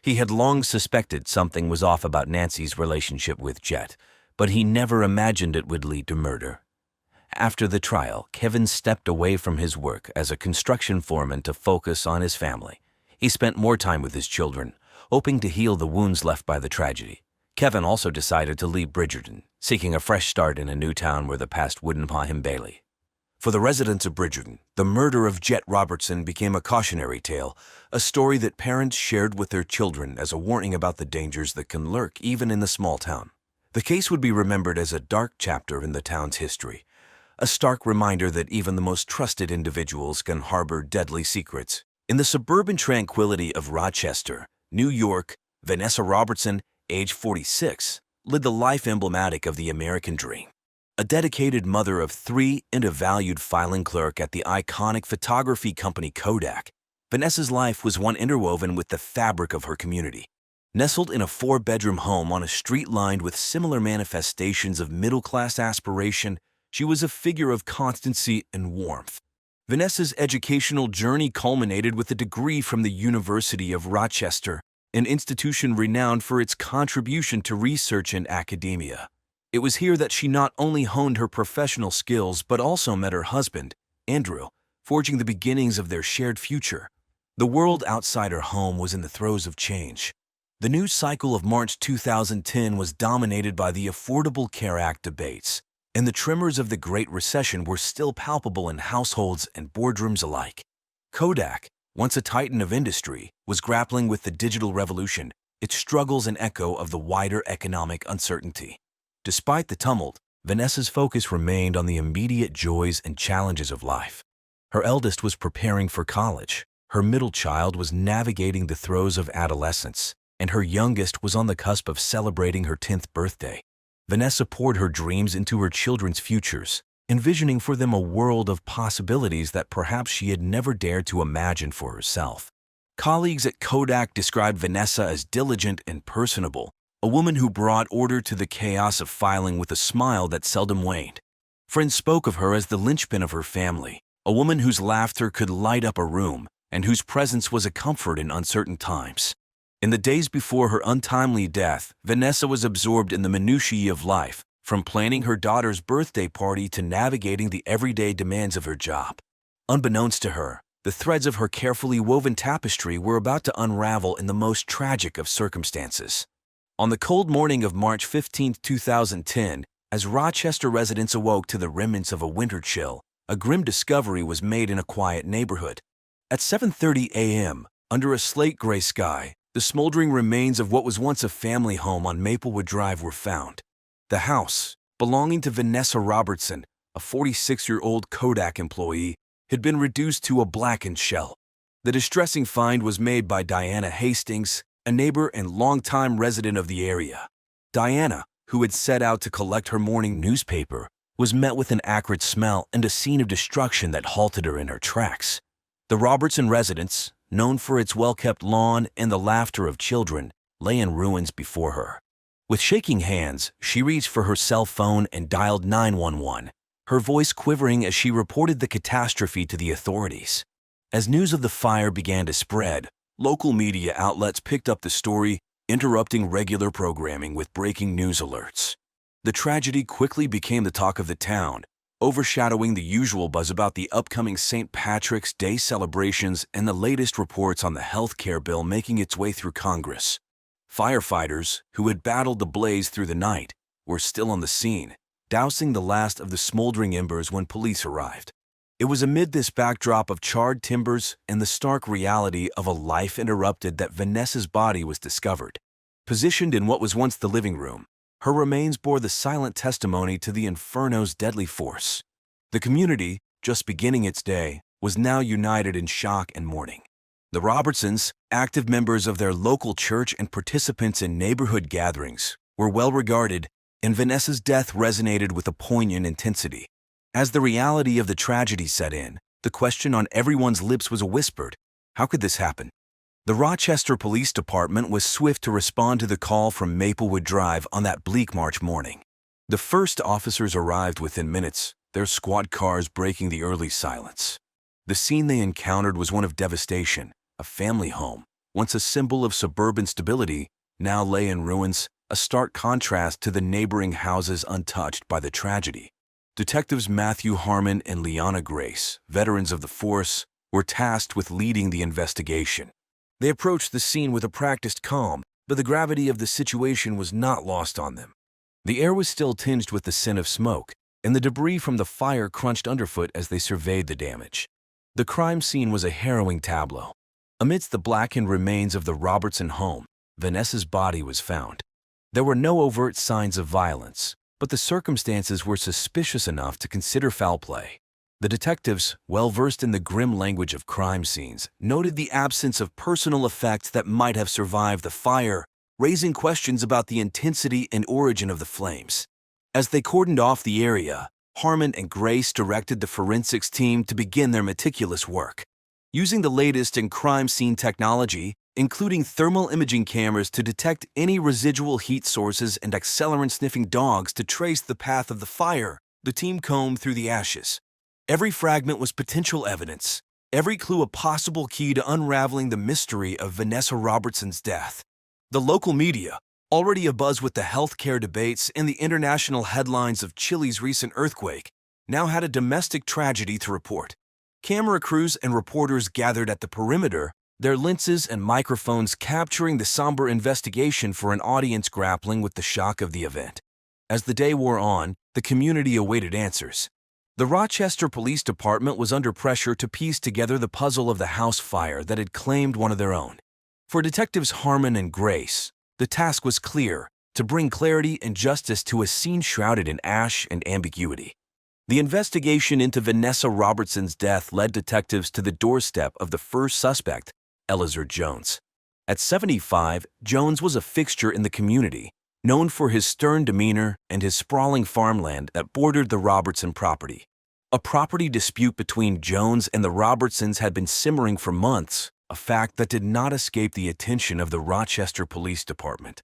He had long suspected something was off about Nancy's relationship with Jet, but he never imagined it would lead to murder. After the trial, Kevin stepped away from his work as a construction foreman to focus on his family. He spent more time with his children, hoping to heal the wounds left by the tragedy. Kevin also decided to leave Bridgerton, seeking a fresh start in a new town where the past wouldn't paw him bailey. For the residents of Bridgerton, the murder of Jet Robertson became a cautionary tale, a story that parents shared with their children as a warning about the dangers that can lurk even in the small town. The case would be remembered as a dark chapter in the town's history, a stark reminder that even the most trusted individuals can harbor deadly secrets. In the suburban tranquility of Rochester, New York, Vanessa Robertson, age 46, lived the life emblematic of the American dream. A dedicated mother of three and a valued filing clerk at the iconic photography company Kodak, Vanessa's life was one interwoven with the fabric of her community. Nestled in a 4-bedroom home on a street lined with similar manifestations of middle-class aspiration, she was a figure of constancy and warmth. Vanessa's educational journey culminated with a degree from the University of Rochester, an institution renowned for its contribution to research and academia. It was here that she not only honed her professional skills but also met her husband, Andrew, forging the beginnings of their shared future. The world outside her home was in the throes of change. The news cycle of March 2010 was dominated by the Affordable Care Act debates, and the tremors of the Great Recession were still palpable in households and boardrooms alike. Kodak, once a titan of industry, was grappling with the digital revolution, its struggles an echo of the wider economic uncertainty. Despite the tumult, Vanessa's focus remained on the immediate joys and challenges of life. Her eldest was preparing for college, her middle child was navigating the throes of adolescence, and her youngest was on the cusp of celebrating her 10th birthday. Vanessa poured her dreams into her children's futures, envisioning for them a world of possibilities that perhaps she had never dared to imagine for herself. Colleagues at Kodak described Vanessa as diligent and personable, a woman who brought order to the chaos of filing with a smile that seldom waned. Friends spoke of her as the linchpin of her family, a woman whose laughter could light up a room and whose presence was a comfort in uncertain times. In the days before her untimely death, Vanessa was absorbed in the minutiae of life, from planning her daughter's birthday party to navigating the everyday demands of her job. Unbeknownst to her, the threads of her carefully woven tapestry were about to unravel in the most tragic of circumstances. On the cold morning of March 15, 2010, as Rochester residents awoke to the remnants of a winter chill, a grim discovery was made in a quiet neighborhood. At 7:30 a.m., under a slate-gray sky, the smoldering remains of what was once a family home on Maplewood Drive were found. The house, belonging to Vanessa Robertson, a 46-year-old Kodak employee, had been reduced to a blackened shell. The distressing find was made by Diana Hastings, a neighbor and longtime resident of the area. Diana, who had set out to collect her morning newspaper, was met with an acrid smell and a scene of destruction that halted her in her tracks. The Robertson residence, known for its well-kept lawn and the laughter of children, lay in ruins before her. With shaking hands, she reached for her cell phone and dialed 911, her voice quivering as she reported the catastrophe to the authorities. As news of the fire began to spread, local media outlets picked up the story, interrupting regular programming with breaking news alerts. The tragedy quickly became the talk of the town, overshadowing the usual buzz about the upcoming St. Patrick's Day celebrations and the latest reports on the health care bill making its way through Congress. Firefighters, who had battled the blaze through the night, were still on the scene, dousing the last of the smoldering embers when police arrived. It was amid this backdrop of charred timbers and the stark reality of a life interrupted that Vanessa's body was discovered. Positioned in what was once the living room, her remains bore the silent testimony to the inferno's deadly force. The community, just beginning its day, was now united in shock and mourning. The Robertsons, active members of their local church and participants in neighborhood gatherings, were well regarded, and Vanessa's death resonated with a poignant intensity. As the reality of the tragedy set in, the question on everyone's lips was whispered: how could this happen? The Rochester Police Department was swift to respond to the call from Maplewood Drive on that bleak March morning. The first officers arrived within minutes, their squad cars breaking the early silence. The scene they encountered was one of devastation. A family home, once a symbol of suburban stability, now lay in ruins, a stark contrast to the neighboring houses untouched by the tragedy. Detectives Matthew Harmon and Liana Grace, veterans of the force, were tasked with leading the investigation. They approached the scene with a practiced calm, but the gravity of the situation was not lost on them. The air was still tinged with the scent of smoke, and the debris from the fire crunched underfoot as they surveyed the damage. The crime scene was a harrowing tableau. Amidst the blackened remains of the Robertson home, Vanessa's body was found. There were no overt signs of violence, but the circumstances were suspicious enough to consider foul play. The detectives, well-versed in the grim language of crime scenes, noted the absence of personal effects that might have survived the fire, raising questions about the intensity and origin of the flames. As they cordoned off the area, Harmon and Grace directed the forensics team to begin their meticulous work. Using the latest in crime scene technology, including thermal imaging cameras to detect any residual heat sources and accelerant-sniffing dogs to trace the path of the fire, the team combed through the ashes. Every fragment was potential evidence, every clue a possible key to unraveling the mystery of Vanessa Robertson's death. The local media, already abuzz with the healthcare debates and the international headlines of Chile's recent earthquake, now had a domestic tragedy to report. Camera crews and reporters gathered at the perimeter, their lenses and microphones capturing the somber investigation for an audience grappling with the shock of the event. As the day wore on, the community awaited answers. The Rochester Police Department was under pressure to piece together the puzzle of the house fire that had claimed one of their own. For Detectives Harmon and Grace, the task was clear: to bring clarity and justice to a scene shrouded in ash and ambiguity. The investigation into Vanessa Robertson's death led detectives to the doorstep of the first suspect, Elizur Jones. At 75, Jones was a fixture in the community, known for his stern demeanor and his sprawling farmland that bordered the Robertson property. A property dispute between Jones and the Robertsons had been simmering for months, a fact that did not escape the attention of the Rochester Police Department.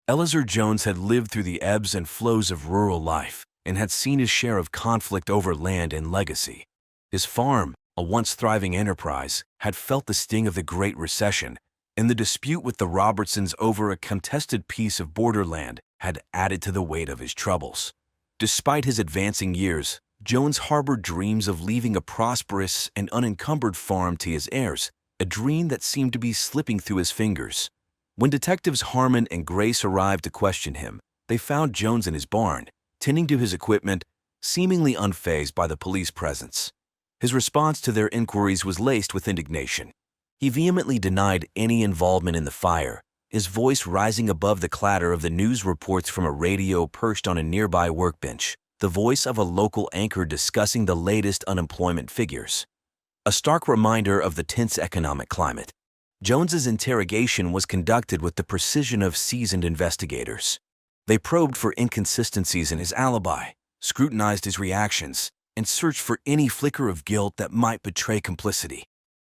Eleazar Jones had lived through the ebbs and flows of rural life and had seen his share of conflict over land and legacy. His farm, a once thriving enterprise, had felt the sting of the Great Recession, and the dispute with the Robertsons over a contested piece of borderland had added to the weight of his troubles. Despite his advancing years, Jones harbored dreams of leaving a prosperous and unencumbered farm to his heirs, a dream that seemed to be slipping through his fingers. When detectives Harmon and Grace arrived to question him, they found Jones in his barn, tending to his equipment, seemingly unfazed by the police presence. His response to their inquiries was laced with indignation. He vehemently denied any involvement in the fire, his voice rising above the clatter of the news reports from a radio perched on a nearby workbench, the voice of a local anchor discussing the latest unemployment figures. A stark reminder of the tense economic climate. Jones's interrogation was conducted with the precision of seasoned investigators. They probed for inconsistencies in his alibi, scrutinized his reactions, and searched for any flicker of guilt that might betray complicity.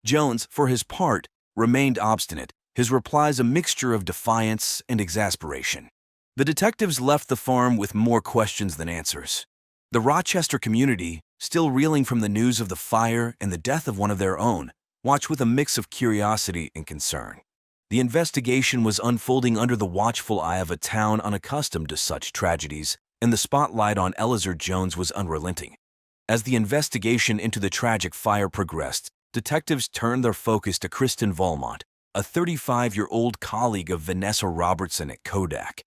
Jones, for his part, remained obstinate, his replies a mixture of defiance and exasperation. The detectives left the farm with more questions than answers. The Rochester community, still reeling from the news of the fire and the death of one of their own, watched with a mix of curiosity and concern. The investigation was unfolding under the watchful eye of a town unaccustomed to such tragedies, and the spotlight on Eleazar Jones was unrelenting. As the investigation into the tragic fire progressed, detectives turned their focus to Kristen Valmont, a 35-year-old colleague of Vanessa Robertson at Kodak.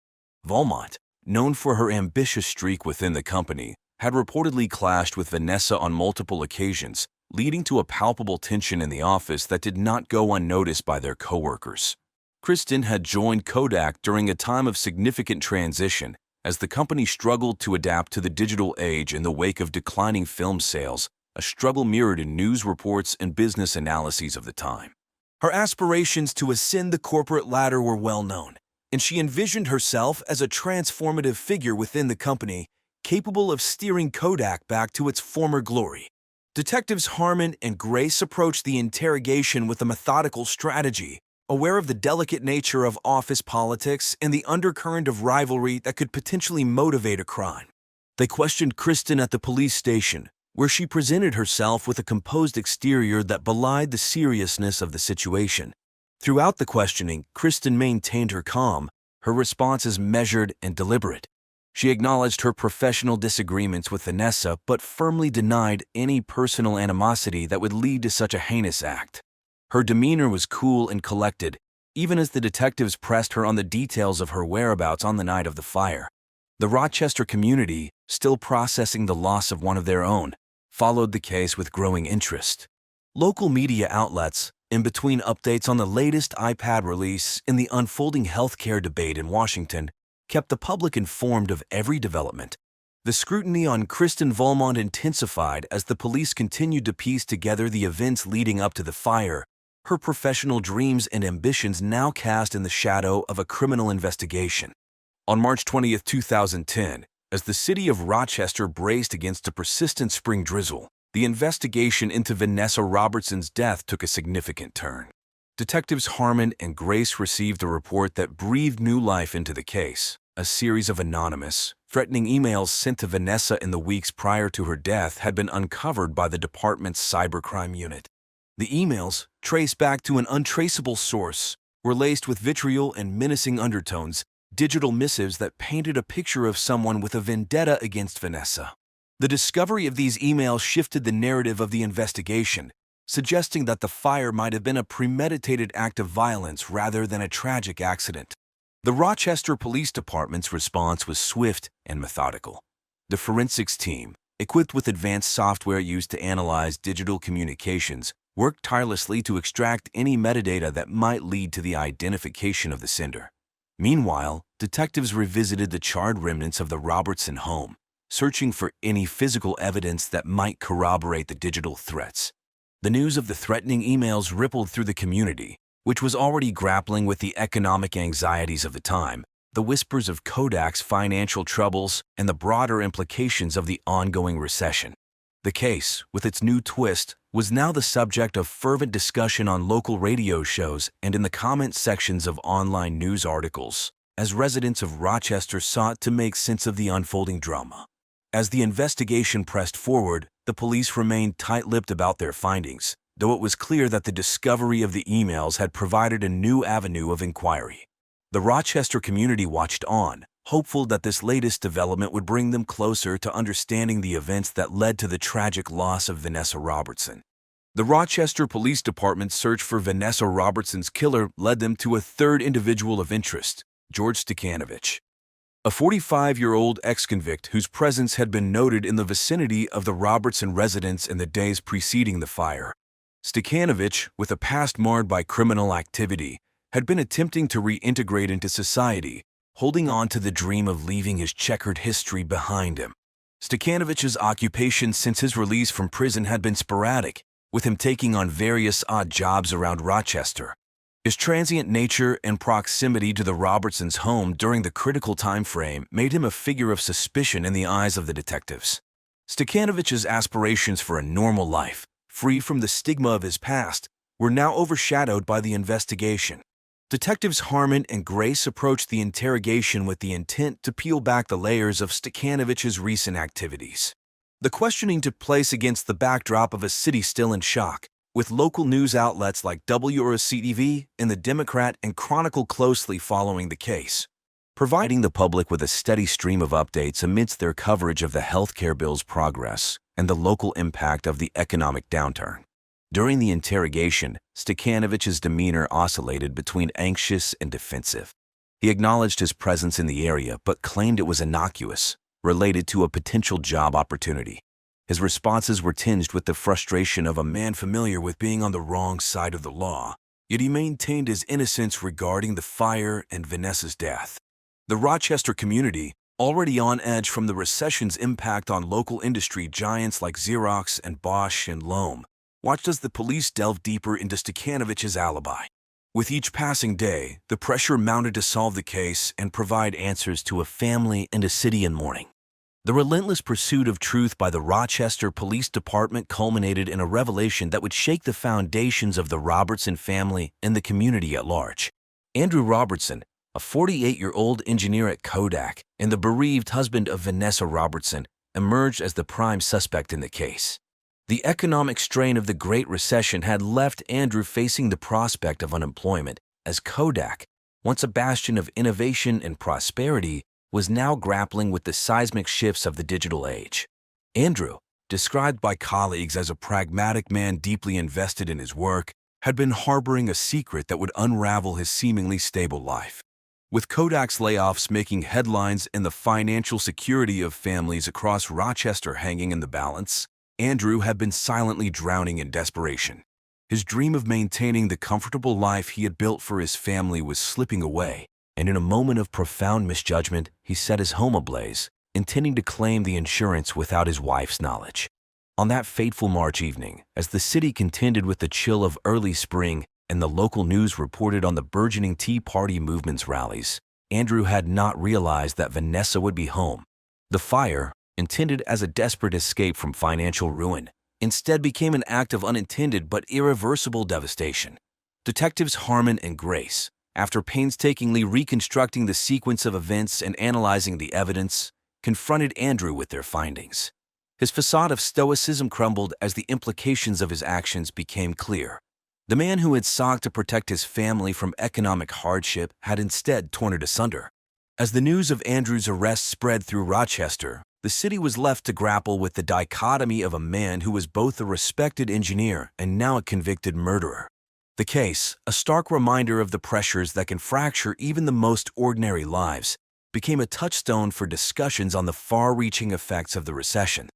Valmont, known for her ambitious streak within the company, had reportedly clashed with Vanessa on multiple occasions, leading to a palpable tension in the office that did not go unnoticed by their coworkers. Kristen had joined Kodak during a time of significant transition as the company struggled to adapt to the digital age in the wake of declining film sales, a struggle mirrored in news reports and business analyses of the time. Her aspirations to ascend the corporate ladder were well known, and she envisioned herself as a transformative figure within the company, capable of steering Kodak back to its former glory. Detectives Harmon and Grace approached the interrogation with a methodical strategy, aware of the delicate nature of office politics and the undercurrent of rivalry that could potentially motivate a crime. They questioned Kristen at the police station, where she presented herself with a composed exterior that belied the seriousness of the situation. Throughout the questioning, Kristen maintained her calm, her responses measured and deliberate. She acknowledged her professional disagreements with Vanessa but firmly denied any personal animosity that would lead to such a heinous act. Her demeanor was cool and collected, even as the detectives pressed her on the details of her whereabouts on the night of the fire. The Rochester community, still processing the loss of one of their own, followed the case with growing interest. Local media outlets, in between updates on the latest iPad release and the unfolding healthcare debate in Washington, kept the public informed of every development. The scrutiny on Kristen Valmont intensified as the police continued to piece together the events leading up to the fire, her professional dreams and ambitions now cast in the shadow of a criminal investigation. On March 20, 2010, as the city of Rochester braced against a persistent spring drizzle, the investigation into Vanessa Robertson's death took a significant turn. Detectives Harmon and Grace received a report that breathed new life into the case. A series of anonymous, threatening emails sent to Vanessa in the weeks prior to her death had been uncovered by the department's cybercrime unit. The emails, traced back to an untraceable source, were laced with vitriol and menacing undertones, digital missives that painted a picture of someone with a vendetta against Vanessa. The discovery of these emails shifted the narrative of the investigation, suggesting that the fire might have been a premeditated act of violence rather than a tragic accident. The Rochester Police Department's response was swift and methodical. The forensics team, equipped with advanced software used to analyze digital communications, worked tirelessly to extract any metadata that might lead to the identification of the sender. Meanwhile, detectives revisited the charred remnants of the Robertson home, searching for any physical evidence that might corroborate the digital threats. The news of the threatening emails rippled through the community, which was already grappling with the economic anxieties of the time, the whispers of Kodak's financial troubles, and the broader implications of the ongoing recession. The case, with its new twist, was now the subject of fervent discussion on local radio shows and in the comment sections of online news articles, as residents of Rochester sought to make sense of the unfolding drama. As the investigation pressed forward, the police remained tight-lipped about their findings, though it was clear that the discovery of the emails had provided a new avenue of inquiry. The Rochester community watched on, hopeful that this latest development would bring them closer to understanding the events that led to the tragic loss of Vanessa Robertson. The Rochester Police Department's search for Vanessa Robertson's killer led them to a third individual of interest, George Stekanovich, a 45-year-old ex-convict whose presence had been noted in the vicinity of the Robertson residence in the days preceding the fire. Stekanovich, with a past marred by criminal activity, had been attempting to reintegrate into society, holding on to the dream of leaving his checkered history behind him. Stekanovich's occupation since his release from prison had been sporadic, with him taking on various odd jobs around Rochester. His transient nature and proximity to the Robertsons' home during the critical time frame made him a figure of suspicion in the eyes of the detectives. Stekanovich's aspirations for a normal life, free from the stigma of his past, were now overshadowed by the investigation. Detectives Harmon and Grace approached the interrogation with the intent to peel back the layers of Stekanovich's recent activities. The questioning took place against the backdrop of a city still in shock, with local news outlets like WRCTV and the Democrat and Chronicle closely following the case, providing the public with a steady stream of updates amidst their coverage of the healthcare bill's progress and the local impact of the economic downturn. During the interrogation, Stekanovich's demeanor oscillated between anxious and defensive. He acknowledged his presence in the area but claimed it was innocuous, related to a potential job opportunity. His responses were tinged with the frustration of a man familiar with being on the wrong side of the law, yet he maintained his innocence regarding the fire and Vanessa's death. The Rochester community, already on edge from the recession's impact on local industry giants like Xerox and Bosch and Lohm, watched as the police delved deeper into Stekanovich's alibi. With each passing day, the pressure mounted to solve the case and provide answers to a family and a city in mourning. The relentless pursuit of truth by the Rochester Police Department culminated in a revelation that would shake the foundations of the Robertson family and the community at large. Andrew Robertson, a 48-year-old engineer at Kodak and the bereaved husband of Vanessa Robertson, emerged as the prime suspect in the case. The economic strain of the Great Recession had left Andrew facing the prospect of unemployment, as Kodak, once a bastion of innovation and prosperity, was now grappling with the seismic shifts of the digital age. Andrew, described by colleagues as a pragmatic man deeply invested in his work, had been harboring a secret that would unravel his seemingly stable life. With Kodak's layoffs making headlines and the financial security of families across Rochester hanging in the balance, Andrew had been silently drowning in desperation. His dream of maintaining the comfortable life he had built for his family was slipping away, and in a moment of profound misjudgment, he set his home ablaze, intending to claim the insurance without his wife's knowledge. On that fateful March evening, as the city contended with the chill of early spring and the local news reported on the burgeoning Tea Party movement's rallies, Andrew had not realized that Vanessa would be home. The fire, intended as a desperate escape from financial ruin, instead became an act of unintended but irreversible devastation. Detectives Harmon and Grace, after painstakingly reconstructing the sequence of events and analyzing the evidence, confronted Andrew with their findings. His facade of stoicism crumbled as the implications of his actions became clear. The man who had sought to protect his family from economic hardship had instead torn it asunder. As the news of Andrew's arrest spread through Rochester, the city was left to grapple with the dichotomy of a man who was both a respected engineer and now a convicted murderer. The case, a stark reminder of the pressures that can fracture even the most ordinary lives, became a touchstone for discussions on the far-reaching effects of the recession.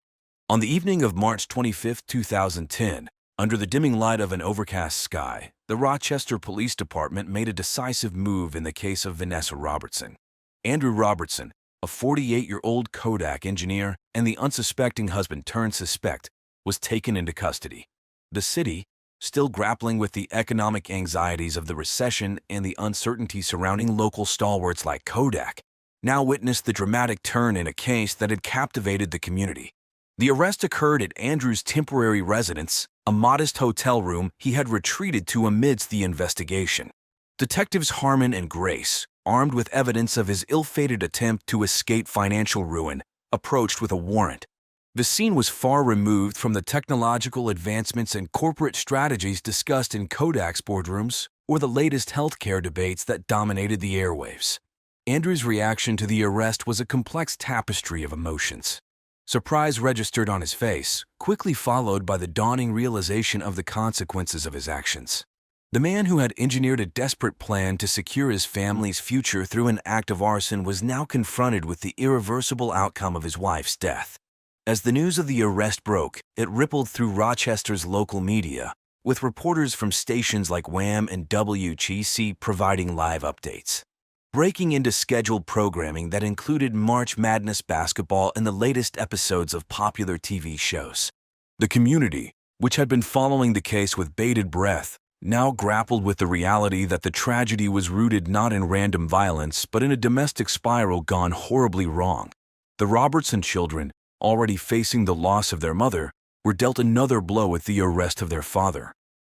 On the evening of March 25, 2010, under the dimming light of an overcast sky, the Rochester Police Department made a decisive move in the case of Vanessa Robertson. Andrew Robertson, a 48-year-old Kodak engineer and the unsuspecting husband turned suspect, was taken into custody. The city, still grappling with the economic anxieties of the recession and the uncertainty surrounding local stalwarts like Kodak, now witnessed the dramatic turn in a case that had captivated the community. The arrest occurred at Andrew's temporary residence, a modest hotel room he had retreated to amidst the investigation. Detectives Harmon and Grace, armed with evidence of his ill-fated attempt to escape financial ruin, approached with a warrant. The scene was far removed from the technological advancements and corporate strategies discussed in Kodak's boardrooms or the latest healthcare debates that dominated the airwaves. Andrew's reaction to the arrest was a complex tapestry of emotions. Surprise registered on his face, quickly followed by the dawning realization of the consequences of his actions. The man who had engineered a desperate plan to secure his family's future through an act of arson was now confronted with the irreversible outcome of his wife's death. As the news of the arrest broke, it rippled through Rochester's local media, with reporters from stations like Wham and WGC providing live updates. Breaking into scheduled programming that included March Madness basketball and the latest episodes of popular TV shows. The community, which had been following the case with bated breath, now grappled with the reality that the tragedy was rooted not in random violence but in a domestic spiral gone horribly wrong. The Robertson children, already facing the loss of their mother, were dealt another blow with the arrest of their father.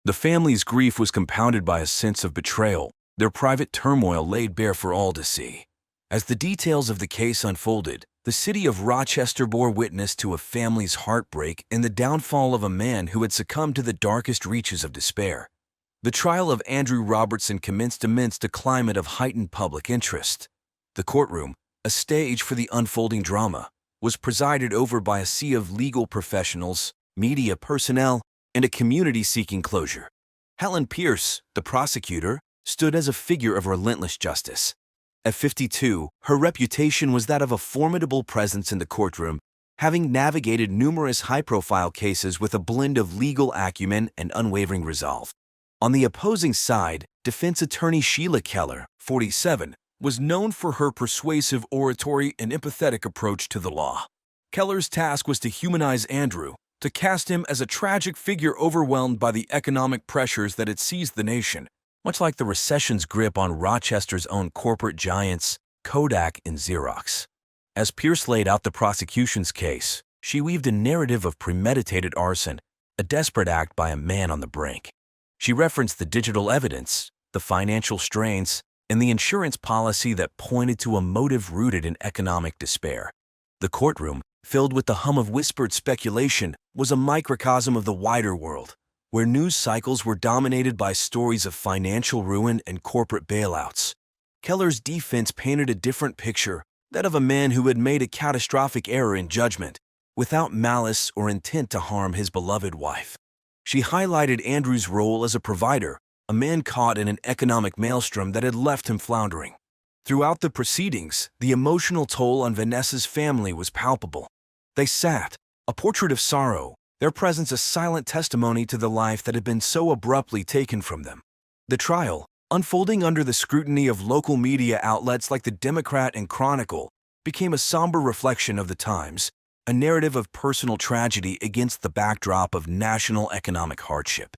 The family's grief was compounded by a sense of betrayal, their private turmoil laid bare for all to see. As the details of the case unfolded, the city of Rochester bore witness to a family's heartbreak and the downfall of a man who had succumbed to the darkest reaches of despair. The trial of Andrew Robertson commenced amidst a climate of heightened public interest. The courtroom, a stage for the unfolding drama, was presided over by a sea of legal professionals, media personnel, and a community seeking closure. Helen Pierce, the prosecutor, stood as a figure of relentless justice. At 52, her reputation was that of a formidable presence in the courtroom, having navigated numerous high-profile cases with a blend of legal acumen and unwavering resolve. On the opposing side, defense attorney Sheila Keller, 47, was known for her persuasive oratory and empathetic approach to the law. Keller's task was to humanize Andrew, to cast him as a tragic figure overwhelmed by the economic pressures that had seized the nation, much like the recession's grip on Rochester's own corporate giants, Kodak and Xerox. As Pierce laid out the prosecution's case, she weaved a narrative of premeditated arson, a desperate act by a man on the brink. She referenced the digital evidence, the financial strains, and the insurance policy that pointed to a motive rooted in economic despair. The courtroom, filled with the hum of whispered speculation, was a microcosm of the wider world, where news cycles were dominated by stories of financial ruin and corporate bailouts. Keller's defense painted a different picture, that of a man who had made a catastrophic error in judgment, without malice or intent to harm his beloved wife. She highlighted Andrew's role as a provider, a man caught in an economic maelstrom that had left him floundering. Throughout the proceedings, the emotional toll on Vanessa's family was palpable. They sat, a portrait of sorrow, their presence a silent testimony to the life that had been so abruptly taken from them. The trial, unfolding under the scrutiny of local media outlets like the Democrat and Chronicle, became a somber reflection of the times, a narrative of personal tragedy against the backdrop of national economic hardship.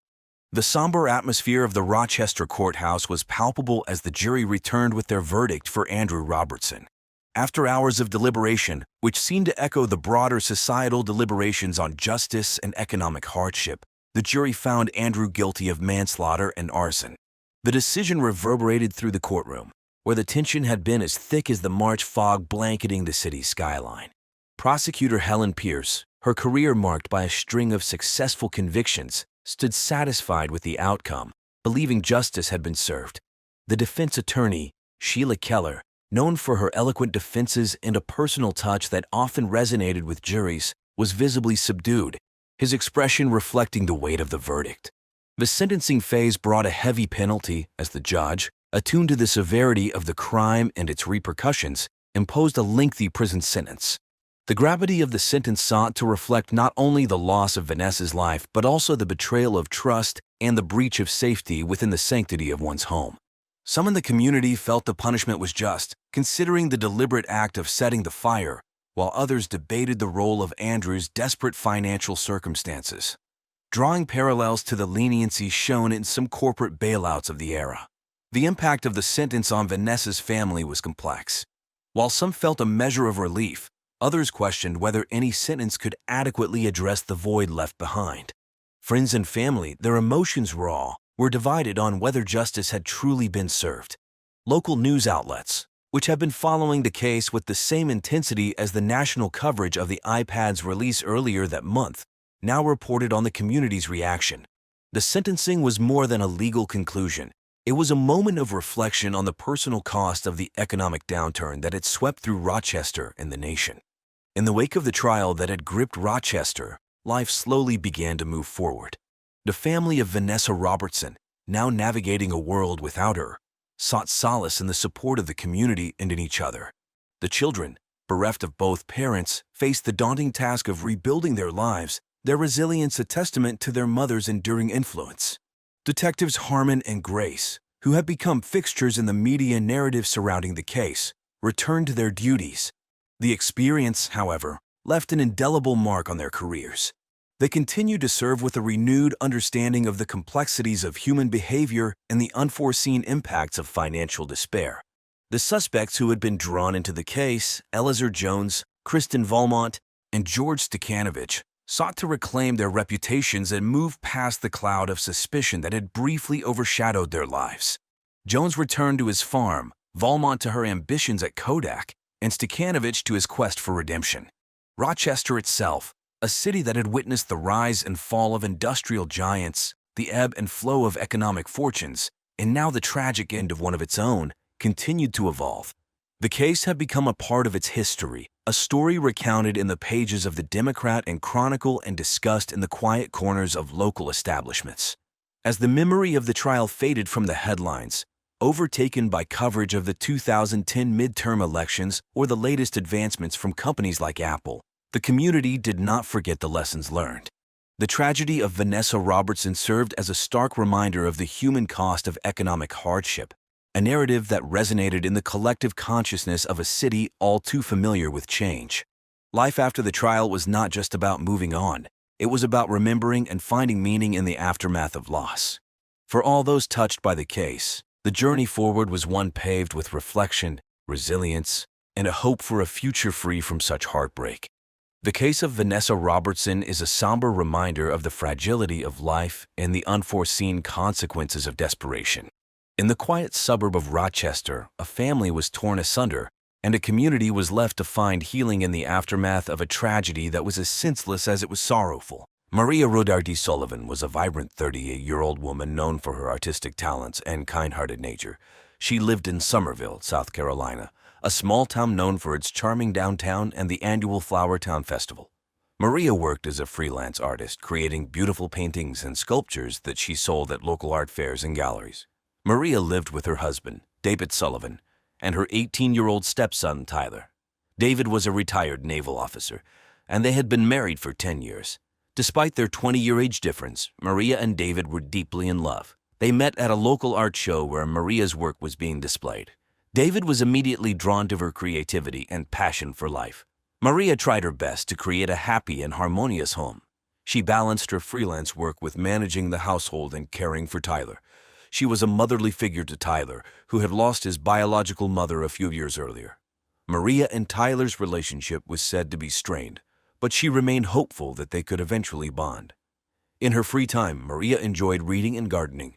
The somber atmosphere of the Rochester courthouse was palpable as the jury returned with their verdict for Andrew Robertson. After hours of deliberation, which seemed to echo the broader societal deliberations on justice and economic hardship, the jury found Andrew guilty of manslaughter and arson. The decision reverberated through the courtroom, where the tension had been as thick as the March fog blanketing the city's skyline. Prosecutor Helen Pierce, her career marked by a string of successful convictions, stood satisfied with the outcome, believing justice had been served. The defense attorney, Sheila Keller, known for her eloquent defenses and a personal touch that often resonated with juries, was visibly subdued, his expression reflecting the weight of the verdict. The sentencing phase brought a heavy penalty as the judge, attuned to the severity of the crime and its repercussions, imposed a lengthy prison sentence. The gravity of the sentence sought to reflect not only the loss of Vanessa's life but also the betrayal of trust and the breach of safety within the sanctity of one's home. Some in the community felt the punishment was just, considering the deliberate act of setting the fire, while others debated the role of Andrew's desperate financial circumstances. drawing parallels to the leniency shown in some corporate bailouts of the era. The impact of the sentence on Vanessa's family was complex. While some felt a measure of relief, others questioned whether any sentence could adequately address the void left behind. Friends and family, their emotions raw, were divided on whether justice had truly been served. Local news outlets, which have been following the case with the same intensity as the national coverage of the iPad's release earlier that month, now reported on the community's reaction. The sentencing was more than a legal conclusion. It was a moment of reflection on the personal cost of the economic downturn that had swept through Rochester and the nation. In the wake of the trial that had gripped Rochester, life slowly began to move forward. The family of Vanessa Robertson, now navigating a world without her, sought solace in the support of the community and in each other. The children, bereft of both parents, faced the daunting task of rebuilding their lives, their resilience a testament to their mother's enduring influence. Detectives Harmon and Grace, who had become fixtures in the media narrative surrounding the case, returned to their duties. The experience, however, left an indelible mark on their careers. They continued to serve with a renewed understanding of the complexities of human behavior and the unforeseen impacts of financial despair. The suspects who had been drawn into the case, Eleazar Jones, Kristen Valmont, and George Stekanovich, sought to reclaim their reputations and move past the cloud of suspicion that had briefly overshadowed their lives. Jones returned to his farm, Valmont to her ambitions at Kodak, and Stekanovich to his quest for redemption. Rochester itself, a city that had witnessed the rise and fall of industrial giants, the ebb and flow of economic fortunes, and now the tragic end of one of its own, continued to evolve. The case had become a part of its history, a story recounted in the pages of the Democrat and chronicled and discussed in the quiet corners of local establishments. As the memory of the trial faded from the headlines, overtaken by coverage of the 2010 midterm elections or the latest advancements from companies like Apple, the community did not forget the lessons learned. The tragedy of Vanessa Robertson served as a stark reminder of the human cost of economic hardship, a narrative that resonated in the collective consciousness of a city all too familiar with change. Life after the trial was not just about moving on. It was about remembering and finding meaning in the aftermath of loss. For all those touched by the case, the journey forward was one paved with reflection, resilience, and a hope for a future free from such heartbreak. The case of Vanessa Robertson is a somber reminder of the fragility of life and the unforeseen consequences of desperation. In the quiet suburb of Rochester, a family was torn asunder, and a community was left to find healing in the aftermath of a tragedy that was as senseless as it was sorrowful. Maria Rodarty Sullivan was a vibrant 38-year-old woman known for her artistic talents and kind-hearted nature. She lived in Summerville, South Carolina, a small town known for its charming downtown and the annual Flower Town Festival. Maria worked as a freelance artist, creating beautiful paintings and sculptures that she sold at local art fairs and galleries. Maria lived with her husband, David Sullivan, and her 18-year-old stepson, Tyler. David was a retired naval officer, and they had been married for 10 years. Despite their 20-year age difference, Maria and David were deeply in love. They met at a local art show where Maria's work was being displayed. David was immediately drawn to her creativity and passion for life. Maria tried her best to create a happy and harmonious home. She balanced her freelance work with managing the household and caring for Tyler. She was a motherly figure to Tyler, who had lost his biological mother a few years earlier. Maria and Tyler's relationship was said to be strained, but she remained hopeful that they could eventually bond. In her free time, Maria enjoyed reading and gardening.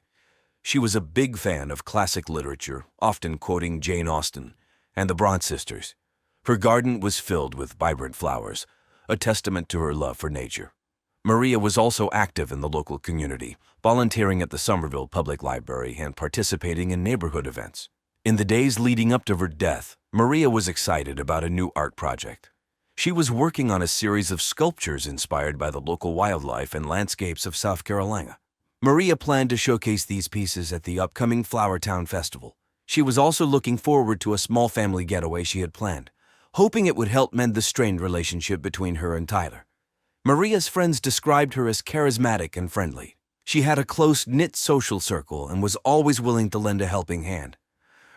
She was a big fan of classic literature, often quoting Jane Austen and the Bronte sisters. Her garden was filled with vibrant flowers, a testament to her love for nature. Maria was also active in the local community, volunteering at the Somerville Public Library and participating in neighborhood events. In the days leading up to her death, Maria was excited about a new art project. She was working on a series of sculptures inspired by the local wildlife and landscapes of South Carolina. Maria planned to showcase these pieces at the upcoming Flower Town Festival. She was also looking forward to a small family getaway she had planned, hoping it would help mend the strained relationship between her and Tyler. Maria's friends described her as charismatic and friendly. She had a close-knit social circle and was always willing to lend a helping hand.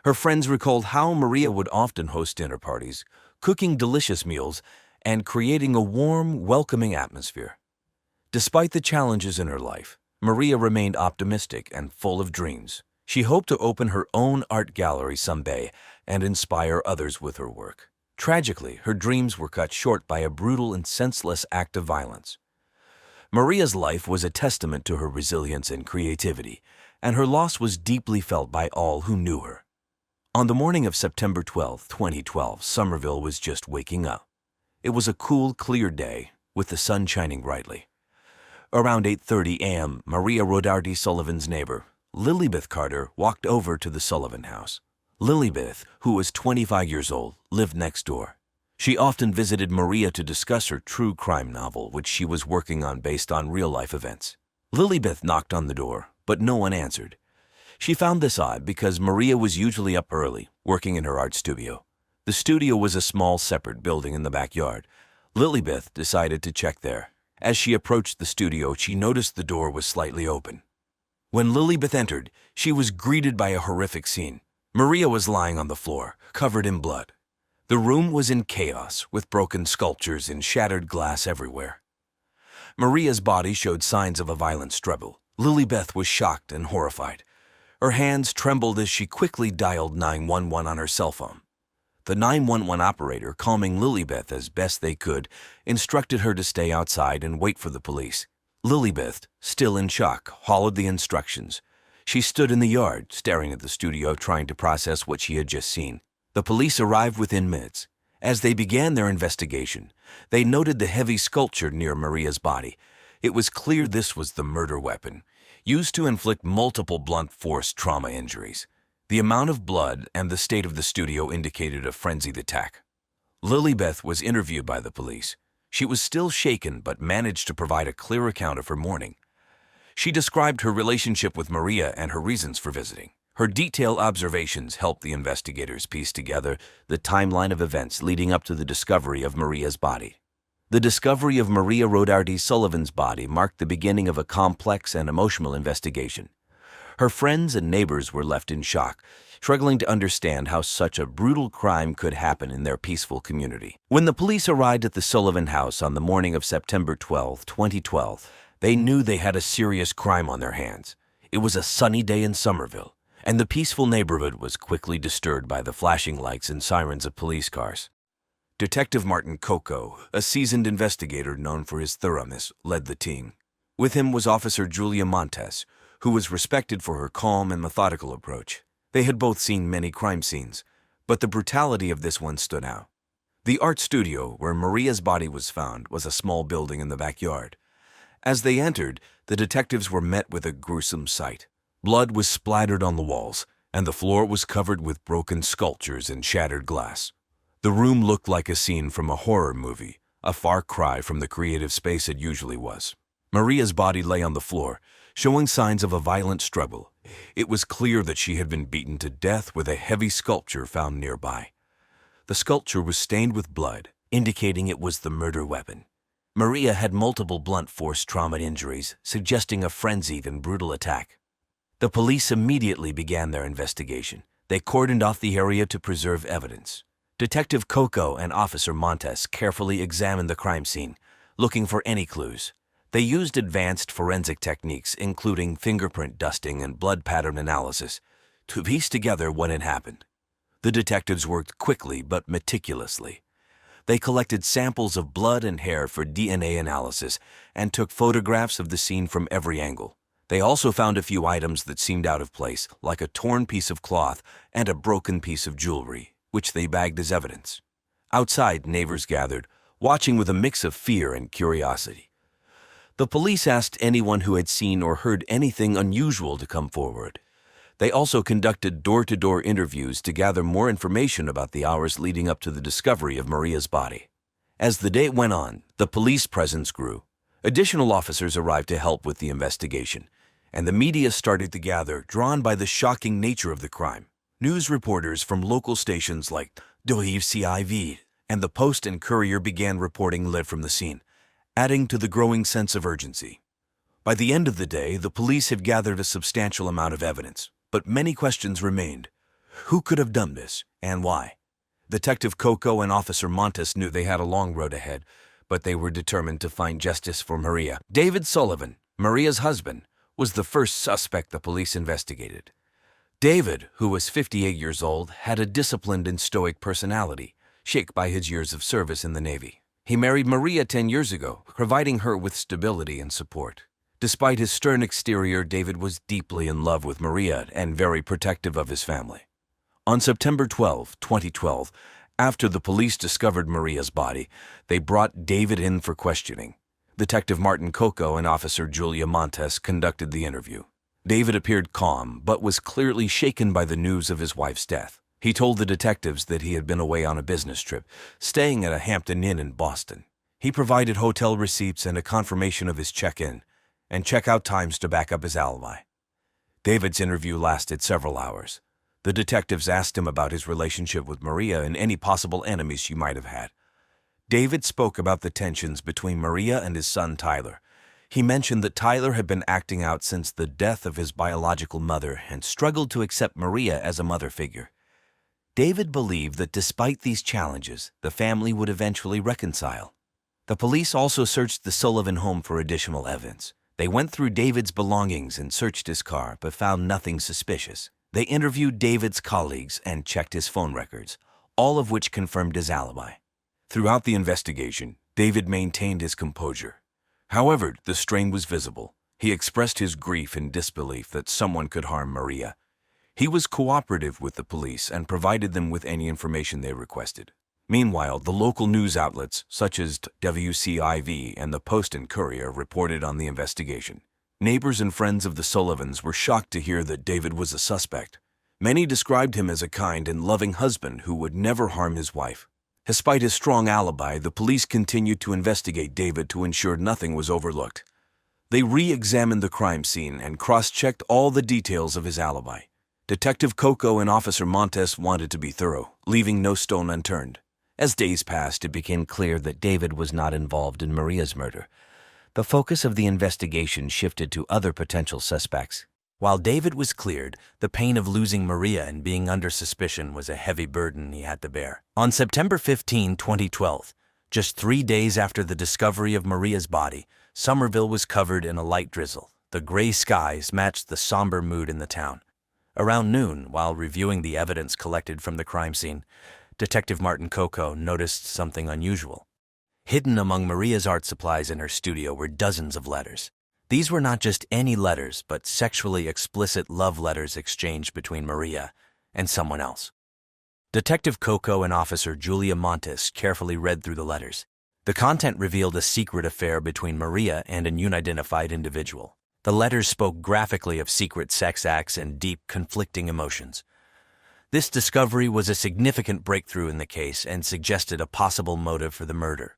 Her friends recalled how Maria would often host dinner parties, cooking delicious meals, and creating a warm, welcoming atmosphere. Despite the challenges in her life, Maria remained optimistic and full of dreams. She hoped to open her own art gallery someday and inspire others with her work. Tragically, her dreams were cut short by a brutal and senseless act of violence. Maria's life was a testament to her resilience and creativity, and her loss was deeply felt by all who knew her. On the morning of September 12, 2012, Somerville was just waking up. It was a cool, clear day, with the sun shining brightly. Around 8:30 a.m., Maria Rodarty Sullivan's neighbor, Lilybeth Carter, walked over to the Sullivan house. Lilybeth, who was 25 years old, lived next door. She often visited Maria to discuss her true crime novel, which she was working on based on real-life events. Lilybeth knocked on the door, but no one answered. She found this odd because Maria was usually up early, working in her art studio. The studio was a small, separate building in the backyard. Lilybeth decided to check there. As she approached the studio, she noticed the door was slightly open. When Lilybeth entered, she was greeted by a horrific scene. Maria was lying on the floor, covered in blood. The room was in chaos, with broken sculptures and shattered glass everywhere. Maria's body showed signs of a violent struggle. Lilybeth was shocked and horrified. Her hands trembled as she quickly dialed 911 on her cell phone. The 911 operator, calming Lilybeth as best they could, instructed her to stay outside and wait for the police. Lilybeth, still in shock, followed the instructions. She stood in the yard, staring at the studio, trying to process what she had just seen. The police arrived within minutes. As they began their investigation, they noted the heavy sculpture near Maria's body. It was clear this was the murder weapon, used to inflict multiple blunt force trauma injuries. The amount of blood and the state of the studio indicated a frenzied attack. Lilybeth was interviewed by the police. She was still shaken but managed to provide a clear account of her morning. She described her relationship with Maria and her reasons for visiting. Her detailed observations helped the investigators piece together the timeline of events leading up to the discovery of Maria's body. The discovery of Maria Rodarty Sullivan's body marked the beginning of a complex and emotional investigation. Her friends and neighbors were left in shock, struggling to understand how such a brutal crime could happen in their peaceful community. When the police arrived at the Sullivan house on the morning of September 12, 2012, they knew they had a serious crime on their hands. It was a sunny day in Somerville, and the peaceful neighborhood was quickly disturbed by the flashing lights and sirens of police cars. Detective Martin Coco, a seasoned investigator known for his thoroughness, led the team. With him was Officer Julia Montes, who was respected for her calm and methodical approach. They had both seen many crime scenes, but the brutality of this one stood out. The art studio where Maria's body was found was a small building in the backyard. As they entered, the detectives were met with a gruesome sight. Blood was splattered on the walls, and the floor was covered with broken sculptures and shattered glass. The room looked like a scene from a horror movie, a far cry from the creative space it usually was. Maria's body lay on the floor, showing signs of a violent struggle. It was clear that she had been beaten to death with a heavy sculpture found nearby. The sculpture was stained with blood, indicating it was the murder weapon. Maria had multiple blunt force trauma injuries, suggesting a frenzied and brutal attack. The police immediately began their investigation. They cordoned off the area to preserve evidence. Detective Coco and Officer Montes carefully examined the crime scene, looking for any clues. They used advanced forensic techniques, including fingerprint dusting and blood pattern analysis, to piece together what had happened. The detectives worked quickly but meticulously. They collected samples of blood and hair for DNA analysis and took photographs of the scene from every angle. They also found a few items that seemed out of place, like a torn piece of cloth and a broken piece of jewelry, which they bagged as evidence. Outside, neighbors gathered, watching with a mix of fear and curiosity. The police asked anyone who had seen or heard anything unusual to come forward. They also conducted door-to-door interviews to gather more information about the hours leading up to the discovery of Maria's body. As the day went on, the police presence grew. Additional officers arrived to help with the investigation, and the media started to gather, drawn by the shocking nature of the crime. News reporters from local stations like WCIV and the Post and Courier began reporting live from the scene, adding to the growing sense of urgency. By the end of the day, the police had gathered a substantial amount of evidence, but many questions remained. Who could have done this, and why? Detective Coco and Officer Montes knew they had a long road ahead, but they were determined to find justice for Maria. David Sullivan, Maria's husband, was the first suspect the police investigated. David, who was 58 years old, had a disciplined and stoic personality, shaped by his years of service in the Navy. He married Maria 10 years ago, providing her with stability and support. Despite his stern exterior, David was deeply in love with Maria and very protective of his family. On September 12, 2012, after the police discovered Maria's body, they brought David in for questioning. Detective Martin Coco and Officer Julia Montes conducted the interview. David appeared calm, but was clearly shaken by the news of his wife's death. He told the detectives that he had been away on a business trip, staying at a Hampton Inn in Boston. He provided hotel receipts and a confirmation of his check-in and check-out times to back up his alibi. David's interview lasted several hours. The detectives asked him about his relationship with Maria and any possible enemies she might have had. David spoke about the tensions between Maria and his son Tyler. He mentioned that Tyler had been acting out since the death of his biological mother and struggled to accept Maria as a mother figure. David believed that despite these challenges, the family would eventually reconcile. The police also searched the Sullivan home for additional evidence. They went through David's belongings and searched his car, but found nothing suspicious. They interviewed David's colleagues and checked his phone records, all of which confirmed his alibi. Throughout the investigation, David maintained his composure. However, the strain was visible. He expressed his grief and disbelief that someone could harm Maria. He was cooperative with the police and provided them with any information they requested. Meanwhile, the local news outlets, such as WCIV and the Post and Courier, reported on the investigation. Neighbors and friends of the Sullivans were shocked to hear that David was a suspect. Many described him as a kind and loving husband who would never harm his wife. Despite his strong alibi, the police continued to investigate David to ensure nothing was overlooked. They re-examined the crime scene and cross-checked all the details of his alibi. Detective Coco and Officer Montes wanted to be thorough, leaving no stone unturned. As days passed, it became clear that David was not involved in Maria's murder. The focus of the investigation shifted to other potential suspects. While David was cleared, the pain of losing Maria and being under suspicion was a heavy burden he had to bear. On September 15, 2012, just 3 days after the discovery of Maria's body, Somerville was covered in a light drizzle. The gray skies matched the somber mood in the town. Around noon, while reviewing the evidence collected from the crime scene, Detective Martin Coco noticed something unusual. Hidden among Maria's art supplies in her studio were dozens of letters. These were not just any letters, but sexually explicit love letters exchanged between Maria and someone else. Detective Coco and Officer Julia Montes carefully read through the letters. The content revealed a secret affair between Maria and an unidentified individual. The letters spoke graphically of secret sex acts and deep, conflicting emotions. This discovery was a significant breakthrough in the case and suggested a possible motive for the murder.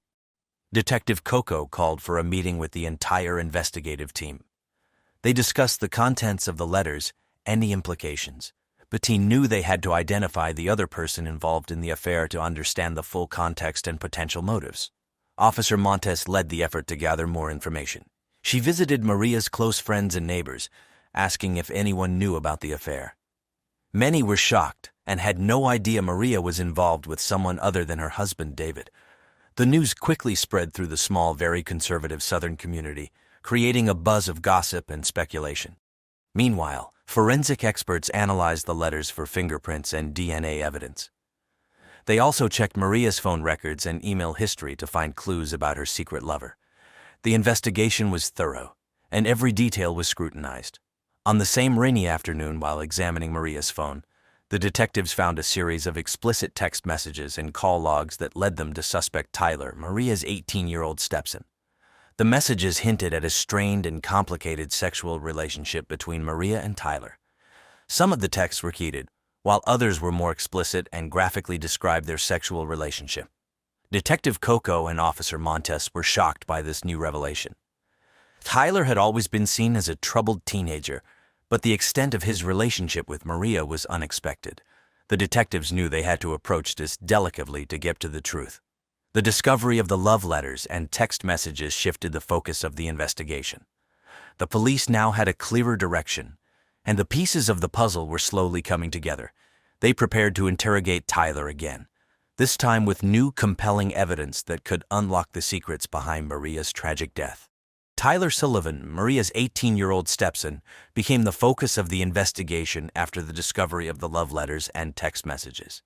Detective Coco called for a meeting with the entire investigative team. They discussed the contents of the letters and the implications, but he knew they had to identify the other person involved in the affair to understand the full context and potential motives. Officer Montes led the effort to gather more information. She visited Maria's close friends and neighbors, asking if anyone knew about the affair. Many were shocked and had no idea Maria was involved with someone other than her husband, David. The news quickly spread through the small, very conservative Southern community, creating a buzz of gossip and speculation. Meanwhile, forensic experts analyzed the letters for fingerprints and DNA evidence. They also checked Maria's phone records and email history to find clues about her secret lover. The investigation was thorough, and every detail was scrutinized. On the same rainy afternoon, while examining Maria's phone, the detectives found a series of explicit text messages and call logs that led them to suspect Tyler, Maria's 18-year-old stepson. The messages hinted at a strained and complicated sexual relationship between Maria and Tyler. Some of the texts were heated, while others were more explicit and graphically described their sexual relationship. Detective Coco and Officer Montes were shocked by this new revelation. Tyler had always been seen as a troubled teenager, but the extent of his relationship with Maria was unexpected. The detectives knew they had to approach this delicately to get to the truth. The discovery of the love letters and text messages shifted the focus of the investigation. The police now had a clearer direction, and the pieces of the puzzle were slowly coming together. They prepared to interrogate Tyler again. this time with new compelling evidence that could unlock the secrets behind Maria's tragic death. Tyler Sullivan, Maria's 18-year-old stepson, became the focus of the investigation after the discovery of the love letters and text messages.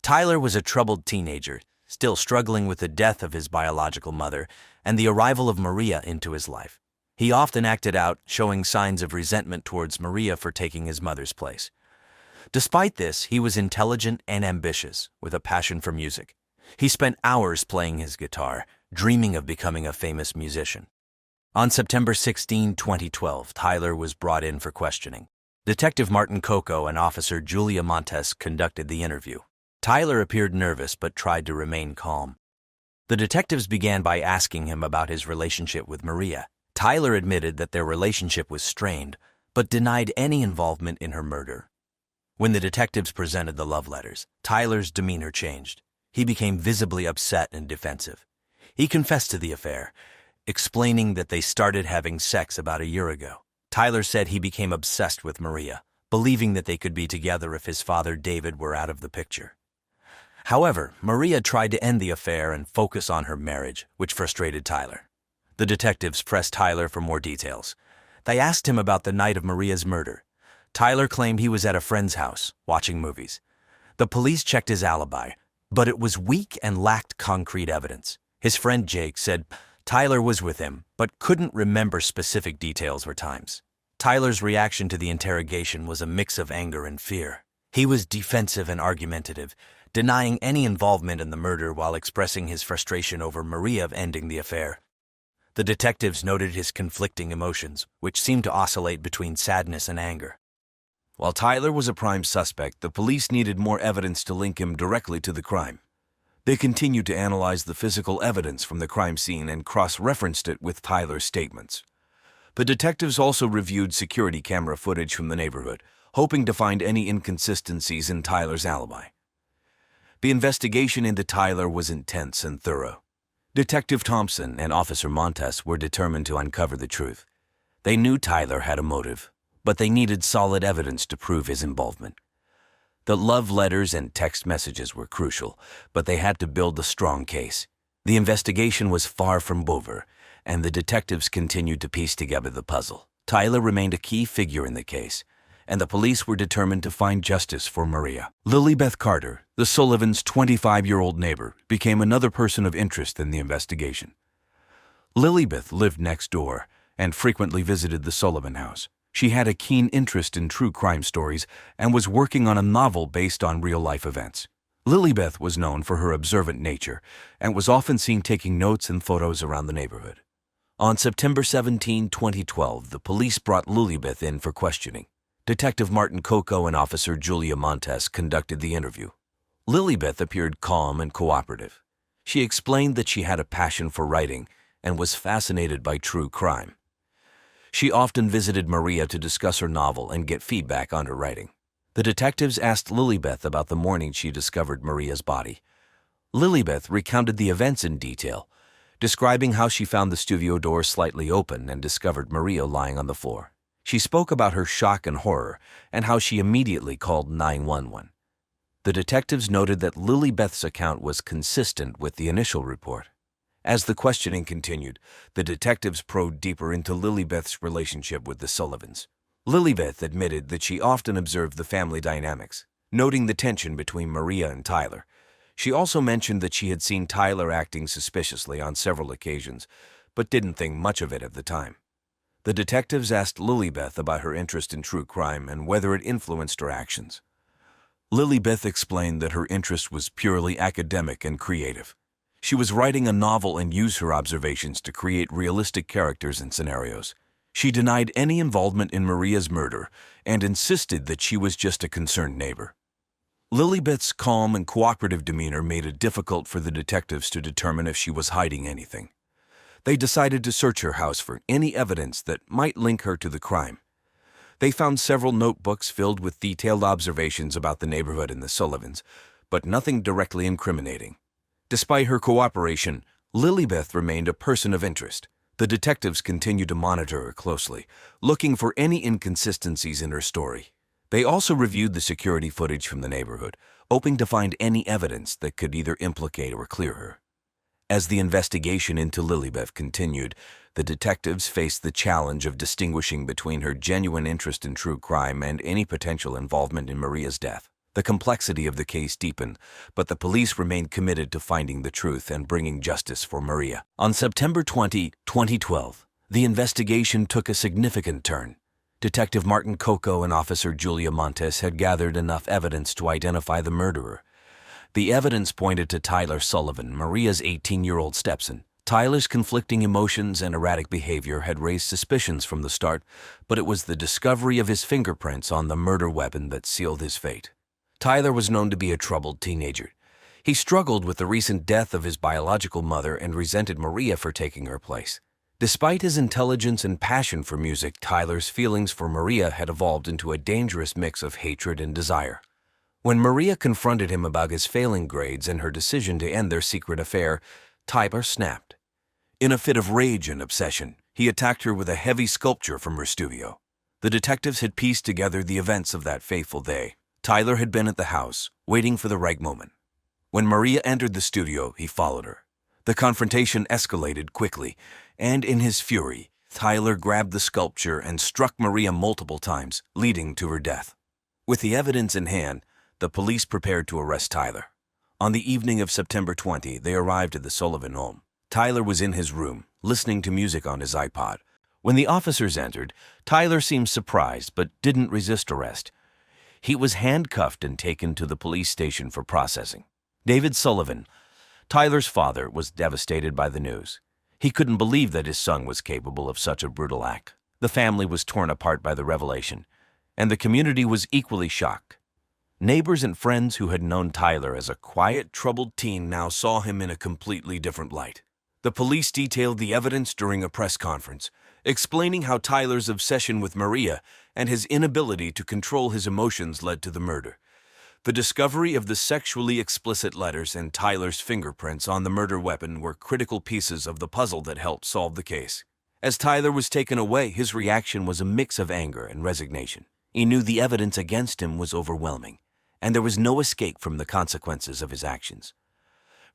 Tyler was a troubled teenager, still struggling with the death of his biological mother and the arrival of Maria into his life. He often acted out, showing signs of resentment towards Maria for taking his mother's place. Despite this, he was intelligent and ambitious, with a passion for music. He spent hours playing his guitar, dreaming of becoming a famous musician. On September 16, 2012, Tyler was brought in for questioning. Detective Martin Coco and Officer Julia Montes conducted the interview. Tyler appeared nervous but tried to remain calm. The detectives began by asking him about his relationship with Maria. Tyler admitted that their relationship was strained, but denied any involvement in her murder. When the detectives presented the love letters, Tyler's demeanor changed. He became visibly upset and defensive. He confessed to the affair, explaining that they started having sex about a year ago. Tyler said he became obsessed with Maria, believing that they could be together if his father David were out of the picture. However, Maria tried to end the affair and focus on her marriage, which frustrated Tyler. The detectives pressed Tyler for more details. They asked him about the night of Maria's murder. Tyler claimed he was at a friend's house, watching movies. The police checked his alibi, but it was weak and lacked concrete evidence. His friend Jake said Tyler was with him, but couldn't remember specific details or times. Tyler's reaction to the interrogation was a mix of anger and fear. He was defensive and argumentative, denying any involvement in the murder while expressing his frustration over Maria ending the affair. The detectives noted his conflicting emotions, which seemed to oscillate between sadness and anger. While Tyler was a prime suspect, the police needed more evidence to link him directly to the crime. They continued to analyze the physical evidence from the crime scene and cross-referenced it with Tyler's statements. The detectives also reviewed security camera footage from the neighborhood, hoping to find any inconsistencies in Tyler's alibi. The investigation into Tyler was intense and thorough. Detective Thompson and Officer Montes were determined to uncover the truth. They knew Tyler had a motive, but they needed solid evidence to prove his involvement. The love letters and text messages were crucial, but they had to build a strong case. The investigation was far from over, and the detectives continued to piece together the puzzle. Tyler remained a key figure in the case, and the police were determined to find justice for Maria. Lilybeth Carter, the Sullivans' 25-year-old neighbor, became another person of interest in the investigation. Lilybeth lived next door and frequently visited the Sullivan house. She had a keen interest in true crime stories and was working on a novel based on real-life events. Lilybeth was known for her observant nature and was often seen taking notes and photos around the neighborhood. On September 17, 2012, the police brought Lilybeth in for questioning. Detective Martin Coco and Officer Julia Montes conducted the interview. Lilybeth appeared calm and cooperative. She explained that she had a passion for writing and was fascinated by true crime. She often visited Maria to discuss her novel and get feedback on her writing. The detectives asked Lilybeth about the morning she discovered Maria's body. Lilybeth recounted the events in detail, describing how she found the studio door slightly open and discovered Maria lying on the floor. She spoke about her shock and horror and how she immediately called 911. The detectives noted that Lilybeth's account was consistent with the initial report. As the questioning continued, the detectives probed deeper into Lilybeth's relationship with the Sullivans. Lilybeth admitted that she often observed the family dynamics, noting the tension between Maria and Tyler. She also mentioned that she had seen Tyler acting suspiciously on several occasions, but didn't think much of it at the time. The detectives asked Lilybeth about her interest in true crime and whether it influenced her actions. Lilybeth explained that her interest was purely academic and creative. She was writing a novel and used her observations to create realistic characters and scenarios. She denied any involvement in Maria's murder and insisted that she was just a concerned neighbor. Lilybeth's calm and cooperative demeanor made it difficult for the detectives to determine if she was hiding anything. They decided to search her house for any evidence that might link her to the crime. They found several notebooks filled with detailed observations about the neighborhood and the Sullivans, but nothing directly incriminating. Despite her cooperation, Lilybeth remained a person of interest. The detectives continued to monitor her closely, looking for any inconsistencies in her story. They also reviewed the security footage from the neighborhood, hoping to find any evidence that could either implicate or clear her. As the investigation into Lilibeth continued, the detectives faced the challenge of distinguishing between her genuine interest in true crime and any potential involvement in Maria's death. The complexity of the case deepened, but the police remained committed to finding the truth and bringing justice for Maria. On September 20, 2012, the investigation took a significant turn. Detective Martin Coco and Officer Julia Montes had gathered enough evidence to identify the murderer. The evidence pointed to Tyler Sullivan, Maria's 18-year-old stepson. Tyler's conflicting emotions and erratic behavior had raised suspicions from the start, but it was the discovery of his fingerprints on the murder weapon that sealed his fate. Tyler was known to be a troubled teenager. He struggled with the recent death of his biological mother and resented Maria for taking her place. Despite his intelligence and passion for music, Tyler's feelings for Maria had evolved into a dangerous mix of hatred and desire. When Maria confronted him about his failing grades and her decision to end their secret affair, Tyler snapped. In a fit of rage and obsession, he attacked her with a heavy sculpture from her studio. The detectives had pieced together the events of that fateful day. Tyler had been at the house, waiting for the right moment. When Maria entered the studio, he followed her. The confrontation escalated quickly, and in his fury, Tyler grabbed the sculpture and struck Maria multiple times, leading to her death. With the evidence in hand, the police prepared to arrest Tyler. On the evening of September 20, they arrived at the Sullivan home. Tyler was in his room, listening to music on his iPod. When the officers entered, Tyler seemed surprised but didn't resist arrest. He was handcuffed and taken to the police station for processing. David Sullivan, Tyler's father, was devastated by the news. He couldn't believe that his son was capable of such a brutal act. The family was torn apart by the revelation, and the community was equally shocked. Neighbors and friends who had known Tyler as a quiet, troubled teen now saw him in a completely different light. The police detailed the evidence during a press conference, explaining how Tyler's obsession with Maria and his inability to control his emotions led to the murder. The discovery of the sexually explicit letters and Tyler's fingerprints on the murder weapon were critical pieces of the puzzle that helped solve the case. As Tyler was taken away, his reaction was a mix of anger and resignation. He knew the evidence against him was overwhelming, and there was no escape from the consequences of his actions.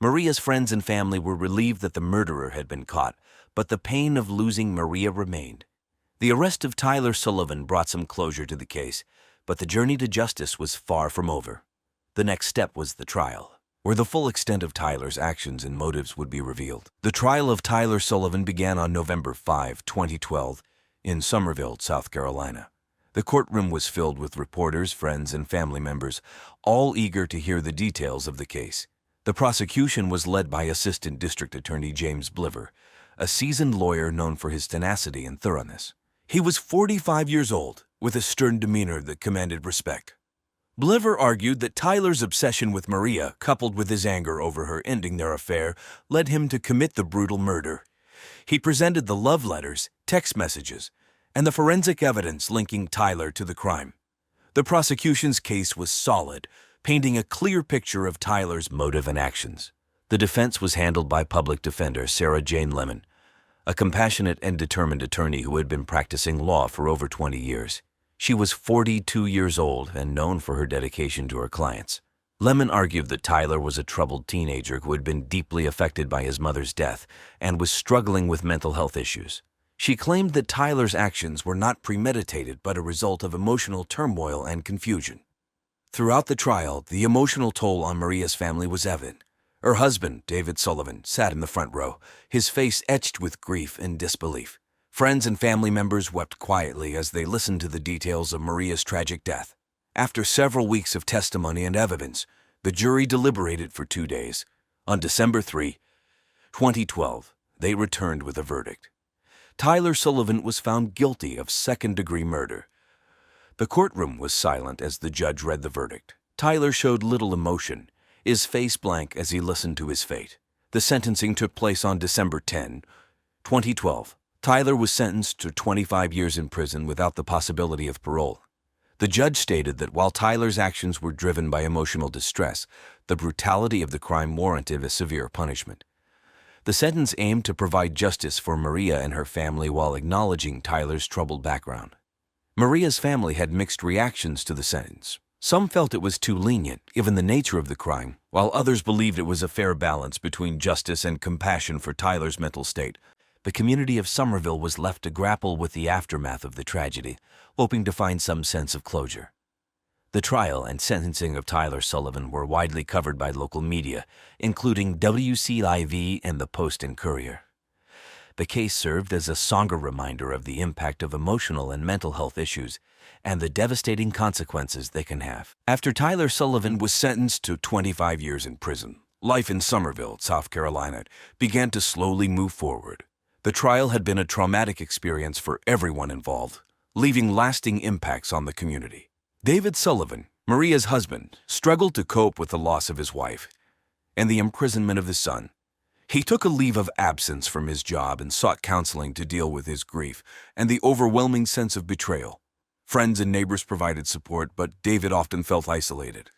Maria's friends and family were relieved that the murderer had been caught, but the pain of losing Maria remained. The arrest of Tyler Sullivan brought some closure to the case, but the journey to justice was far from over. The next step was the trial, where the full extent of Tyler's actions and motives would be revealed. The trial of Tyler Sullivan began on November 5, 2012, in Summerville, South Carolina. The courtroom was filled with reporters, friends, and family members, all eager to hear the details of the case. The prosecution was led by Assistant District Attorney James Bliver, a seasoned lawyer known for his tenacity and thoroughness. He was 45 years old, with a stern demeanor that commanded respect. Bliver argued that Tyler's obsession with Maria, coupled with his anger over her ending their affair, led him to commit the brutal murder. He presented the love letters, text messages, and the forensic evidence linking Tyler to the crime. The prosecution's case was solid, painting a clear picture of Tyler's motive and actions. The defense was handled by public defender Sarah Jane Lemon, a compassionate and determined attorney who had been practicing law for over 20 years. She was 42 years old and known for her dedication to her clients. Lemon argued that Tyler was a troubled teenager who had been deeply affected by his mother's death and was struggling with mental health issues. She claimed that Tyler's actions were not premeditated but a result of emotional turmoil and confusion. Throughout the trial, the emotional toll on Maria's family was evident. Her husband, David Sullivan, sat in the front row, his face etched with grief and disbelief. Friends and family members wept quietly as they listened to the details of Maria's tragic death. After several weeks of testimony and evidence, the jury deliberated for 2 days. On December 3, 2012, they returned with a verdict. Tyler Sullivan was found guilty of second-degree murder. The courtroom was silent as the judge read the verdict. Tyler showed little emotion, his face blank as he listened to his fate. The sentencing took place on December 10, 2012. Tyler was sentenced to 25 years in prison without the possibility of parole. The judge stated that while Tyler's actions were driven by emotional distress, the brutality of the crime warranted a severe punishment. The sentence aimed to provide justice for Maria and her family while acknowledging Tyler's troubled background. Maria's family had mixed reactions to the sentence. Some felt it was too lenient, given the nature of the crime, while others believed it was a fair balance between justice and compassion for Tyler's mental state. The community of Somerville was left to grapple with the aftermath of the tragedy, hoping to find some sense of closure. The trial and sentencing of Tyler Sullivan were widely covered by local media, including WCIV and the Post and Courier. The case served as a somber reminder of the impact of emotional and mental health issues and the devastating consequences they can have. After Tyler Sullivan was sentenced to 25 years in prison, life in Somerville, South Carolina, began to slowly move forward. The trial had been a traumatic experience for everyone involved, leaving lasting impacts on the community. David Sullivan, Maria's husband, struggled to cope with the loss of his wife and the imprisonment of his son. He took a leave of absence from his job and sought counseling to deal with his grief and the overwhelming sense of betrayal. Friends and neighbors provided support, but David often felt isolated.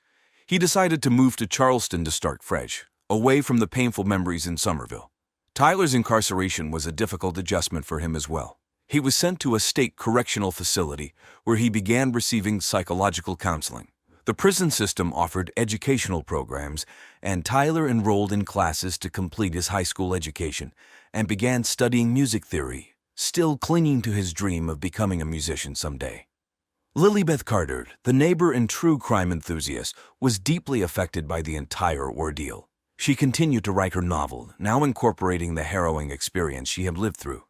He decided to move to Charleston to start fresh, away from the painful memories in Somerville. Tyler's incarceration was a difficult adjustment for him as well. He was sent to a state correctional facility where he began receiving psychological counseling. The prison system offered educational programs, and Tyler enrolled in classes to complete his high school education and began studying music theory, still clinging to his dream of becoming a musician someday. Lilybeth Carter, the neighbor and true crime enthusiast, was deeply affected by the entire ordeal. She continued to write her novel, now incorporating the harrowing experience she had lived through.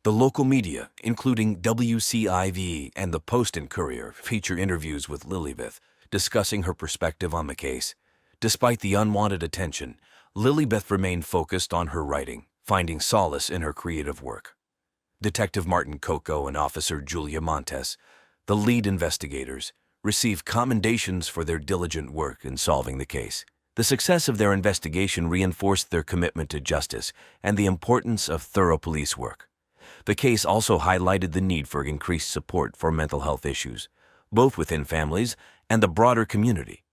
The local media, including WCIV and the Post and Courier, feature interviews with Lilybeth, discussing her perspective on the case. Despite the unwanted attention, Lilybeth remained focused on her writing, finding solace in her creative work. Detective Martin Coco and Officer Julia Montes, the lead investigators, received commendations for their diligent work in solving the case. The success of their investigation reinforced their commitment to justice and the importance of thorough police work. The case also highlighted the need for increased support for mental health issues, both within families and the broader community.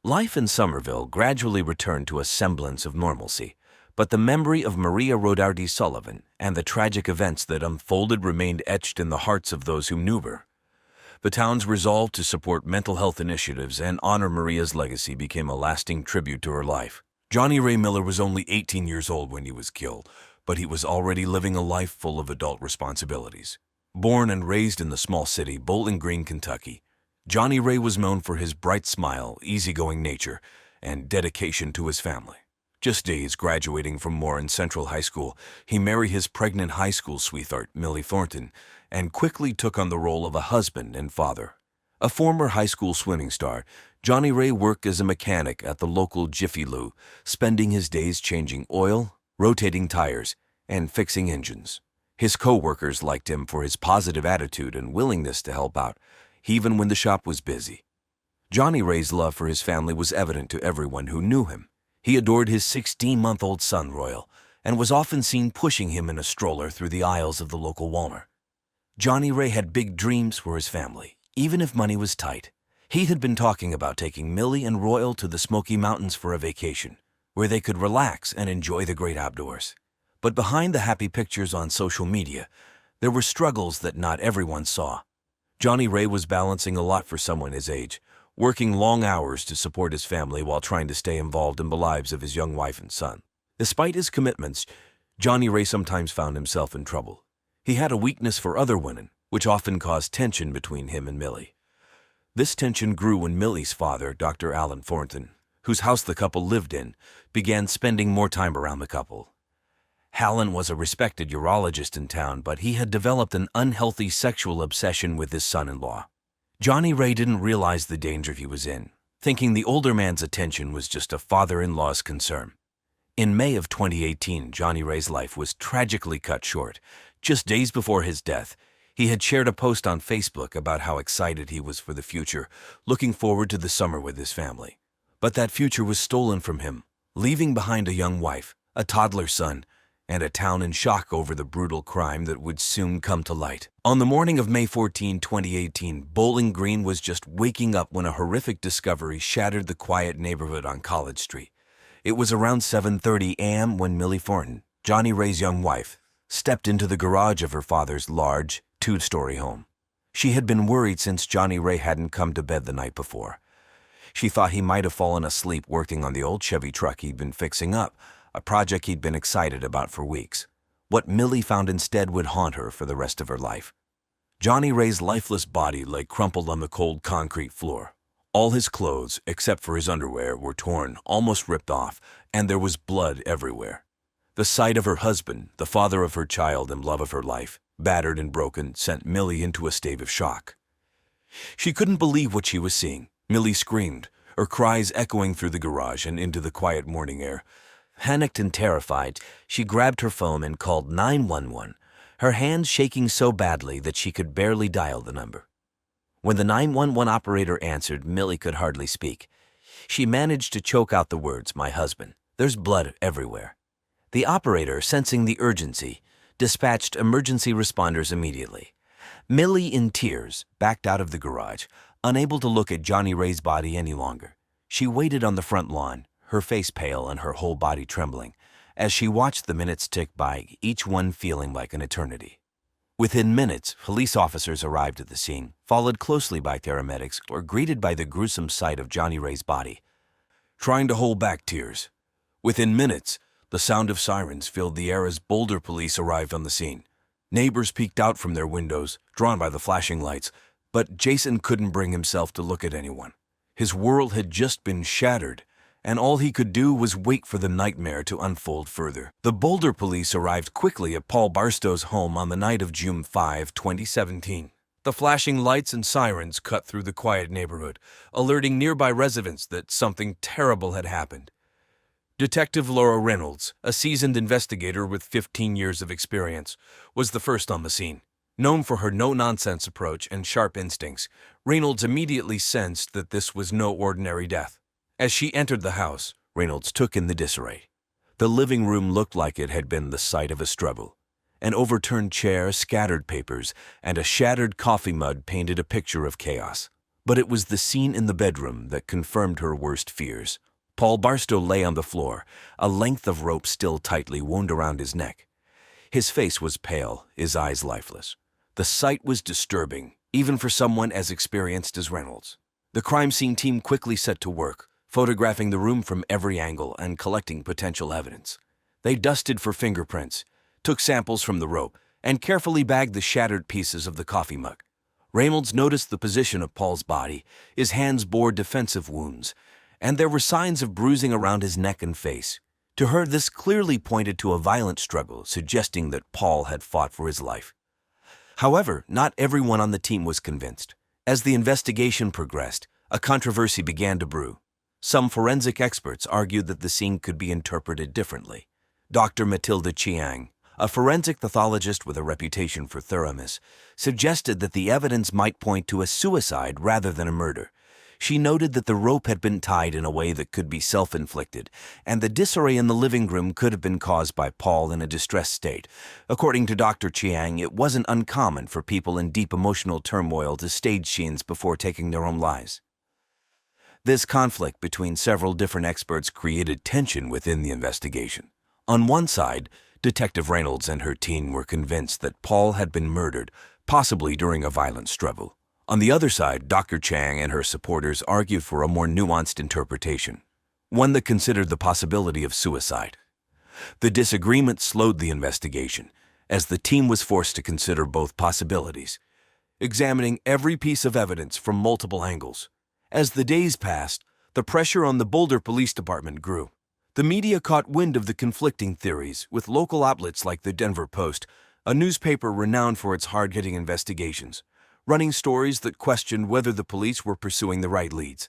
Life in Somerville gradually returned to a semblance of normalcy, but the memory of Maria Rodarty Sullivan and the tragic events that unfolded remained etched in the hearts of those who knew her. The town's resolve to support mental health initiatives and honor Maria's legacy became a lasting tribute to her life. Johnny Ray Miller was only 18 years old when he was killed, but he was already living a life full of adult responsibilities. Born and raised in the small city Bowling Green, Kentucky, Johnny Ray was known for his bright smile, easygoing nature, and dedication to his family. Just days graduating from Warren Central High School, he married his pregnant high school sweetheart, Millie Thornton, and quickly took on the role of a husband and father. A former high school swimming star, Johnny Ray worked as a mechanic at the local Jiffy Lube, spending his days changing oil, rotating tires, and fixing engines. His co-workers liked him for his positive attitude and willingness to help out, even when the shop was busy. Johnny Ray's love for his family was evident to everyone who knew him. He adored his 16-month-old son, Royal, and was often seen pushing him in a stroller through the aisles of the local Walmart. Johnny Ray had big dreams for his family, even if money was tight. He had been talking about taking Millie and Royal to the Smoky Mountains for a vacation, where they could relax and enjoy the great outdoors. But behind the happy pictures on social media, there were struggles that not everyone saw. Johnny Ray was balancing a lot for someone his age, working long hours to support his family while trying to stay involved in the lives of his young wife and son. Despite his commitments, Johnny Ray sometimes found himself in trouble. He had a weakness for other women, which often caused tension between him and Millie. This tension grew when Millie's father, Dr. Alan Thornton, whose house the couple lived in, began spending more time around the couple. Alan was a respected urologist in town, but he had developed an unhealthy sexual obsession with his son-in-law. Johnny Ray didn't realize the danger he was in, thinking the older man's attention was just a father-in-law's concern. In May of 2018, Johnny Ray's life was tragically cut short. Just days before his death, he had shared a post on Facebook about how excited he was for the future, looking forward to the summer with his family. But that future was stolen from him, leaving behind a young wife, a toddler son, and a town in shock over the brutal crime that would soon come to light. On the morning of May 14, 2018, Bowling Green was just waking up when a horrific discovery shattered the quiet neighborhood on College Street. It was around 7:30 a.m. when Millie Thornton, Johnny Ray's young wife, stepped into the garage of her father's large, two-story home. She had been worried since Johnny Ray hadn't come to bed the night before. She thought he might have fallen asleep working on the old Chevy truck he'd been fixing up, a project he'd been excited about for weeks. What Millie found instead would haunt her for the rest of her life. Johnny Ray's lifeless body lay crumpled on the cold concrete floor. All his clothes, except for his underwear, were torn, almost ripped off, and there was blood everywhere. The sight of her husband, the father of her child and love of her life, battered and broken, sent Millie into a state of shock. She couldn't believe what she was seeing. Millie screamed, her cries echoing through the garage and into the quiet morning air. Panicked and terrified, she grabbed her phone and called 911, her hands shaking so badly that she could barely dial the number. When the 911 operator answered, Millie could hardly speak. She managed to choke out the words, "My husband. There's blood everywhere." The operator, sensing the urgency, dispatched emergency responders immediately. Millie, in tears, backed out of the garage, unable to look at Johnny Ray's body any longer. She waited on the front lawn, her face pale and her whole body trembling, as she watched the minutes tick by, each one feeling like an eternity. Within minutes, police officers arrived at the scene, followed closely by paramedics, were greeted by the gruesome sight of Johnny Ray's body, trying to hold back tears. Within minutes, the sound of sirens filled the air as Boulder police arrived on the scene. Neighbors peeked out from their windows, drawn by the flashing lights, but Jason couldn't bring himself to look at anyone. His world had just been shattered, and all he could do was wait for the nightmare to unfold further. The Boulder police arrived quickly at Paul Barstow's home on the night of June 5, 2017. The flashing lights and sirens cut through the quiet neighborhood, alerting nearby residents that something terrible had happened. Detective Laura Reynolds, a seasoned investigator with 15 years of experience, was the first on the scene. Known for her no-nonsense approach and sharp instincts, Reynolds immediately sensed that this was no ordinary death. As she entered the house, Reynolds took in the disarray. The living room looked like it had been the site of a struggle. An overturned chair, scattered papers, and a shattered coffee mug painted a picture of chaos. But it was the scene in the bedroom that confirmed her worst fears. Paul Barstow lay on the floor, a length of rope still tightly wound around his neck. His face was pale, his eyes lifeless. The sight was disturbing, even for someone as experienced as Reynolds. The crime scene team quickly set to work, photographing the room from every angle and collecting potential evidence. They dusted for fingerprints, took samples from the rope, and carefully bagged the shattered pieces of the coffee mug. Reynolds noticed the position of Paul's body. His hands bore defensive wounds, and there were signs of bruising around his neck and face. To her, this clearly pointed to a violent struggle, suggesting that Paul had fought for his life. However, not everyone on the team was convinced. As the investigation progressed, a controversy began to brew. Some forensic experts argued that the scene could be interpreted differently. Dr. Matilda Chiang, a forensic pathologist with a reputation for thoroughness, suggested that the evidence might point to a suicide rather than a murder. She noted that the rope had been tied in a way that could be self-inflicted, and the disarray in the living room could have been caused by Paul in a distressed state. According to Dr. Chiang, it wasn't uncommon for people in deep emotional turmoil to stage scenes before taking their own lives. This conflict between several different experts created tension within the investigation. On one side, Detective Reynolds and her team were convinced that Paul had been murdered, possibly during a violent struggle. On the other side, Dr. Chiang and her supporters argued for a more nuanced interpretation, one that considered the possibility of suicide. The disagreement slowed the investigation, as the team was forced to consider both possibilities, examining every piece of evidence from multiple angles. As the days passed, the pressure on the Boulder Police Department grew. The media caught wind of the conflicting theories, with local outlets like the Denver Post, a newspaper renowned for its hard-hitting investigations, running stories that questioned whether the police were pursuing the right leads.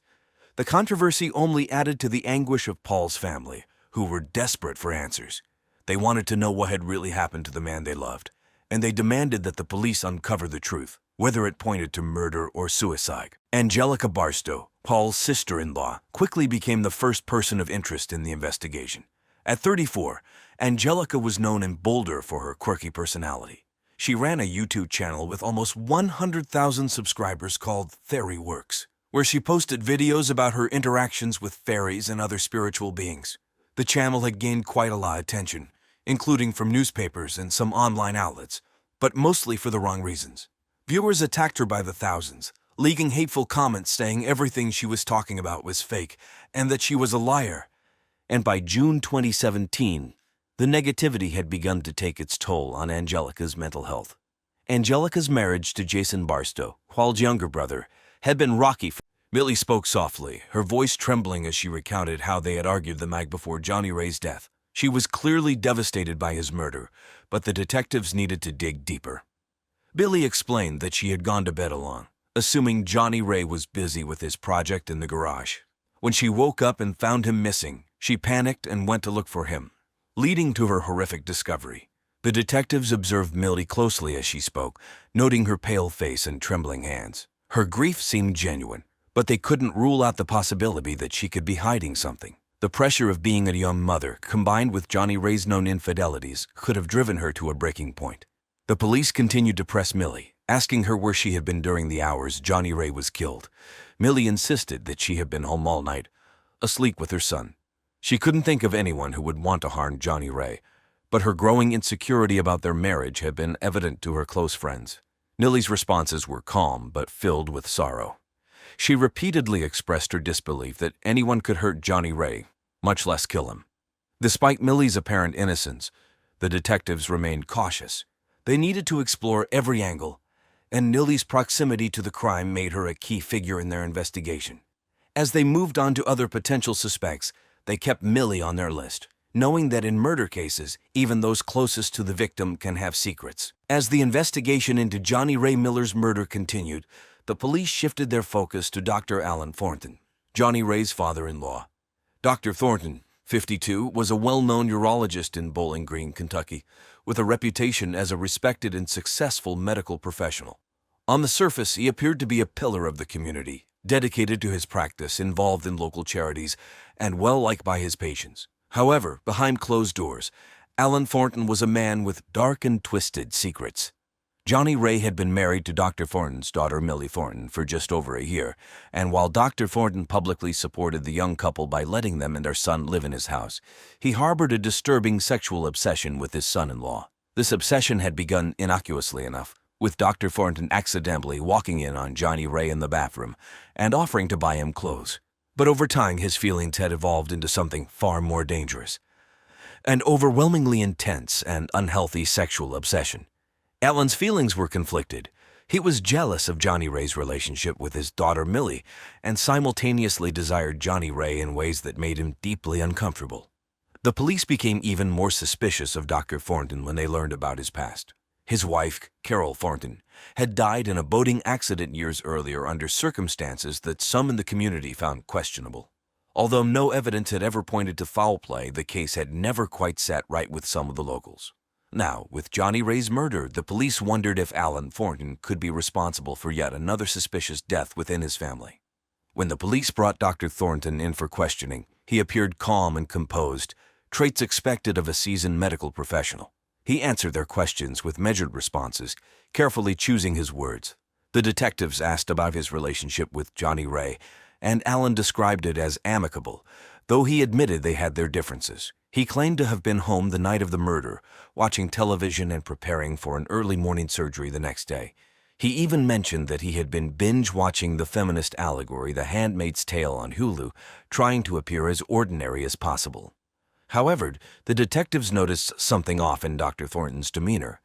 The controversy only added to the anguish of Paul's family, who were desperate for answers. They wanted to know what had really happened to the man they loved, and they demanded that the police uncover the truth, whether it pointed to murder or suicide. Angelica Barstow, Paul's sister-in-law, quickly became the first person of interest in the investigation. At 34, Angelica was known in Boulder for her quirky personality. She ran a YouTube channel with almost 100,000 subscribers called Fairy Works, where she posted videos about her interactions with fairies and other spiritual beings. The channel had gained quite a lot of attention, including from newspapers and some online outlets, but mostly for the wrong reasons. Viewers attacked her by the thousands, leaking hateful comments saying everything she was talking about was fake and that she was a liar. And by June 2017, the negativity had begun to take its toll on Angelica's mental health. Angelica's marriage to Jason Barstow, Wald's younger brother, had been rocky. Millie spoke softly, her voice trembling as she recounted how they had argued the night before Johnny Ray's death. She was clearly devastated by his murder, but the detectives needed to dig deeper. Billy explained that she had gone to bed alone, assuming Johnny Ray was busy with his project in the garage. When she woke up and found him missing, she panicked and went to look for him, leading to her horrific discovery. The detectives observed Millie closely as she spoke, noting her pale face and trembling hands. Her grief seemed genuine, but they couldn't rule out the possibility that she could be hiding something. The pressure of being a young mother, combined with Johnny Ray's known infidelities, could have driven her to a breaking point. The police continued to press Millie, asking her where she had been during the hours Johnny Ray was killed. Millie insisted that she had been home all night, asleep with her son. She couldn't think of anyone who would want to harm Johnny Ray, but her growing insecurity about their marriage had been evident to her close friends. Millie's responses were calm but filled with sorrow. She repeatedly expressed her disbelief that anyone could hurt Johnny Ray, much less kill him. Despite Millie's apparent innocence, the detectives remained cautious. They needed to explore every angle, and Millie's proximity to the crime made her a key figure in their investigation. As they moved on to other potential suspects, they kept Millie on their list, knowing that in murder cases, even those closest to the victim can have secrets. As the investigation into Johnny Ray Miller's murder continued, the police shifted their focus to Dr. Alan Thornton, Johnny Ray's father-in-law. Dr. Thornton, 52, was a well-known urologist in Bowling Green, Kentucky, with a reputation as a respected and successful medical professional. On the surface, he appeared to be a pillar of the community, dedicated to his practice, involved in local charities, and well-liked by his patients. However, behind closed doors, Alan Thornton was a man with dark and twisted secrets. Johnny Ray had been married to Dr. Thornton's daughter, Millie Thornton, for just over a year, and while Dr. Thornton publicly supported the young couple by letting them and their son live in his house, he harbored a disturbing sexual obsession with his son-in-law. This obsession had begun innocuously enough, with Dr. Thornton accidentally walking in on Johnny Ray in the bathroom and offering to buy him clothes. But over time, his feelings had evolved into something far more dangerous, an overwhelmingly intense and unhealthy sexual obsession. Alan's feelings were conflicted. He was jealous of Johnny Ray's relationship with his daughter Millie and simultaneously desired Johnny Ray in ways that made him deeply uncomfortable. The police became even more suspicious of Dr. Thornton when they learned about his past. His wife, Carol Thornton, had died in a boating accident years earlier under circumstances that some in the community found questionable. Although no evidence had ever pointed to foul play, the case had never quite sat right with some of the locals. Now, with Johnny Ray's murder, the police wondered if Alan Thornton could be responsible for yet another suspicious death within his family. When the police brought Dr. Thornton in for questioning, he appeared calm and composed, traits expected of a seasoned medical professional. He answered their questions with measured responses, carefully choosing his words. The detectives asked about his relationship with Johnny Ray, and Alan described it as amicable, though he admitted they had their differences. He claimed to have been home the night of the murder, watching television and preparing for an early morning surgery the next day. He even mentioned that he had been binge-watching the feminist allegory The Handmaid's Tale on Hulu, trying to appear as ordinary as possible. However, the detectives noticed something off in Dr. Thornton's demeanor,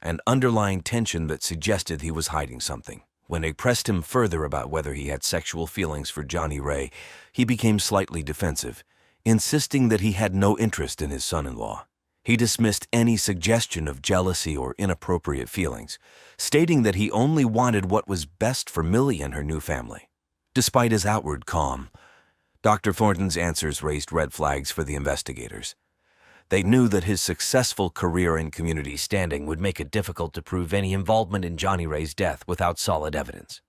an underlying tension that suggested he was hiding something. When they pressed him further about whether he had sexual feelings for Johnny Ray, he became slightly defensive, insisting that he had no interest in his son-in-law. He dismissed any suggestion of jealousy or inappropriate feelings, stating that he only wanted what was best for Millie and her new family. Despite his outward calm, Dr. Thornton's answers raised red flags for the investigators. They knew that his successful career and community standing would make it difficult to prove any involvement in Johnny Ray's death without solid evidence.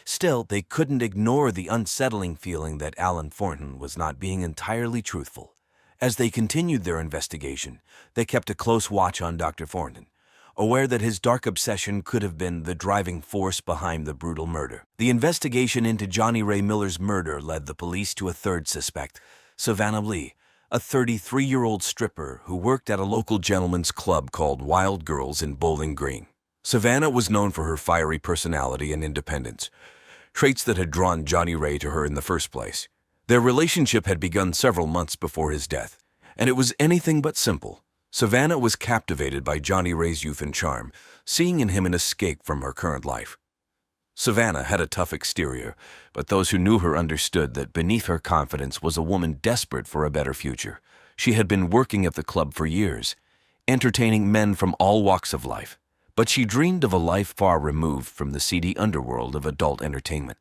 Still, they couldn't ignore the unsettling feeling that Alan Thornton was not being entirely truthful. As they continued their investigation, they kept a close watch on Dr. Thornton, aware that his dark obsession could have been the driving force behind the brutal murder. The investigation into Johnny Ray Miller's murder led the police to a third suspect, Savannah Lee, a 33-year-old stripper who worked at a local gentleman's club called Wild Girls in Bowling Green. Savannah was known for her fiery personality and independence, traits that had drawn Johnny Ray to her in the first place. Their relationship had begun several months before his death, and it was anything but simple. Savannah was captivated by Johnny Ray's youth and charm, seeing in him an escape from her current life. Savannah had a tough exterior, but those who knew her understood that beneath her confidence was a woman desperate for a better future. She had been working at the club for years, entertaining men from all walks of life, but she dreamed of a life far removed from the seedy underworld of adult entertainment.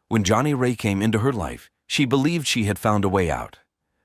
When Johnny Ray came into her life, she believed she had found a way out.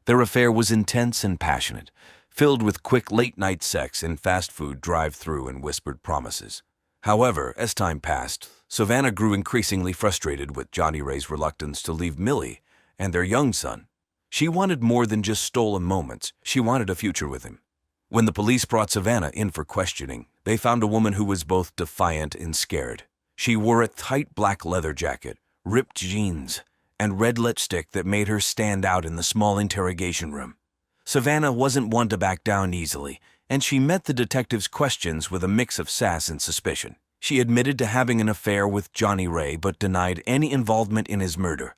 Their affair was intense and passionate, filled with quick late-night sex and fast food drive-through and whispered promises. However, as time passed, Savannah grew increasingly frustrated with Johnny Ray's reluctance to leave Millie and their young son. She wanted more than just stolen moments. She wanted a future with him. When the police brought Savannah in for questioning, they found a woman who was both defiant and scared. She wore a tight black leather jacket, ripped jeans, and red lipstick that made her stand out in the small interrogation room. Savannah wasn't one to back down easily, and she met the detective's questions with a mix of sass and suspicion. She admitted to having an affair with Johnny Ray but denied any involvement in his murder.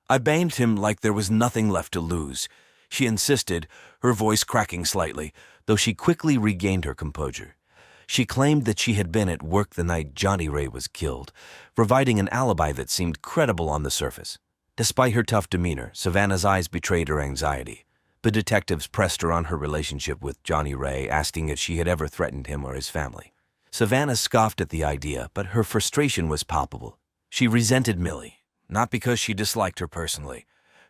"I banged him like there was nothing left to lose," she insisted, her voice cracking slightly, though she quickly regained her composure. She claimed that she had been at work the night Johnny Ray was killed, providing an alibi that seemed credible on the surface. Despite her tough demeanor, Savannah's eyes betrayed her anxiety. The detectives pressed her on her relationship with Johnny Ray, asking if she had ever threatened him or his family. Savannah scoffed at the idea, but her frustration was palpable. She resented Millie, not because she disliked her personally,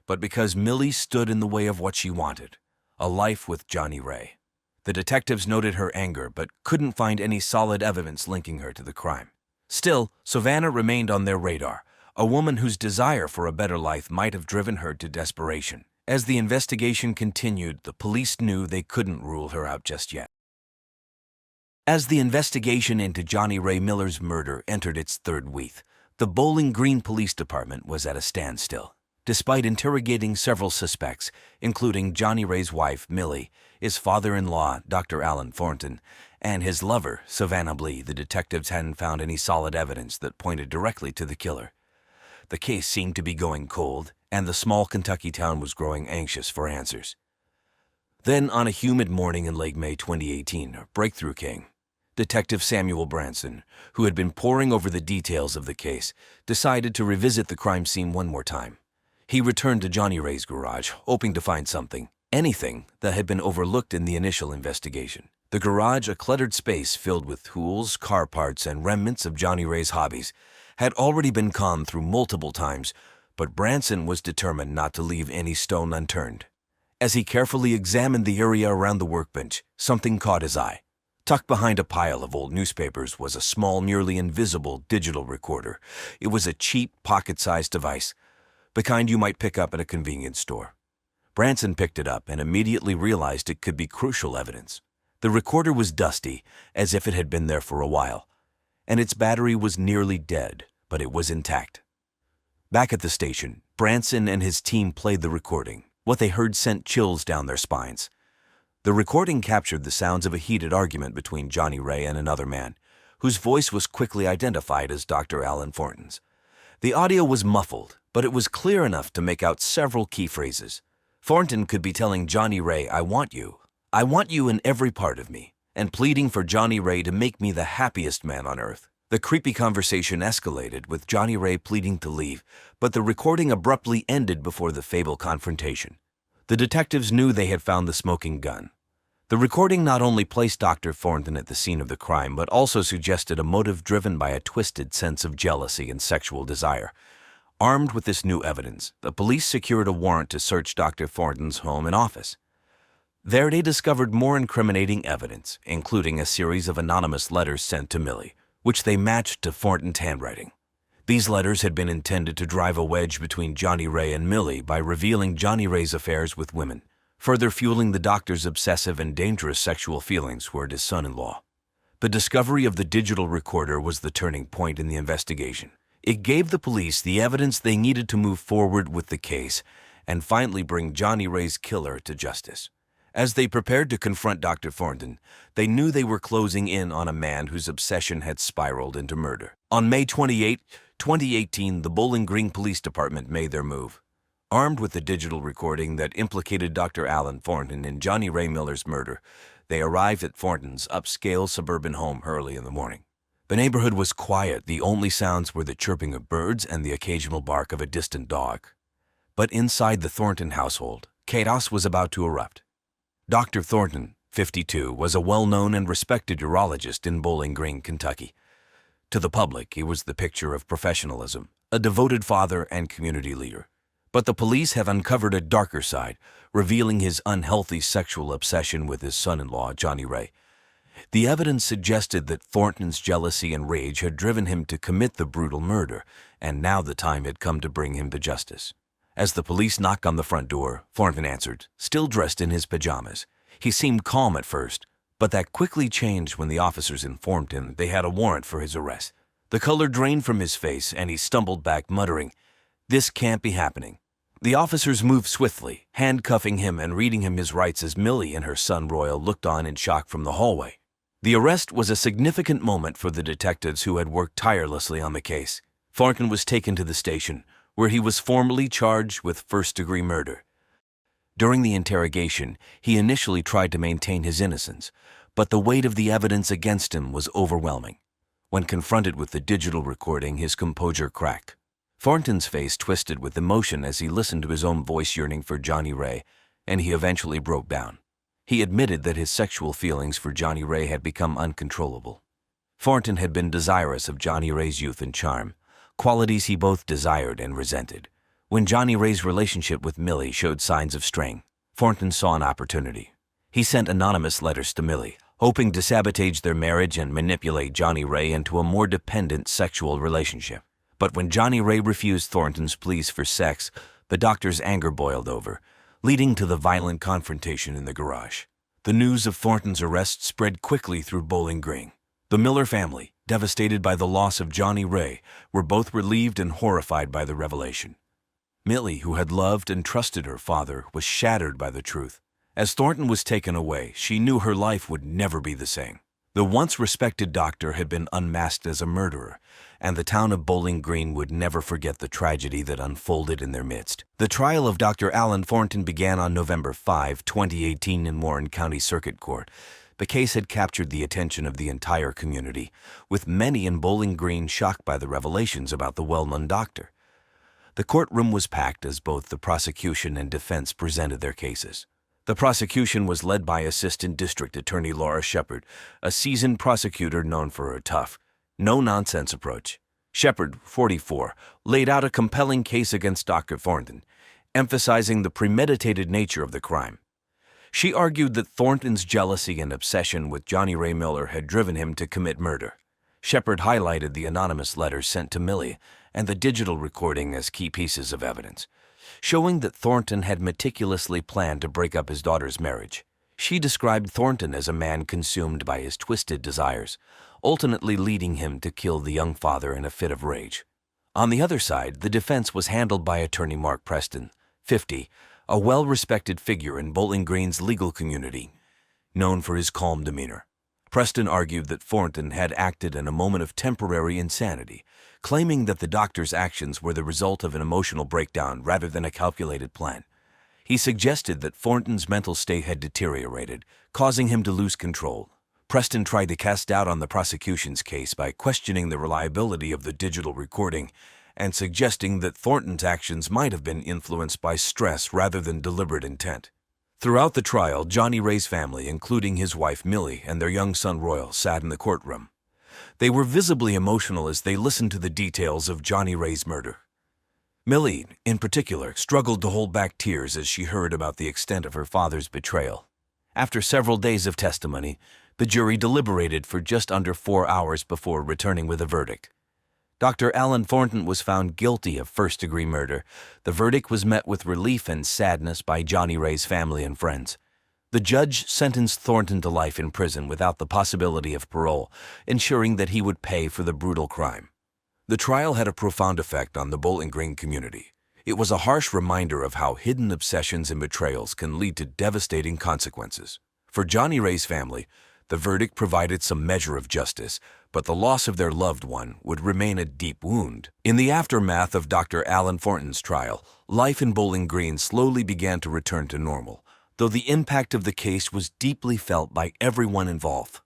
but because Millie stood in the way of what she wanted, a life with Johnny Ray. The detectives noted her anger, but couldn't find any solid evidence linking her to the crime. Still, Savannah remained on their radar, a woman whose desire for a better life might have driven her to desperation. As the investigation continued, the police knew they couldn't rule her out just yet. As the investigation into Johnny Ray Miller's murder entered its third week, the Bowling Green Police Department was at a standstill. Despite interrogating several suspects, including Johnny Ray's wife, Millie, his father-in-law, Dr. Alan Thornton, and his lover, Savannah Blee, the detectives hadn't found any solid evidence that pointed directly to the killer. The case seemed to be going cold, and the small Kentucky town was growing anxious for answers. Then, on a humid morning in late May 2018, a breakthrough came. Detective Samuel Branson, who had been poring over the details of the case, decided to revisit the crime scene one more time. He returned to Johnny Ray's garage, hoping to find something, anything, that had been overlooked in the initial investigation. The garage, a cluttered space filled with tools, car parts, and remnants of Johnny Ray's hobbies, had already been combed through multiple times, but Branson was determined not to leave any stone unturned. As he carefully examined the area around the workbench, something caught his eye. Tucked behind a pile of old newspapers was a small, nearly invisible digital recorder. It was a cheap, pocket-sized device, the kind you might pick up at a convenience store. Branson picked it up and immediately realized it could be crucial evidence. The recorder was dusty, as if it had been there for a while, and its battery was nearly dead, but it was intact. Back at the station, Branson and his team played the recording. What they heard sent chills down their spines. The recording captured the sounds of a heated argument between Johnny Ray and another man, whose voice was quickly identified as Dr. Alan Thornton's. The audio was muffled, but it was clear enough to make out several key phrases. Thornton could be telling Johnny Ray, I want you in every part of me, and pleading for Johnny Ray to make me the happiest man on earth. The creepy conversation escalated, with Johnny Ray pleading to leave, but the recording abruptly ended before the fabled confrontation. The detectives knew they had found the smoking gun. The recording not only placed Dr. Thornton at the scene of the crime, but also suggested a motive driven by a twisted sense of jealousy and sexual desire. Armed with this new evidence, the police secured a warrant to search Dr. Thornton's home and office. There they discovered more incriminating evidence, including a series of anonymous letters sent to Millie, which they matched to Thornton's handwriting. These letters had been intended to drive a wedge between Johnny Ray and Millie by revealing Johnny Ray's affairs with women, further fueling the doctor's obsessive and dangerous sexual feelings toward his son-in-law. The discovery of the digital recorder was the turning point in the investigation. It gave the police the evidence they needed to move forward with the case and finally bring Johnny Ray's killer to justice. As they prepared to confront Dr. Thornton, they knew they were closing in on a man whose obsession had spiraled into murder. On May 28, 2018, the Bowling Green Police Department made their move. Armed with the digital recording that implicated Dr. Alan Thornton in Johnny Ray Miller's murder, they arrived at Thornton's upscale suburban home early in the morning. The neighborhood was quiet. The only sounds were the chirping of birds and the occasional bark of a distant dog. But inside the Thornton household, chaos was about to erupt. Dr. Thornton, 52, was a well-known and respected urologist in Bowling Green, Kentucky. To the public, he was the picture of professionalism, a devoted father and community leader. But the police have uncovered a darker side, revealing his unhealthy sexual obsession with his son-in-law, Johnny Ray. The evidence suggested that Thornton's jealousy and rage had driven him to commit the brutal murder, and now the time had come to bring him to justice. As the police knocked on the front door, Thornton answered, still dressed in his pajamas. He seemed calm at first, but that quickly changed when the officers informed him they had a warrant for his arrest. The color drained from his face, and he stumbled back, muttering, "This can't be happening." The officers moved swiftly, handcuffing him and reading him his rights as Millie and her son Royal looked on in shock from the hallway. The arrest was a significant moment for the detectives who had worked tirelessly on the case. Thornton was taken to the station, where he was formally charged with first-degree murder. During the interrogation, he initially tried to maintain his innocence, but the weight of the evidence against him was overwhelming. When confronted with the digital recording, his composure cracked. Thornton's face twisted with emotion as he listened to his own voice yearning for Johnny Ray, and he eventually broke down. He admitted that his sexual feelings for Johnny Ray had become uncontrollable. Thornton had been desirous of Johnny Ray's youth and charm, qualities he both desired and resented. When Johnny Ray's relationship with Millie showed signs of strain, Thornton saw an opportunity. He sent anonymous letters to Millie, hoping to sabotage their marriage and manipulate Johnny Ray into a more dependent sexual relationship. But when Johnny Ray refused Thornton's pleas for sex, the doctor's anger boiled over, leading to the violent confrontation in the garage. The news of Thornton's arrest spread quickly through Bowling Green. The Miller family, devastated by the loss of Johnny Ray, were both relieved and horrified by the revelation. Millie, who had loved and trusted her father, was shattered by the truth. As Thornton was taken away, she knew her life would never be the same. The once respected doctor had been unmasked as a murderer, and the town of Bowling Green would never forget the tragedy that unfolded in their midst. The trial of Dr. Alan Thornton began on November 5, 2018 in Warren County Circuit Court. The case had captured the attention of the entire community, with many in Bowling Green shocked by the revelations about the well-known doctor. The courtroom was packed as both the prosecution and defense presented their cases. The prosecution was led by Assistant District Attorney Laura Shepard, a seasoned prosecutor known for her tough, no-nonsense approach. Shepard, 44, laid out a compelling case against Dr. Thornton, emphasizing the premeditated nature of the crime. She argued that Thornton's jealousy and obsession with Johnny Ray Miller had driven him to commit murder. Shepard highlighted the anonymous letters sent to Millie and the digital recording as key pieces of evidence, showing that Thornton had meticulously planned to break up his daughter's marriage. She described Thornton as a man consumed by his twisted desires, ultimately leading him to kill the young father in a fit of rage. On the other side, the defense was handled by attorney Mark Preston, 50, a well-respected figure in Bowling Green's legal community, known for his calm demeanor. Preston argued that Thornton had acted in a moment of temporary insanity, claiming that the doctor's actions were the result of an emotional breakdown rather than a calculated plan. He suggested that Thornton's mental state had deteriorated, causing him to lose control. Preston tried to cast doubt on the prosecution's case by questioning the reliability of the digital recording and suggesting that Thornton's actions might have been influenced by stress rather than deliberate intent. Throughout the trial, Johnny Ray's family, including his wife Millie and their young son Royal, sat in the courtroom. They were visibly emotional as they listened to the details of Johnny Ray's murder. Millie, in particular, struggled to hold back tears as she heard about the extent of her father's betrayal. After several days of testimony, the jury deliberated for just under 4 hours before returning with a verdict. Dr. Alan Thornton was found guilty of first-degree murder. The verdict was met with relief and sadness by Johnny Ray's family and friends. The judge sentenced Thornton to life in prison without the possibility of parole, ensuring that he would pay for the brutal crime. The trial had a profound effect on the Bowling Green community. It was a harsh reminder of how hidden obsessions and betrayals can lead to devastating consequences. For Johnny Ray's family, The verdict provided some measure of justice, but the loss of their loved one would remain a deep wound. In the aftermath of Dr. Alan Thornton's trial, life in Bowling Green slowly began to return to normal, though the impact of the case was deeply felt by everyone involved.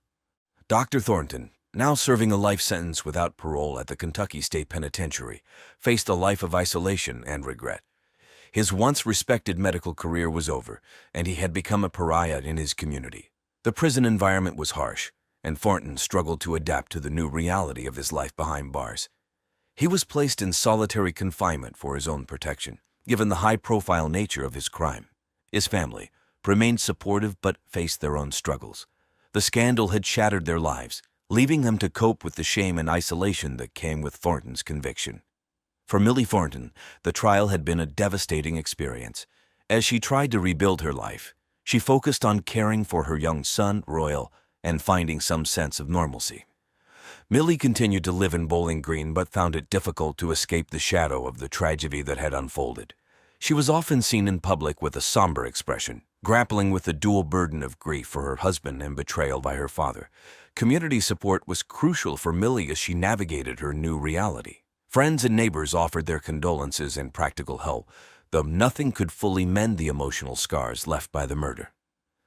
Dr. Thornton, now serving a life sentence without parole at the Kentucky State Penitentiary, faced a life of isolation and regret. His once respected medical career was over, and he had become a pariah in his community. The prison environment was harsh, and Thornton struggled to adapt to the new reality of his life behind bars. He was placed in solitary confinement for his own protection, given the high-profile nature of his crime. His family remained supportive but faced their own struggles. The scandal had shattered their lives, leaving them to cope with the shame and isolation that came with Thornton's conviction. For Millie Thornton, the trial had been a devastating experience. As she tried to rebuild her life, she focused on caring for her young son, Royal, and finding some sense of normalcy. Millie continued to live in Bowling Green but found it difficult to escape the shadow of the tragedy that had unfolded. She was often seen in public with a somber expression, grappling with the dual burden of grief for her husband and betrayal by her father. Community support was crucial for Millie as she navigated her new reality. Friends and neighbors offered their condolences and practical help, though nothing could fully mend the emotional scars left by the murder.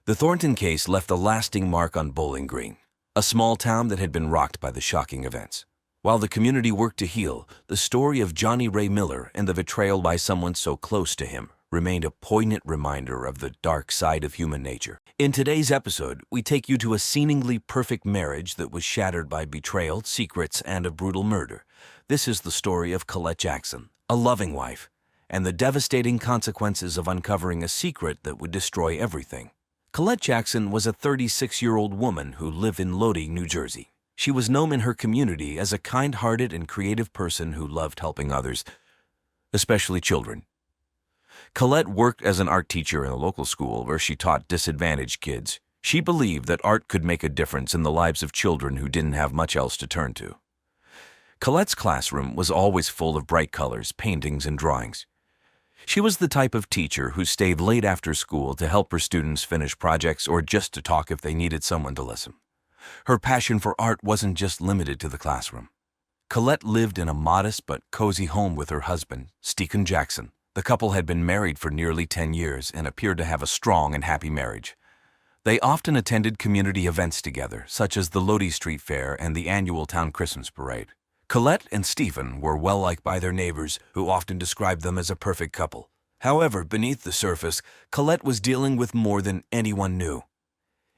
The Thornton case left a lasting mark on Bowling Green, a small town that had been rocked by the shocking events. While the community worked to heal, the story of Johnny Ray Miller and the betrayal by someone so close to him remained a poignant reminder of the dark side of human nature. In today's episode, we take you to a seemingly perfect marriage that was shattered by betrayal, secrets, and a brutal murder. This is the story of Colette Jackson, a loving wife, and the devastating consequences of uncovering a secret that would destroy everything. Colette Jackson was a 36-year-old woman who lived in Lodi, New Jersey. She was known in her community as a kind-hearted and creative person who loved helping others, especially children. Colette worked as an art teacher in a local school where she taught disadvantaged kids. She believed that art could make a difference in the lives of children who didn't have much else to turn to. Colette's classroom was always full of bright colors, paintings, and drawings. She was the type of teacher who stayed late after school to help her students finish projects or just to talk if they needed someone to listen. Her passion for art wasn't just limited to the classroom. Colette lived in a modest but cozy home with her husband, Steven Jackson. The couple had been married for nearly 10 years and appeared to have a strong and happy marriage. They often attended community events together, such as the Lodi Street Fair and the annual town Christmas parade. Colette and Stephen were well-liked by their neighbors, who often described them as a perfect couple. However, beneath the surface, Colette was dealing with more than anyone knew.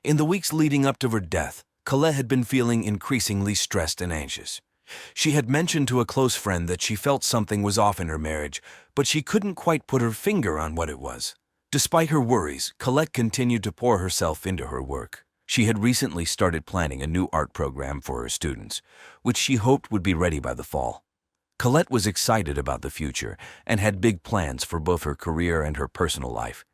In the weeks leading up to her death, Colette had been feeling increasingly stressed and anxious. She had mentioned to a close friend that she felt something was off in her marriage, but she couldn't quite put her finger on what it was. Despite her worries, Colette continued to pour herself into her work. She had recently started planning a new art program for her students, which she hoped would be ready by the fall. Colette was excited about the future and had big plans for both her career and her personal life.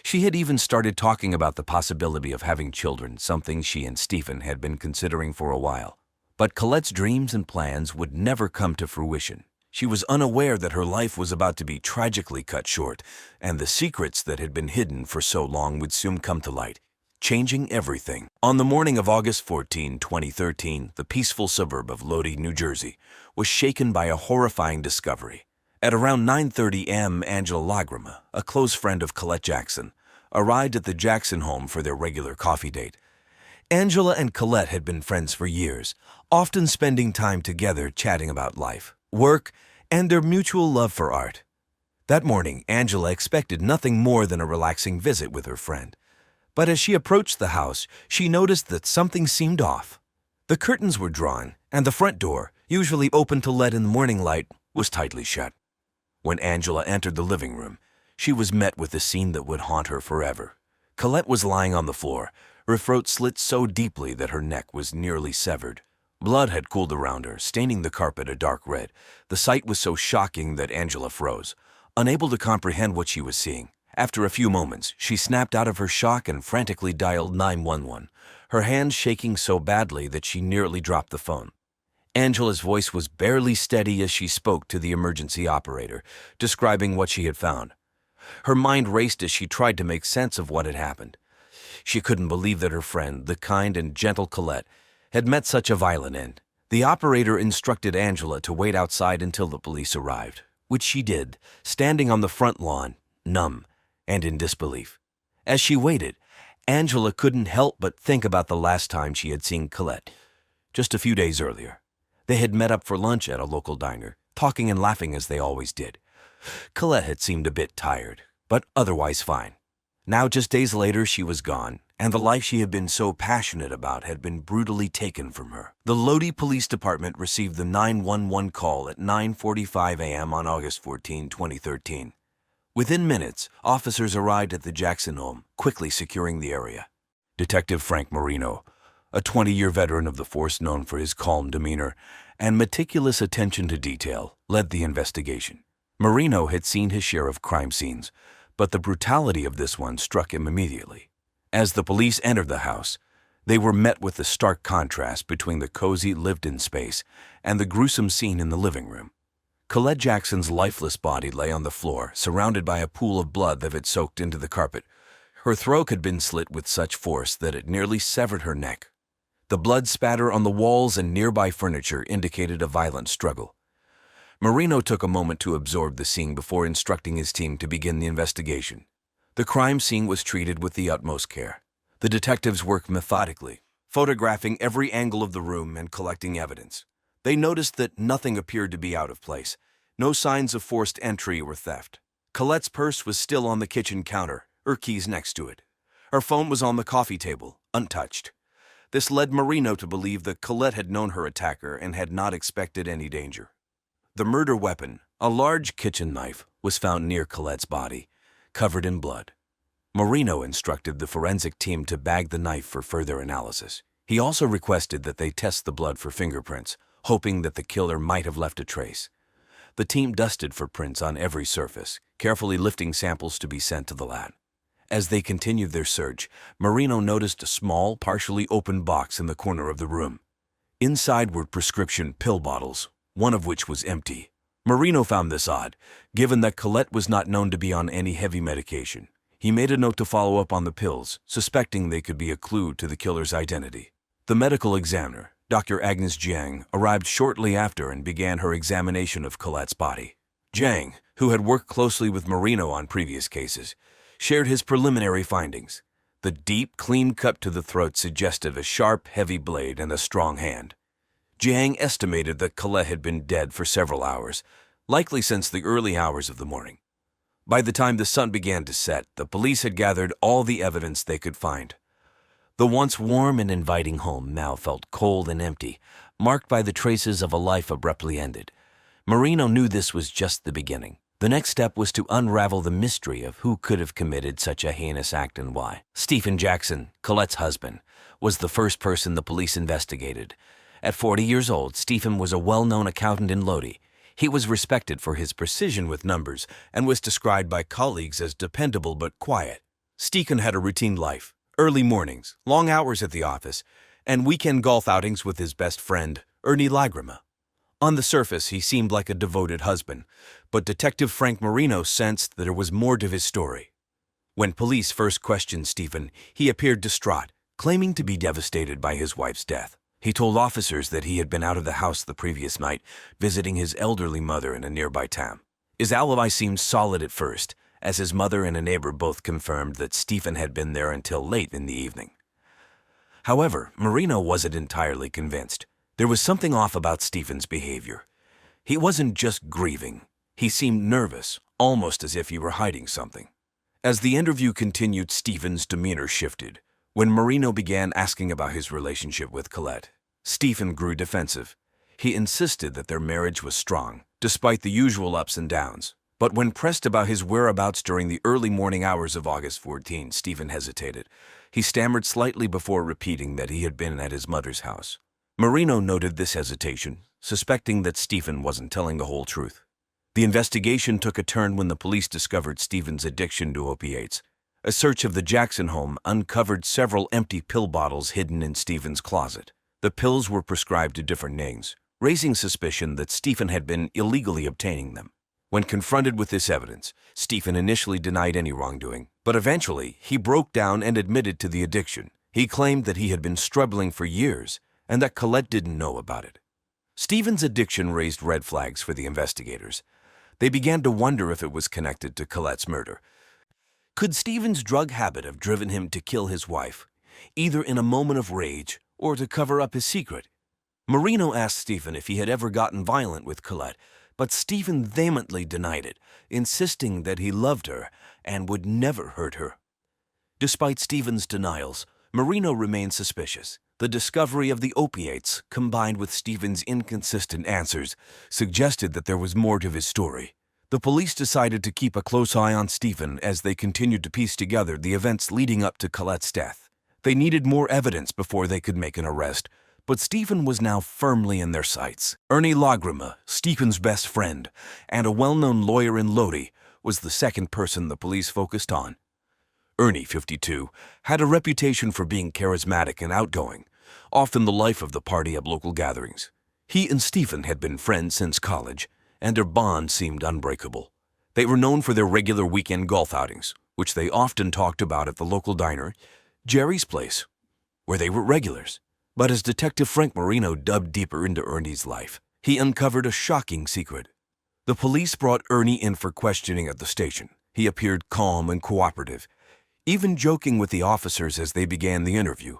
She had even started talking about the possibility of having children, something she and Stephen had been considering for a while. But Colette's dreams and plans would never come to fruition. She was unaware that her life was about to be tragically cut short, and the secrets that had been hidden for so long would soon come to light, changing everything. On the morning of August 14, 2013, the peaceful suburb of Lodi, New Jersey, was shaken by a horrifying discovery. At around 9:30 a.m., Angela Lagrima, a close friend of Colette Jackson, arrived at the Jackson home for their regular coffee date. Angela and Colette had been friends for years, often spending time together chatting about life, work, and their mutual love for art. That morning, Angela expected nothing more than a relaxing visit with her friend. But as she approached the house, she noticed that something seemed off. The curtains were drawn, and the front door, usually open to let in the morning light, was tightly shut. When Angela entered the living room, she was met with a scene that would haunt her forever. Colette was lying on the floor, her throat slit so deeply that her neck was nearly severed. Blood had cooled around her, staining the carpet a dark red. The sight was so shocking that Angela froze, unable to comprehend what she was seeing. After a few moments, she snapped out of her shock and frantically dialed 911, her hands shaking so badly that she nearly dropped the phone. Angela's voice was barely steady as she spoke to the emergency operator, describing what she had found. Her mind raced as she tried to make sense of what had happened. She couldn't believe that her friend, the kind and gentle Colette, had met such a violent end. The operator instructed Angela to wait outside until the police arrived, which she did, standing on the front lawn, numb and in disbelief. As she waited, Angela couldn't help but think about the last time she had seen Colette, just a few days earlier. They had met up for lunch at a local diner, talking and laughing as they always did. Colette had seemed a bit tired, but otherwise fine. Now, just days later, she was gone, and the life she had been so passionate about had been brutally taken from her. The Lodi Police Department received the 911 call at 9:45 a.m. on August 14, 2013. Within minutes, officers arrived at the Jackson home, quickly securing the area. Detective Frank Marino, a 20-year veteran of the force known for his calm demeanor and meticulous attention to detail, led the investigation. Marino had seen his share of crime scenes, but the brutality of this one struck him immediately. As the police entered the house, they were met with the stark contrast between the cozy, lived-in space and the gruesome scene in the living room. Colette Jackson's lifeless body lay on the floor, surrounded by a pool of blood that had soaked into the carpet. Her throat had been slit with such force that it nearly severed her neck. The blood spatter on the walls and nearby furniture indicated a violent struggle. Marino took a moment to absorb the scene before instructing his team to begin the investigation. The crime scene was treated with the utmost care. The detectives worked methodically, photographing every angle of the room and collecting evidence. They noticed that nothing appeared to be out of place, no signs of forced entry or theft. Colette's purse was still on the kitchen counter, her keys next to it. Her phone was on the coffee table, untouched. This led Marino to believe that Colette had known her attacker and had not expected any danger. The murder weapon, a large kitchen knife, was found near Colette's body, covered in blood. Marino instructed the forensic team to bag the knife for further analysis. He also requested that they test the blood for fingerprints, hoping that the killer might have left a trace. The team dusted for prints on every surface, carefully lifting samples to be sent to the lab. As they continued their search, Marino noticed a small, partially open box in the corner of the room. Inside were prescription pill bottles, one of which was empty. Marino found this odd, given that Colette was not known to be on any heavy medication. He made a note to follow up on the pills, suspecting they could be a clue to the killer's identity. The medical examiner, Dr. Agnes Jiang, arrived shortly after and began her examination of Colette's body. Jiang, who had worked closely with Marino on previous cases, shared his preliminary findings. The deep, clean cut to the throat suggested a sharp, heavy blade and a strong hand. Jiang estimated that Colette had been dead for several hours, likely since the early hours of the morning. By the time the sun began to set, the police had gathered all the evidence they could find. The once warm and inviting home now felt cold and empty, marked by the traces of a life abruptly ended. Marino knew this was just the beginning. The next step was to unravel the mystery of who could have committed such a heinous act and why. Stephen Jackson, Colette's husband, was the first person the police investigated. At 40 years old, Stephen was a well-known accountant in Lodi. He was respected for his precision with numbers and was described by colleagues as dependable but quiet. Stephen had a routine life, early mornings, long hours at the office, and weekend golf outings with his best friend, Ernie Lagrima. On the surface, he seemed like a devoted husband, but Detective Frank Marino sensed that there was more to his story. When police first questioned Stephen, he appeared distraught, claiming to be devastated by his wife's death. He told officers that he had been out of the house the previous night, visiting his elderly mother in a nearby town. His alibi seemed solid at first, as his mother and a neighbor both confirmed that Stephen had been there until late in the evening. However, Marino wasn't entirely convinced. There was something off about Stephen's behavior. He wasn't just grieving. He seemed nervous, almost as if he were hiding something. As the interview continued, Stephen's demeanor shifted. When Marino began asking about his relationship with Colette, Stephen grew defensive. He insisted that their marriage was strong, despite the usual ups and downs. But when pressed about his whereabouts during the early morning hours of August 14, Stephen hesitated. He stammered slightly before repeating that he had been at his mother's house. Marino noted this hesitation, suspecting that Stephen wasn't telling the whole truth. The investigation took a turn when the police discovered Stephen's addiction to opiates. A search of the Jackson home uncovered several empty pill bottles hidden in Stephen's closet. The pills were prescribed to different names, raising suspicion that Stephen had been illegally obtaining them. When confronted with this evidence, Stephen initially denied any wrongdoing, but eventually he broke down and admitted to the addiction. He claimed that he had been struggling for years and that Colette didn't know about it. Stephen's addiction raised red flags for the investigators. They began to wonder if it was connected to Colette's murder. Could Stephen's drug habit have driven him to kill his wife, either in a moment of rage or to cover up his secret? Marino asked Stephen if he had ever gotten violent with Colette, but Stephen vehemently denied it, insisting that he loved her and would never hurt her. Despite Stephen's denials, Marino remained suspicious. The discovery of the opiates, combined with Stephen's inconsistent answers, suggested that there was more to his story. The police decided to keep a close eye on Stephen as they continued to piece together the events leading up to Colette's death. They needed more evidence before they could make an arrest, but Stephen was now firmly in their sights. Ernie Lagrima, Stephen's best friend, and a well-known lawyer in Lodi, was the second person the police focused on. Ernie, 52, had a reputation for being charismatic and outgoing, often the life of the party at local gatherings. He and Stephen had been friends since college, and their bond seemed unbreakable. They were known for their regular weekend golf outings, which they often talked about at the local diner, Jerry's Place, where they were regulars. But as Detective Frank Marino dug deeper into Ernie's life, he uncovered a shocking secret. The police brought Ernie in for questioning at the station. He appeared calm and cooperative, even joking with the officers as they began the interview.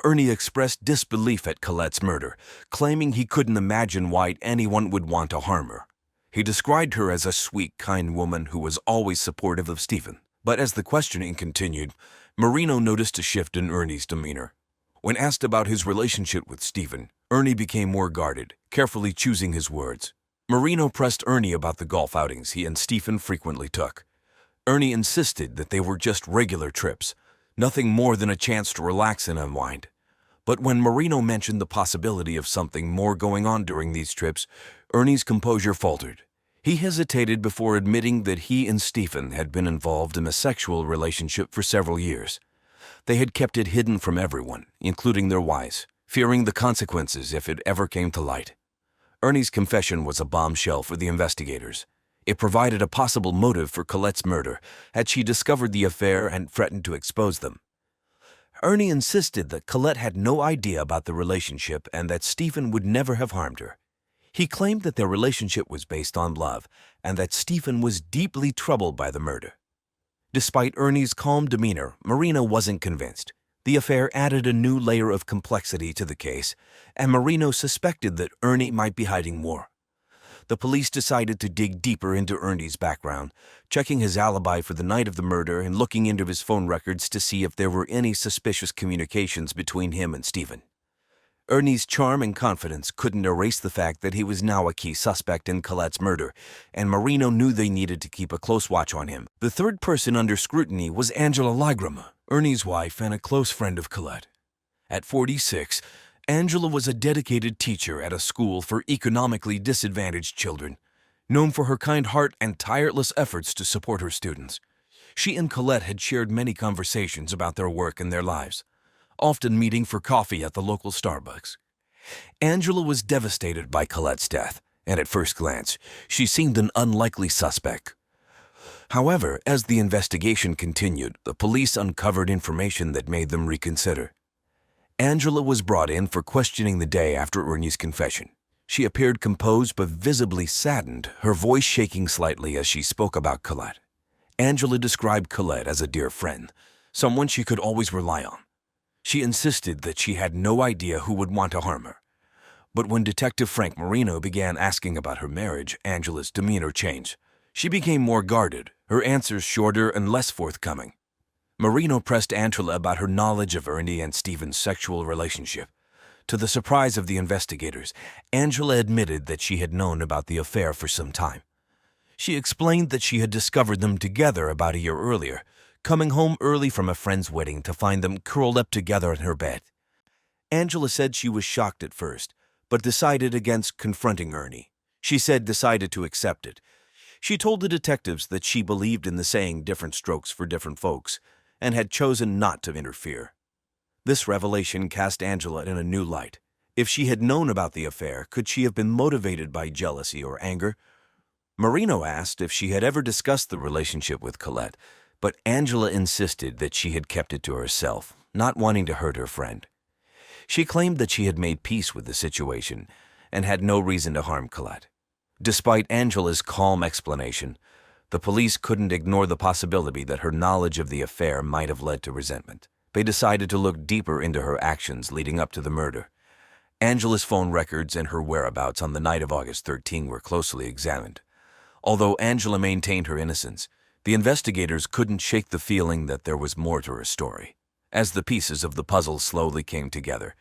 Ernie expressed disbelief at Colette's murder, claiming he couldn't imagine why anyone would want to harm her. He described her as a sweet, kind woman who was always supportive of Stephen. But as the questioning continued, Marino noticed a shift in Ernie's demeanor. When asked about his relationship with Stephen, Ernie became more guarded, carefully choosing his words. Marino pressed Ernie about the golf outings he and Stephen frequently took. Ernie insisted that they were just regular trips, nothing more than a chance to relax and unwind. But when Marino mentioned the possibility of something more going on during these trips, Ernie's composure faltered. He hesitated before admitting that he and Stephen had been involved in a sexual relationship for several years. They had kept it hidden from everyone, including their wives, fearing the consequences if it ever came to light. Ernie's confession was a bombshell for the investigators. It provided a possible motive for Colette's murder, had she discovered the affair and threatened to expose them. Ernie insisted that Colette had no idea about the relationship and that Stephen would never have harmed her. He claimed that their relationship was based on love and that Stephen was deeply troubled by the murder. Despite Ernie's calm demeanor, Marino wasn't convinced. The affair added a new layer of complexity to the case, and Marino suspected that Ernie might be hiding more. The police decided to dig deeper into Ernie's background, checking his alibi for the night of the murder and looking into his phone records to see if there were any suspicious communications between him and Stephen. Ernie's charm and confidence couldn't erase the fact that he was now a key suspect in Colette's murder, and Marino knew they needed to keep a close watch on him. The third person under scrutiny was Angela Lagrima, Ernie's wife and a close friend of Colette. At 46, Angela was a dedicated teacher at a school for economically disadvantaged children, known for her kind heart and tireless efforts to support her students. She and Colette had shared many conversations about their work and their lives, often meeting for coffee at the local Starbucks. Angela was devastated by Colette's death, and at first glance, she seemed an unlikely suspect. However, as the investigation continued, the police uncovered information that made them reconsider. Angela was brought in for questioning the day after Ernie's confession. She appeared composed but visibly saddened, her voice shaking slightly as she spoke about Colette. Angela described Colette as a dear friend, someone she could always rely on. She insisted that she had no idea who would want to harm her. But when Detective Frank Marino began asking about her marriage, Angela's demeanor changed. She became more guarded, her answers shorter and less forthcoming. Marino pressed Angela about her knowledge of Ernie and Stephen's sexual relationship. To the surprise of the investigators, Angela admitted that she had known about the affair for some time. She explained that she had discovered them together about a year earlier, coming home early from a friend's wedding to find them curled up together in her bed. Angela said she was shocked at first, but decided against confronting Ernie. She said decided to accept it. She told the detectives that she believed in the saying different strokes for different folks, and had chosen not to interfere. This revelation cast Angela in a new light. If she had known about the affair, could she have been motivated by jealousy or anger? Marino asked if she had ever discussed the relationship with Colette, but Angela insisted that she had kept it to herself, not wanting to hurt her friend. She claimed that she had made peace with the situation and had no reason to harm Colette. Despite Angela's calm explanation, the police couldn't ignore the possibility that her knowledge of the affair might have led to resentment. They decided to look deeper into her actions leading up to the murder. Angela's phone records and her whereabouts on the night of August 13 were closely examined. Although Angela maintained her innocence, the investigators couldn't shake the feeling that there was more to her story. As the pieces of the puzzle slowly came together,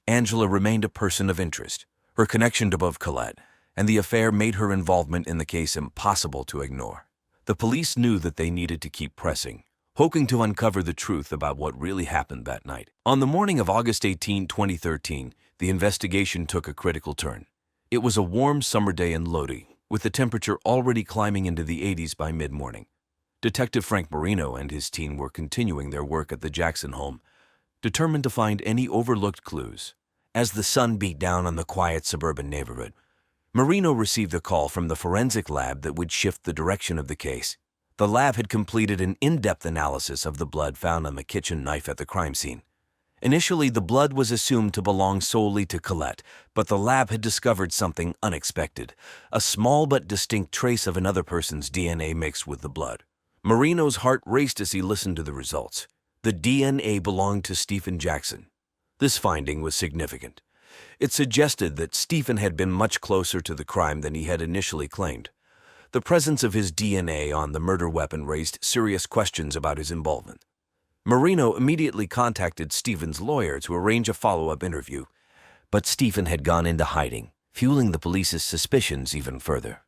Angela remained a person of interest. Her connection to both Colette and the affair made her involvement in the case impossible to ignore. The police knew that they needed to keep pressing, hoping to uncover the truth about what really happened that night. On the morning of August 18, 2013, the investigation took a critical turn. It was a warm summer day in Lodi, with the temperature already climbing into the 80s by mid-morning. Detective Frank Marino and his team were continuing their work at the Jackson home, determined to find any overlooked clues. As the sun beat down on the quiet suburban neighborhood, Marino received a call from the forensic lab that would shift the direction of the case. The lab had completed an in-depth analysis of the blood found on the kitchen knife at the crime scene. Initially, the blood was assumed to belong solely to Colette, but the lab had discovered something unexpected, a small but distinct trace of another person's DNA mixed with the blood. Marino's heart raced as he listened to the results. The DNA belonged to Stephen Jackson. This finding was significant. It suggested that Stephen had been much closer to the crime than he had initially claimed. The presence of his DNA on the murder weapon raised serious questions about his involvement. Marino immediately contacted Stephen's lawyer to arrange a follow-up interview, but Stephen had gone into hiding, fueling the police's suspicions even further.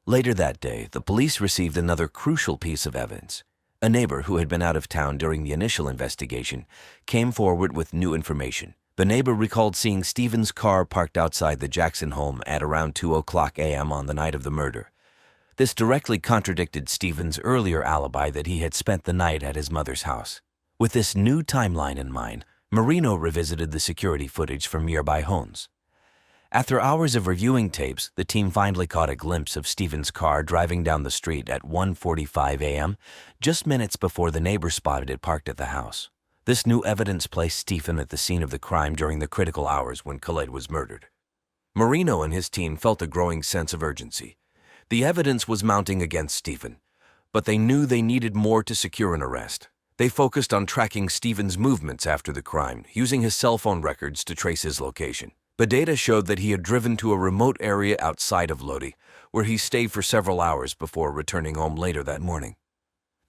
Later that day, the police received another crucial piece of evidence. A neighbor who had been out of town during the initial investigation came forward with new information. The neighbor recalled seeing Stephen's car parked outside the Jackson home at around 2:00 a.m. on the night of the murder. This directly contradicted Stephen's earlier alibi that he had spent the night at his mother's house. With this new timeline in mind, Marino revisited the security footage from nearby homes. After hours of reviewing tapes, the team finally caught a glimpse of Stephen's car driving down the street at 1:45 a.m., just minutes before the neighbor spotted it parked at the house. This new evidence placed Stephen at the scene of the crime during the critical hours when Colette was murdered. Marino and his team felt a growing sense of urgency. The evidence was mounting against Stephen, but they knew they needed more to secure an arrest. They focused on tracking Stephen's movements after the crime, using his cell phone records to trace his location. The data showed that he had driven to a remote area outside of Lodi, where he stayed for several hours before returning home later that morning.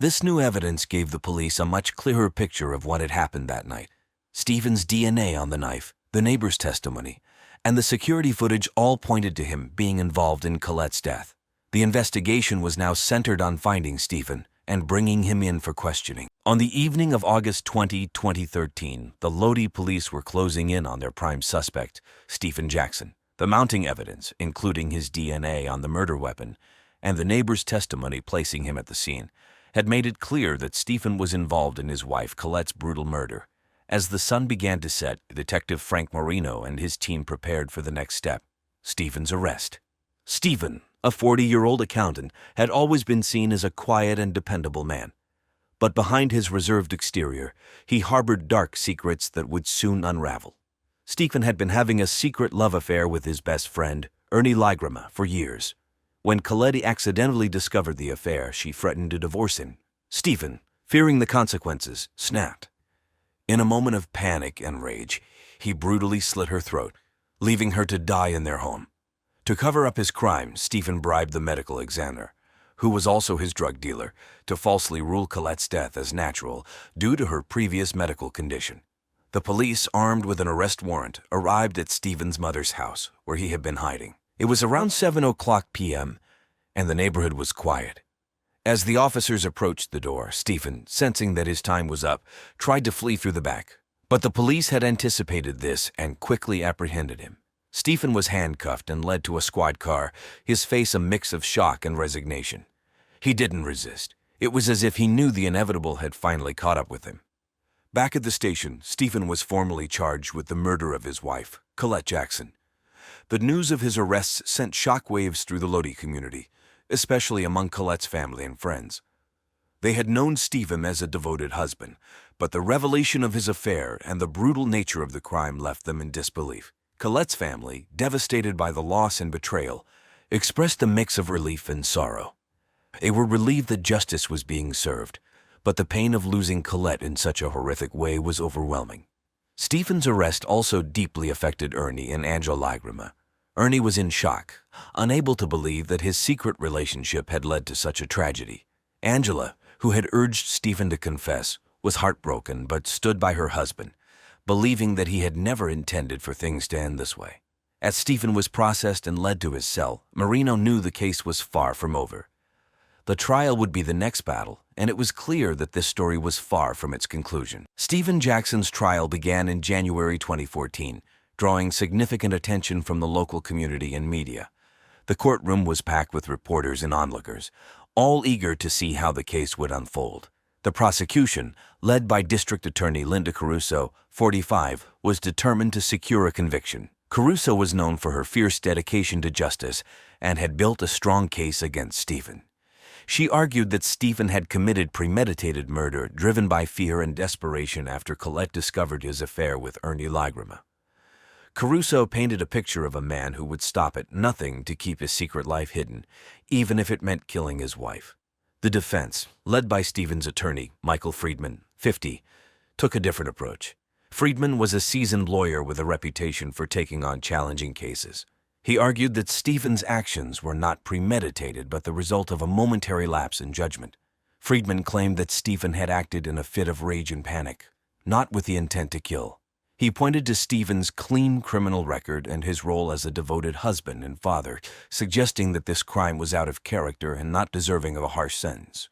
This new evidence gave the police a much clearer picture of what had happened that night. Stephen's DNA on the knife, the neighbor's testimony, and the security footage all pointed to him being involved in Colette's death. The investigation was now centered on finding Stephen and bringing him in for questioning. On the evening of August 20, 2013, the Lodi police were closing in on their prime suspect, Stephen Jackson. The mounting evidence, including his DNA on the murder weapon, and the neighbor's testimony placing him at the scene, had made it clear that Stephen was involved in his wife Colette's brutal murder. As the sun began to set, Detective Frank Marino and his team prepared for the next step, Stephen's arrest. Stephen, a 40-year-old accountant, had always been seen as a quiet and dependable man. But behind his reserved exterior, he harbored dark secrets that would soon unravel. Stephen had been having a secret love affair with his best friend, Ernie Ligrama, for years. When Colette accidentally discovered the affair, she threatened to divorce him. Stephen, fearing the consequences, snapped. In a moment of panic and rage, he brutally slit her throat, leaving her to die in their home. To cover up his crime, Stephen bribed the medical examiner, who was also his drug dealer, to falsely rule Colette's death as natural due to her previous medical condition. The police, armed with an arrest warrant, arrived at Stephen's mother's house, where he had been hiding. It was around 7:00 p.m., and the neighborhood was quiet. As the officers approached the door, Stephen, sensing that his time was up, tried to flee through the back. But the police had anticipated this and quickly apprehended him. Stephen was handcuffed and led to a squad car, his face a mix of shock and resignation. He didn't resist. It was as if he knew the inevitable had finally caught up with him. Back at the station, Stephen was formally charged with the murder of his wife, Colette Jackson. The news of his arrests sent shockwaves through the Lodi community. especially among Colette's family and friends. They had known Stephen as a devoted husband, but the revelation of his affair and the brutal nature of the crime left them in disbelief. Colette's family, devastated by the loss and betrayal, expressed a mix of relief and sorrow. They were relieved that justice was being served, but the pain of losing Colette in such a horrific way was overwhelming. Stephen's arrest also deeply affected Ernie and Angela Lagrima. Ernie was in shock, unable to believe that his secret relationship had led to such a tragedy. Angela, who had urged Stephen to confess, was heartbroken but stood by her husband, believing that he had never intended for things to end this way. As Stephen was processed and led to his cell, Marino knew the case was far from over. The trial would be the next battle, and it was clear that this story was far from its conclusion. Stephen Jackson's trial began in January 2014, drawing significant attention from the local community and media. The courtroom was packed with reporters and onlookers, all eager to see how the case would unfold. The prosecution, led by District Attorney Linda Caruso, 45, was determined to secure a conviction. Caruso was known for her fierce dedication to justice and had built a strong case against Stephen. She argued that Stephen had committed premeditated murder driven by fear and desperation after Colette discovered his affair with Ernie Lagrima. Caruso painted a picture of a man who would stop at nothing to keep his secret life hidden, even if it meant killing his wife. The defense, led by Stephen's attorney, Michael Friedman, 50, took a different approach. Friedman was a seasoned lawyer with a reputation for taking on challenging cases. He argued that Stephen's actions were not premeditated but the result of a momentary lapse in judgment. Friedman claimed that Stephen had acted in a fit of rage and panic, not with the intent to kill. He pointed to Stephen's clean criminal record and his role as a devoted husband and father, suggesting that this crime was out of character and not deserving of a harsh sentence.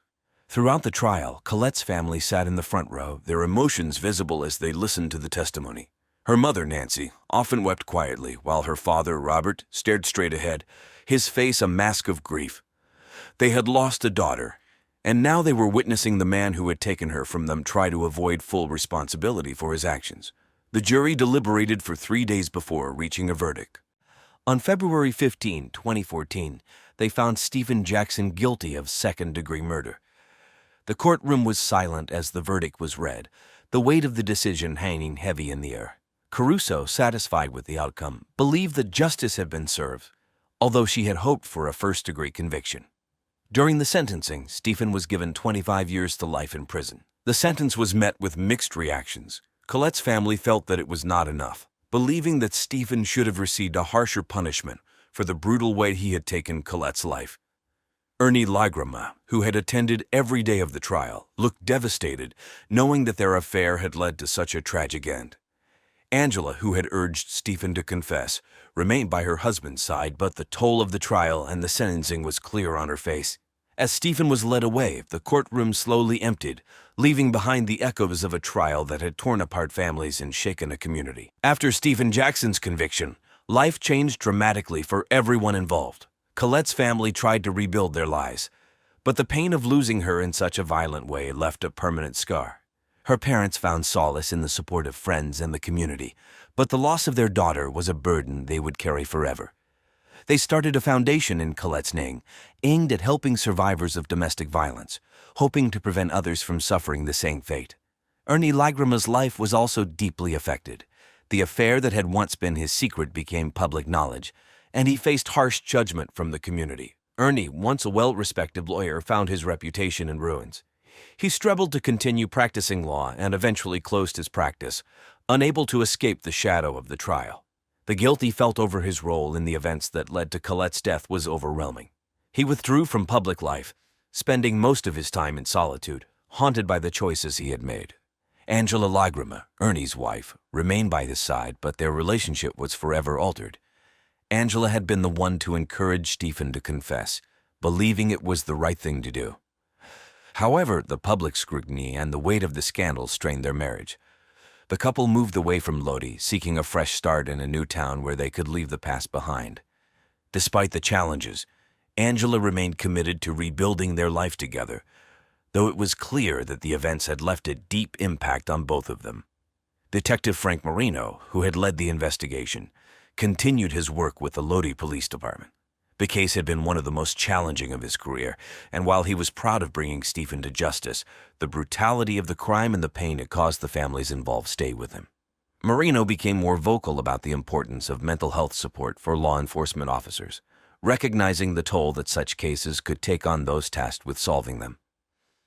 Throughout the trial, Colette's family sat in the front row, their emotions visible as they listened to the testimony. Her mother, Nancy, often wept quietly, while her father, Robert, stared straight ahead, his face a mask of grief. They had lost a daughter, and now they were witnessing the man who had taken her from them try to avoid full responsibility for his actions. The jury deliberated for 3 days before reaching a verdict. On February 15, 2014, they found Stephen Jackson guilty of second-degree murder. The courtroom was silent as the verdict was read, the weight of the decision hanging heavy in the air. Caruso, satisfied with the outcome, believed that justice had been served, although she had hoped for a first-degree conviction. During the sentencing, Stephen was given 25 years to life in prison. The sentence was met with mixed reactions. Colette's family felt that it was not enough, believing that Stephen should have received a harsher punishment for the brutal way he had taken Colette's life. Ernie Lagrima, who had attended every day of the trial, looked devastated, knowing that their affair had led to such a tragic end. Angela, who had urged Stephen to confess, remained by her husband's side, but the toll of the trial and the sentencing was clear on her face. As Stephen was led away, the courtroom slowly emptied, leaving behind the echoes of a trial that had torn apart families and shaken a community. After Stephen Jackson's conviction, life changed dramatically for everyone involved. Colette's family tried to rebuild their lives, but the pain of losing her in such a violent way left a permanent scar. Her parents found solace in the support of friends and the community, but the loss of their daughter was a burden they would carry forever. They started a foundation in Colette's name, aimed at helping survivors of domestic violence, hoping to prevent others from suffering the same fate. Ernie Lagrima's life was also deeply affected. The affair that had once been his secret became public knowledge, and he faced harsh judgment from the community. Ernie, once a well-respected lawyer, found his reputation in ruins. He struggled to continue practicing law and eventually closed his practice, unable to escape the shadow of the trial. The guilt he felt over his role in the events that led to Colette's death was overwhelming. He withdrew from public life, spending most of his time in solitude, haunted by the choices he had made. Angela Lagrima, Ernie's wife, remained by his side, but their relationship was forever altered. Angela had been the one to encourage Stephen to confess, believing it was the right thing to do. However, the public scrutiny and the weight of the scandal strained their marriage. The couple moved away from Lodi, seeking a fresh start in a new town where they could leave the past behind. Despite the challenges, Angela remained committed to rebuilding their life together, though it was clear that the events had left a deep impact on both of them. Detective Frank Marino, who had led the investigation, continued his work with the Lodi Police Department. The case had been one of the most challenging of his career, and while he was proud of bringing Stephen to justice, the brutality of the crime and the pain it caused the families involved stayed with him. Marino became more vocal about the importance of mental health support for law enforcement officers, recognizing the toll that such cases could take on those tasked with solving them.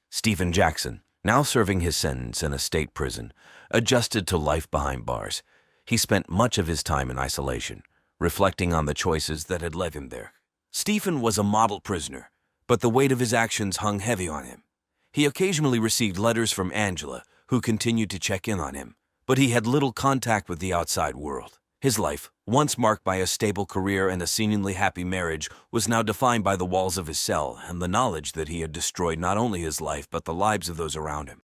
Stephen Jackson, now serving his sentence in a state prison, adjusted to life behind bars. He spent much of his time in isolation, reflecting on the choices that had led him there. Stephen was a model prisoner, but the weight of his actions hung heavy on him. He occasionally received letters from Angela, who continued to check in on him, but he had little contact with the outside world. His life, once marked by a stable career and a seemingly happy marriage, was now defined by the walls of his cell and the knowledge that he had destroyed not only his life but the lives of those around him.